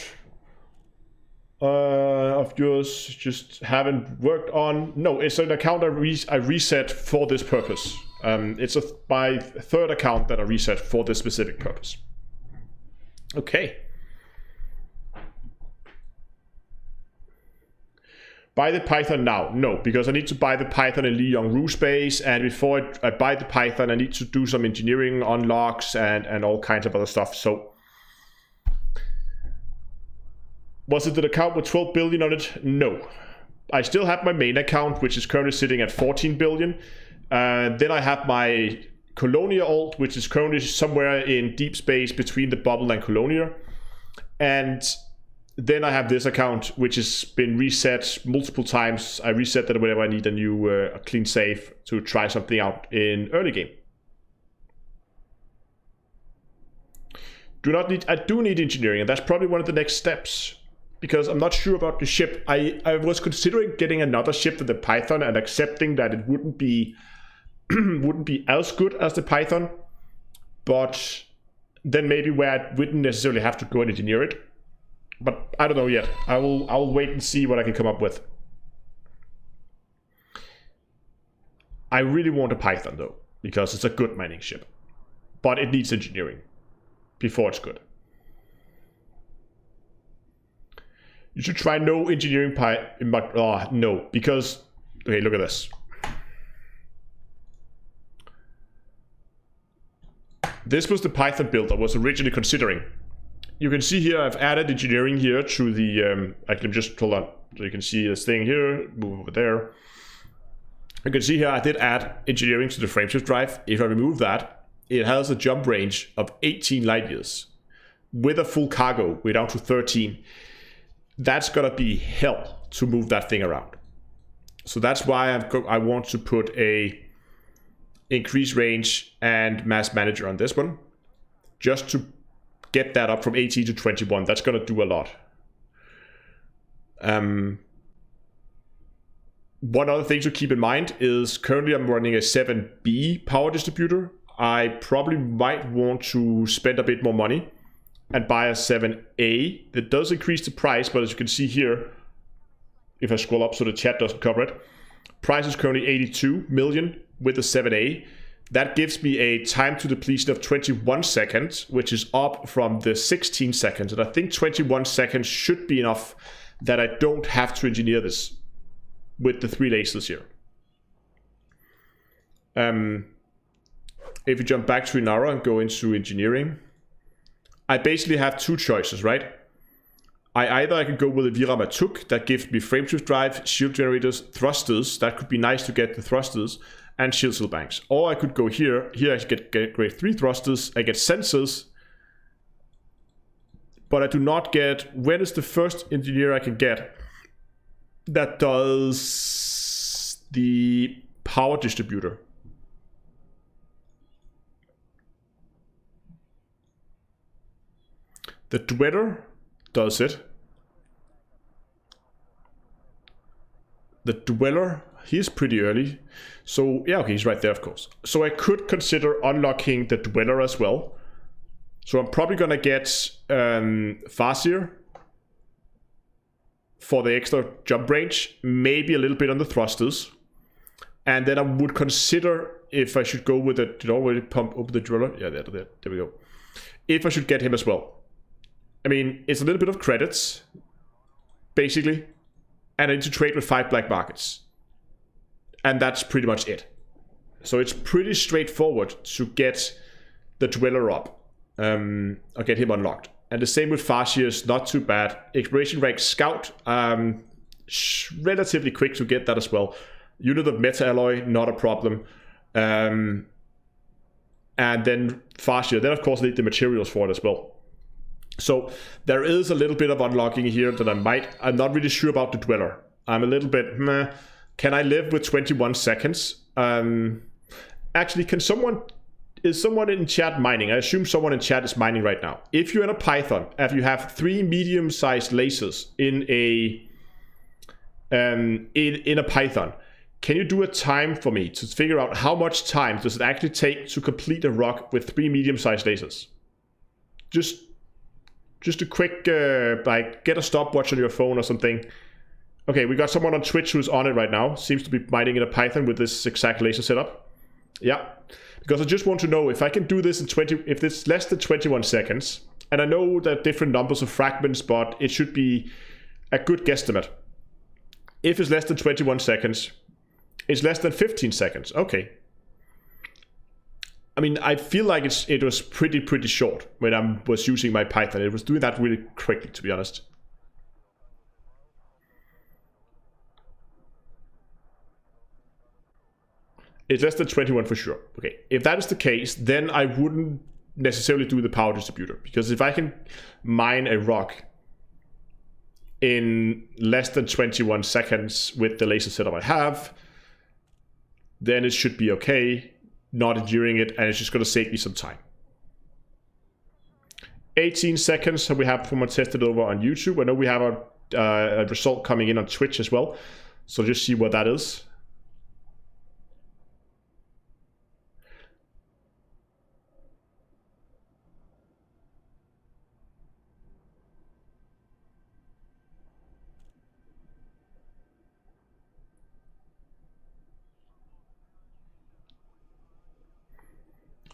of yours just haven't worked on? No, it's an account I reset for this purpose. It's my 3rd account that I reset for this specific purpose. Okay. Buy the Python now? No, because I need to buy the Python in Lee Young Rue space, and before I buy the Python, I need to do some engineering unlocks and all kinds of other stuff. So, was it an account with 12 billion on it? No. I still have my main account, which is currently sitting at 14 billion. Then I have my Colonia alt, which is currently somewhere in deep space between the bubble and Colonia. And then I have this account, which has been reset multiple times. I reset that whenever I need a new a clean save to try something out in early game. I do need engineering, and that's probably one of the next steps. Because I'm not sure about the ship. I was considering getting another ship than the Python and accepting that it wouldn't be as good as the Python. But then maybe where I wouldn't necessarily have to go and engineer it. But I don't know yet. I'll wait and see what I can come up with. I really want a Python though, because it's a good mining ship. But it needs engineering before it's good. You should try no engineering no, because... Okay, look at this. This was the Python build I was originally considering. You can see here I've added engineering here to the... I can just... Hold on. So you can see this thing here. Move over there. You can see here I did add engineering to the frameshift drive. If I remove that, it has a jump range of 18 light years. With a full cargo, we're down to 13. That's gonna be hell to move that thing around. So that's why I want to put a increase range and mass manager on this one, just to get that up from 18 to 21. That's gonna do a lot. One other thing to keep in mind is currently I'm running a 7B power distributor. I probably might want to spend a bit more money and buy a 7A. That does increase the price, but as you can see here, if I scroll up so the chat doesn't cover it, price is currently 82 million with the 7A. That gives me a time to depletion of 21 seconds, which is up from the 16 seconds. And I think 21 seconds should be enough that I don't have to engineer this with the 3 lasers here. If you jump back to Inara and go into engineering, I basically have 2 choices, right? I could go with a Viramatuk that gives me frameshift drive, shield generators, thrusters. That could be nice to get the thrusters and shield cell banks. Or I could go here. Here I get grade 3 thrusters. I get sensors. But I do not get... When is the first engineer I can get that does the power distributor? The Dweller does it. The Dweller, he's pretty early. So, yeah, okay, he's right there, of course. So I could consider unlocking the Dweller as well. So I'm probably gonna get Farseer for the extra jump range. Maybe a little bit on the thrusters. And then I would consider if I should go with it. Did I already pump up the Dweller? Yeah, there we go. If I should get him as well. I mean, it's a little bit of credits, basically. And I need to trade with 5 black markets. And that's pretty much it. So it's pretty straightforward to get the Dweller up. Or get him unlocked. And the same with Farseer is not too bad. Exploration rank Scout, relatively quick to get that as well. Unit of Meta Alloy, not a problem. And then Farseer. Then of course I need the materials for it as well. So there is a little bit of unlocking here that I'm not really sure about the Dweller. I'm a little bit, meh. Can I live with 21 seconds? Actually, is someone in chat mining? I assume someone in chat is mining right now. If you're in a Python, if you have 3 medium-sized lasers in a Python, can you do a time for me to figure out how much time does it actually take to complete a rock with 3 medium-sized lasers? Just a quick, like, get a stopwatch on your phone or something. Okay, we got someone on Twitch who's on it right now. Seems to be mining in a Python with this exact laser setup. Yeah, because I just want to know if I can do this in if it's less than 21 seconds. And I know that different numbers of fragments, but it should be a good guesstimate. If it's less than 21 seconds, it's less than 15 seconds. Okay. I mean, I feel like it was pretty short when I was using my Python. It was doing that really quickly, to be honest. It's less than 21 for sure. Okay, if that is the case, then I wouldn't necessarily do the power distributor. Because if I can mine a rock in less than 21 seconds with the laser setup I have, then it should be okay. Not enduring it, and it's just going to save me some time. 18 seconds we have from tested over on YouTube. I know we have a result coming in on Twitch as well. So just see what that is.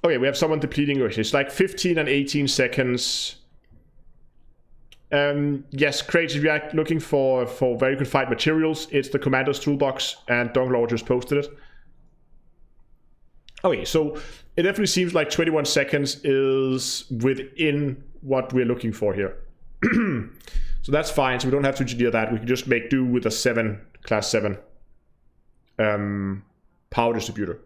Okay, we have someone depleting. It's like 15 and 18 seconds. Yes, Craig, if you're looking for very good fight materials, it's the Commander's Toolbox, and Donglord just posted it. Okay, so it definitely seems like 21 seconds is within what we're looking for here. So that's fine, so we don't have to engineer that. We can just make do with a class 7 power distributor.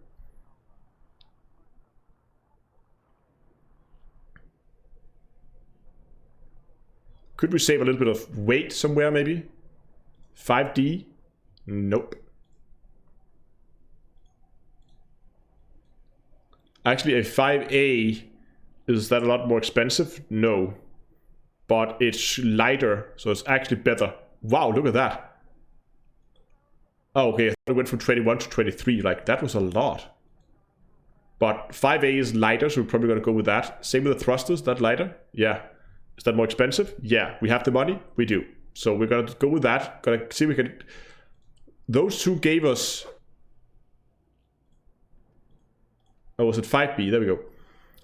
Could we save a little bit of weight somewhere, maybe? 5D? Nope. Actually, a 5A, is that a lot more expensive? No. But it's lighter, so it's actually better. Wow, look at that. Oh, okay, I thought it went from 21 to 23. Like, that was a lot. But 5A is lighter, so we're probably going to go with that. Same with the thrusters, that lighter? Yeah. Is that more expensive? Yeah. We have the money? We do. So we're going to go with that. Going to see if we can... Those two gave us... Oh, was it 5B? There we go.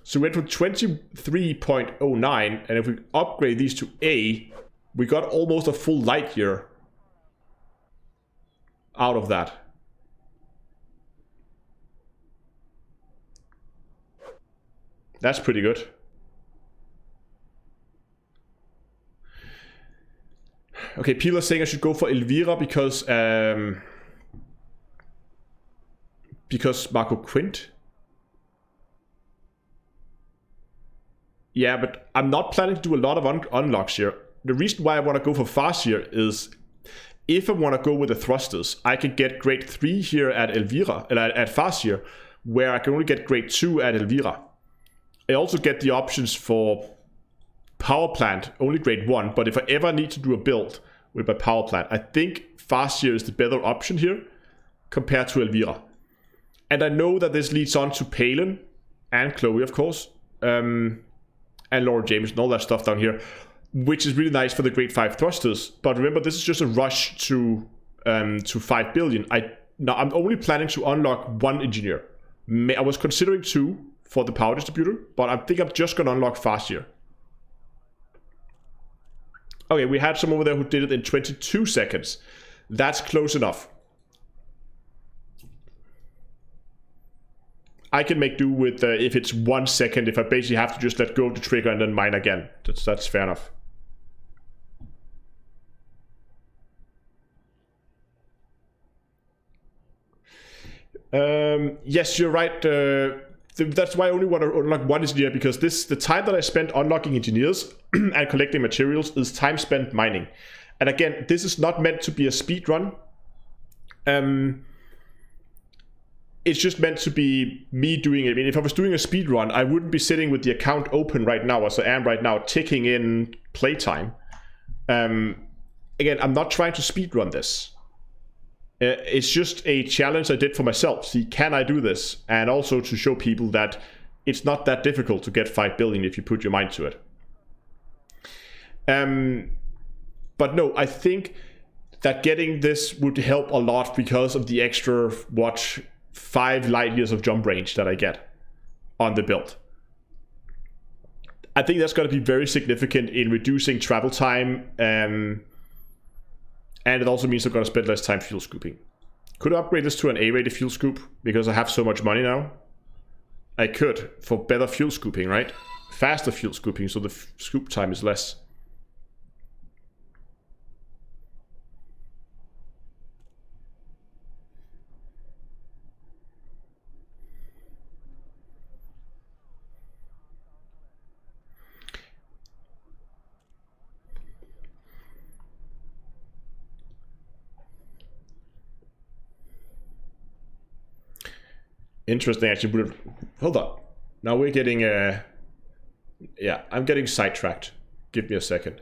So we went from 23.09, and if we upgrade these to A, we got almost a full light year out of that. That's pretty good. Okay, people are saying I should go for Elvira because Marco Quint. Yeah, but I'm not planning to do a lot of unlocks here. The reason why I want to go for Farseer is if I want to go with the thrusters, I can get grade 3 here at Elvira, at Farseer, where I can only get grade 2 at Elvira. I also get the options for power plant, only grade 1, but if I ever need to do a build with my power plant, I think Farseer is the better option here compared to Elvira. And I know that this leads on to Palin and Chloe, of course, and Laura James and all that stuff down here, which is really nice for the grade 5 thrusters. But remember, this is just a rush to 5 billion. I'm only planning to unlock 1 engineer. I was considering 2 for the power distributor, but I think I'm just going to unlock Farseer. Okay, we had some over there who did it in 22 seconds. That's close enough. I can make do with if it's 1 second, if I basically have to just let go of the trigger and then mine again. That's fair enough. Yes, you're right. That's why I only want to unlock 1 engineer, because the time that I spent unlocking engineers and collecting materials is time spent mining. And again, this is not meant to be a speed run. It's just meant to be me doing it. I mean, if I was doing a speed run, I wouldn't be sitting with the account open right now, as I am right now, ticking in playtime. Again, I'm not trying to speed run this. It's just a challenge I did for myself. See, can I do this? And also to show people that it's not that difficult to get 5 billion if you put your mind to it. But no, I think that getting this would help a lot because of the extra, 5 light years of jump range that I get on the build. I think that's going to be very significant in reducing travel time. And it also means I'm going to spend less time fuel scooping. Could I upgrade this to an A-rated fuel scoop? Because I have so much money now. I could, for better fuel scooping, right? Faster fuel scooping, so the scoop time is less. Interesting, actually. Hold on. Now we're getting yeah, I'm getting sidetracked. Give me a second.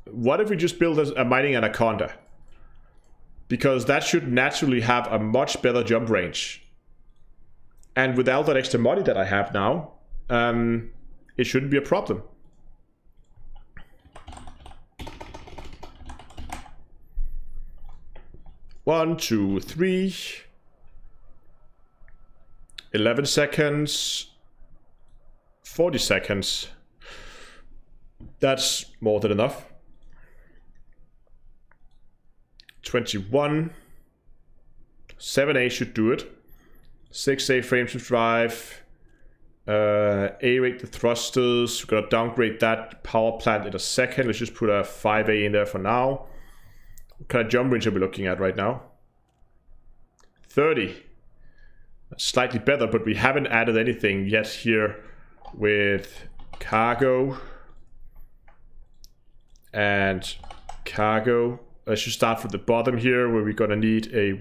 What if we just build a mining anaconda? Because that should naturally have a much better jump range. And without that extra money that I have now, it shouldn't be a problem. One, 2, 3. 11 seconds. 40 seconds. That's more than enough. 21. 7A should do it. 6A frames to drive. A-rate the thrusters. We're gonna downgrade that power plant in a second. Let's just put a 5A in there for now. What kind of jump range are we looking at right now? 30. That's slightly better, but we haven't added anything yet here with cargo and cargo. Let's just start from the bottom here, where we're gonna need a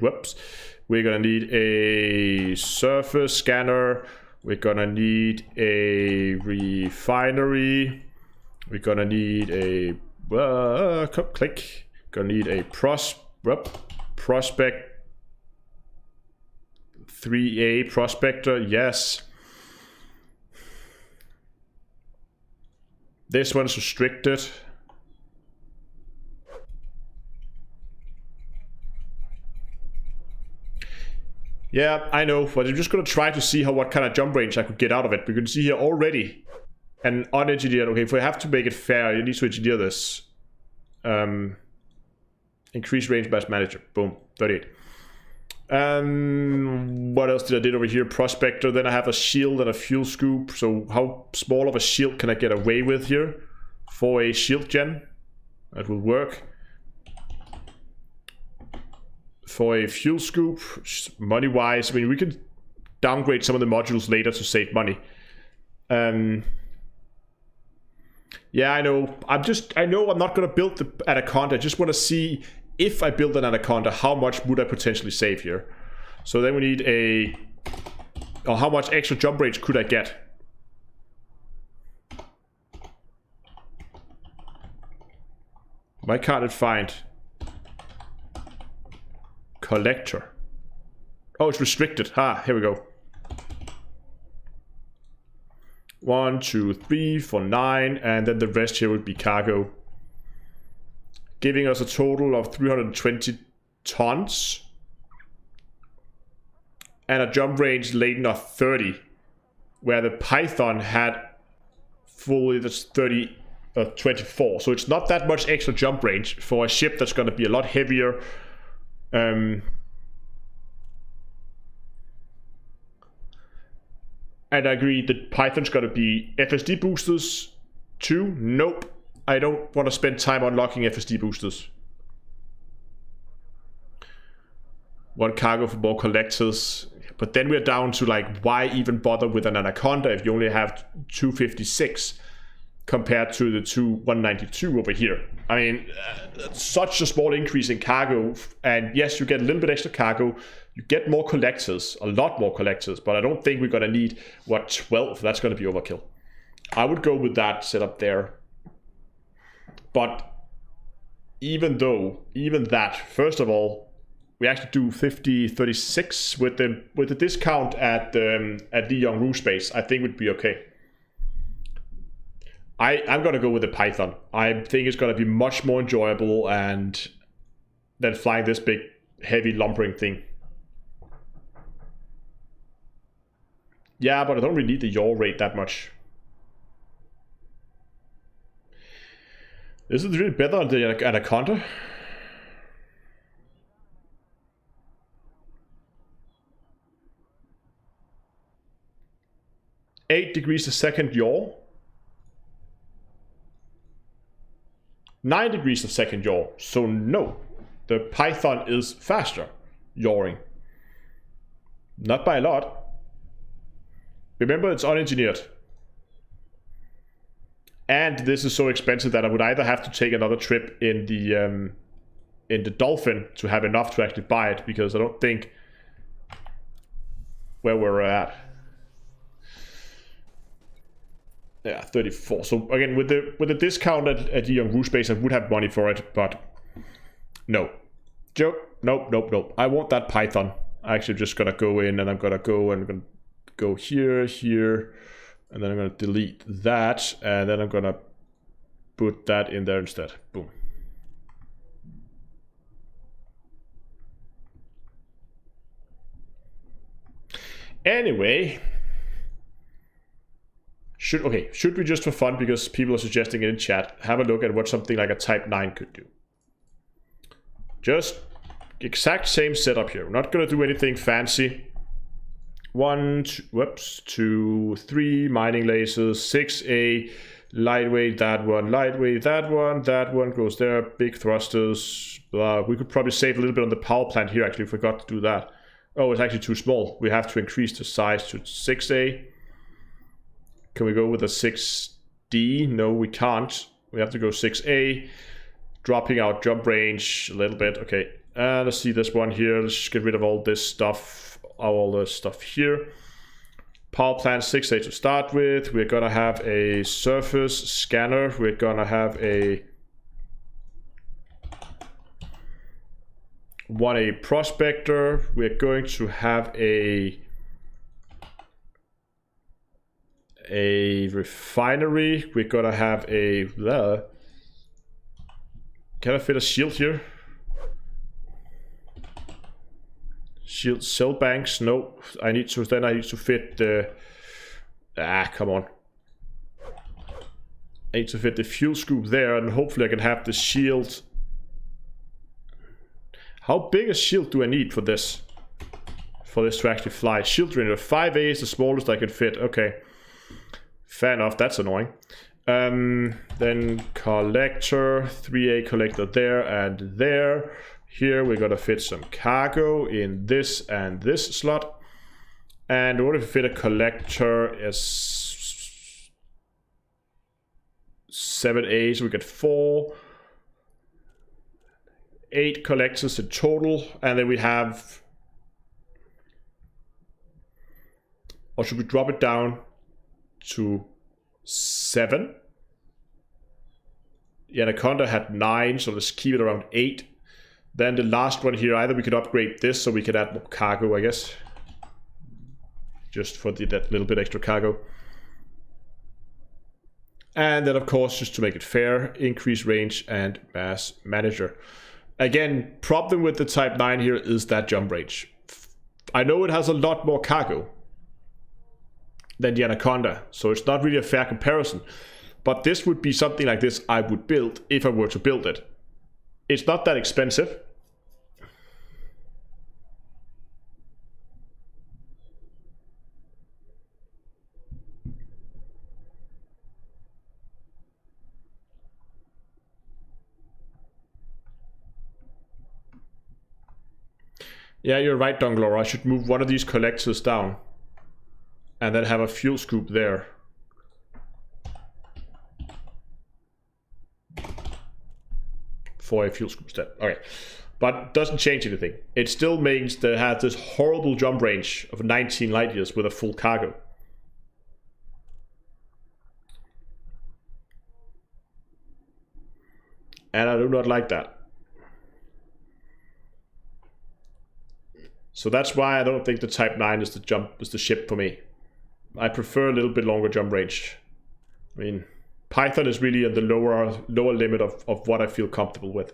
we're gonna need a surface scanner. We're gonna need a refinery. We're gonna need a click. Gonna need a prospect 3A prospector. Yes. This one's restricted. Yeah, I know, but I'm just gonna try to see what kind of jump range I could get out of it. We can see here already an unengineered. Okay, if we have to make it fair, you need to engineer this. Increase range mass manager. Boom. 38. What else did I do over here? Prospector. Then I have a shield and a fuel scoop. So how small of a shield can I get away with here? 4A shield gen. That will work. For a fuel scoop, money wise, I mean, we can downgrade some of the modules later to save money. Yeah, I know. I know I'm not gonna build the Anaconda. I just want to see if I build an Anaconda, how much would I potentially save here? So then we need how much extra jump range could I get? Why can't it find collector? Oh, it's restricted. Here we go. 1, 2, 3, 4, 9, and then the rest here would be cargo. Giving us a total of 320 tons. And a jump range laden of 30. Where the Python had fully that's 24. So it's not that much extra jump range for a ship that's going to be a lot heavier. And I agree that Python's going to be FSD boosters too. Nope. I don't want to spend time unlocking FSD boosters. One cargo for more collectors. But then we're down to like, why even bother with an Anaconda if you only have 256 compared to the 192 over here? I mean, such a small increase in cargo. And yes, you get a little bit extra cargo. You get more collectors, a lot more collectors. But I don't think we're going to need, 12? That's going to be overkill. I would go with that setup there. But even that, first of all, we actually do 50-36 with the discount at the Young Roo Space. I think would be okay. I'm gonna go with the Python. I think it's gonna be much more enjoyable and than flying this big, heavy lumbering thing. Yeah, but I don't really need the yaw rate that much. Is it really better on the Anaconda? $8 degrees a second yaw. 9 degrees a second yaw. So no, the Python is faster yawing. Not by a lot. Remember, it's unengineered. And this is so expensive that I would either have to take another trip in the Dolphin to have enough to actually buy it, because I don't think where we're at. Yeah, 34. So again, with the discount at the Young Roo Space, I would have money for it, but no. Joke. Nope. I want that Python. I'm actually just gonna go in and I'm gonna go here, and then I'm gonna delete that, and then I'm gonna put that in there instead. Boom. Anyway. Should we just for fun, because people are suggesting it in chat, have a look at what something like a Type 9 could do? Just exact same setup here. We're not going to do anything fancy. 1, 2, 3 mining lasers, 6A, lightweight, that one, that one goes there, big thrusters. We could probably save a little bit on the power plant here, actually, forgot to do that. Oh, it's actually too small. We have to increase the size to 6A. Can we go with a 6D? No, we can't. We have to go 6A. Dropping our jump range a little bit. Okay, let's see this one here. Let's get rid of all this stuff. All the stuff here. Power plant 6A to start with. We're going to have a surface scanner. We're going to have a 1A prospector. We're going to have a refinery. We're gonna have a can I fit a shield here? Shield cell banks. No, I need to fit the come on. I need to fit the fuel scoop there, and hopefully I can have the shield. How big a shield do I need for this? For this to actually fly? Shield range 5A is the smallest I can fit. Okay. Fair enough, that's annoying. Then collector, 3A collector there and there. Here we're gonna fit some cargo in this and this slot. And what if we fit a collector as 7A, so we get 4. 8 collectors in total, and then we have, or should we drop it down to 7? The Anaconda had 9, so let's keep it around 8. Then the last one here, either we could upgrade this so we could add more cargo, I guess. Just for that little bit extra cargo. And then, of course, just to make it fair, increase range and mass manager. Again, problem with the Type 9 here is that jump range. I know it has a lot more cargo than the Anaconda, so it's not really a fair comparison. But this would be something like this I would build if I were to build it. It's not that expensive. Yeah, you're right, Donglora. I should move one of these collectors down. And then have a fuel scoop there. For a fuel scoop step. Okay. But doesn't change anything. It still means that it has this horrible jump range of 19 light years with a full cargo. And I do not like that. So that's why I don't think the Type 9 is the ship for me. I prefer a little bit longer jump range. I mean, Python is really at the lower limit of what I feel comfortable with.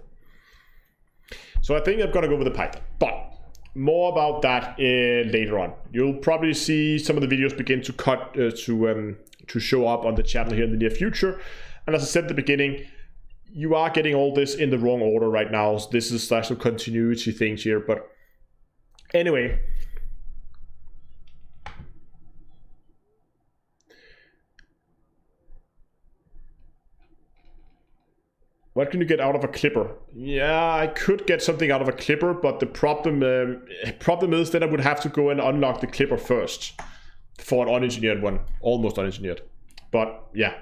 So I think I'm gonna go with the Python. But more about that later on. You'll probably see some of the videos begin to cut to show up on the channel here in the near future. And as I said at the beginning, you are getting all this in the wrong order right now. So this is some continuity things here, but anyway, what can you get out of a clipper? Yeah, I could get something out of a clipper, but the problem is that I would have to go and unlock the clipper first for an unengineered one, almost unengineered. But yeah.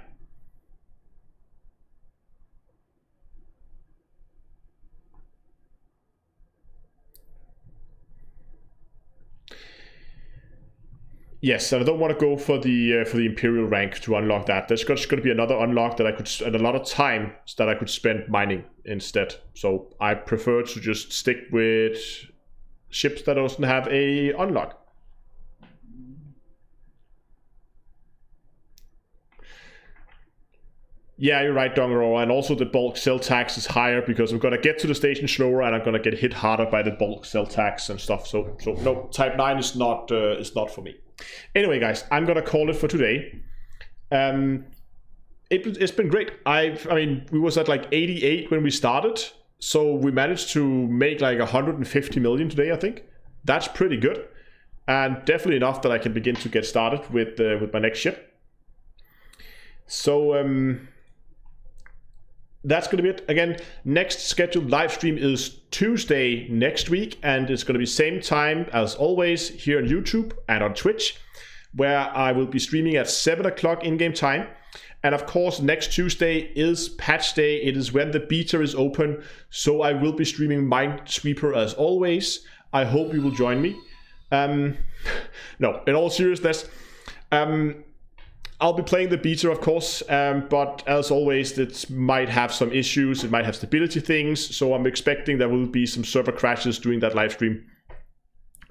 Yes, and I don't want to go for the Imperial rank to unlock that. There's just going to be another unlock that I could, and a lot of time that I could spend mining instead. So I prefer to just stick with ships that doesn't have a unlock. Yeah, you're right, Dongro, and also the bulk cell tax is higher because I'm gonna get to the station slower and I'm gonna get hit harder by the bulk cell tax and stuff. So no, Type 9 is not for me. Anyway, guys, I'm gonna call it for today. It's been great. I mean, we was at like 88 when we started, so we managed to make like 150 million today. I think that's pretty good, and definitely enough that I can begin to get started with my next ship. So that's going to be it. Again, next scheduled live stream is Tuesday next week, and it's going to be same time as always here on YouTube and on Twitch, where I will be streaming at 7 o'clock in-game time. And of course, next Tuesday is patch day. It is when the beta is open, so I will be streaming Minesweeper as always. I hope you will join me. No, in all seriousness, I'll be playing the beta, of course, but as always, it might have some issues. It might have stability things, so I'm expecting there will be some server crashes during that live stream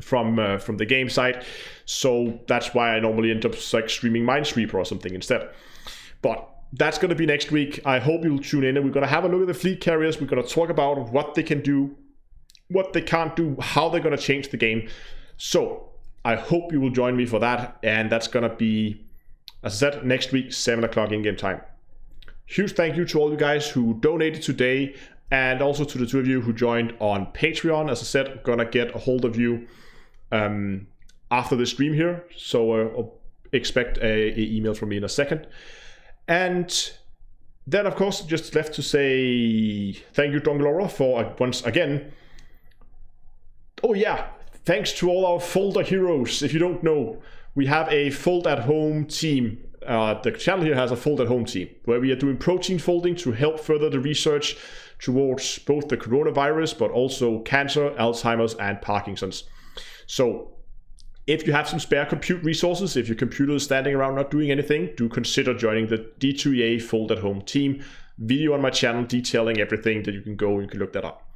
from the game side. So that's why I normally end up like streaming Minesweeper or something instead. But that's going to be next week. I hope you'll tune in, and we're going to have a look at the fleet carriers. We're going to talk about what they can do, what they can't do, how they're going to change the game. So I hope you will join me for that, and that's going to be, as I said, next week, 7 o'clock in-game time. Huge thank you to all you guys who donated today, and also to the two of you who joined on Patreon. As I said, I'm gonna get a hold of you after the stream here, so expect a email from me in a second. And then, of course, just left to say thank you, Donglora, for once again. Oh yeah, thanks to all our folder heroes. If you don't know, we have a fold at home team. The channel here has a fold at home team where we are doing protein folding to help further the research towards both the coronavirus, but also cancer, Alzheimer's, and Parkinson's. So if you have some spare compute resources, if your computer is standing around not doing anything, do consider joining the D2EA fold at home team. video on my channel detailing everything that you can look that up.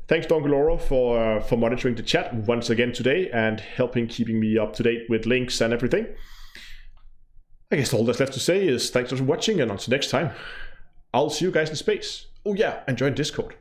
Thanks, Dongaloro, for monitoring the chat once again today and keeping me up to date with links and everything. I guess all that's left to say is thanks for watching, and until next time, I'll see you guys in space. Oh yeah, and join Discord.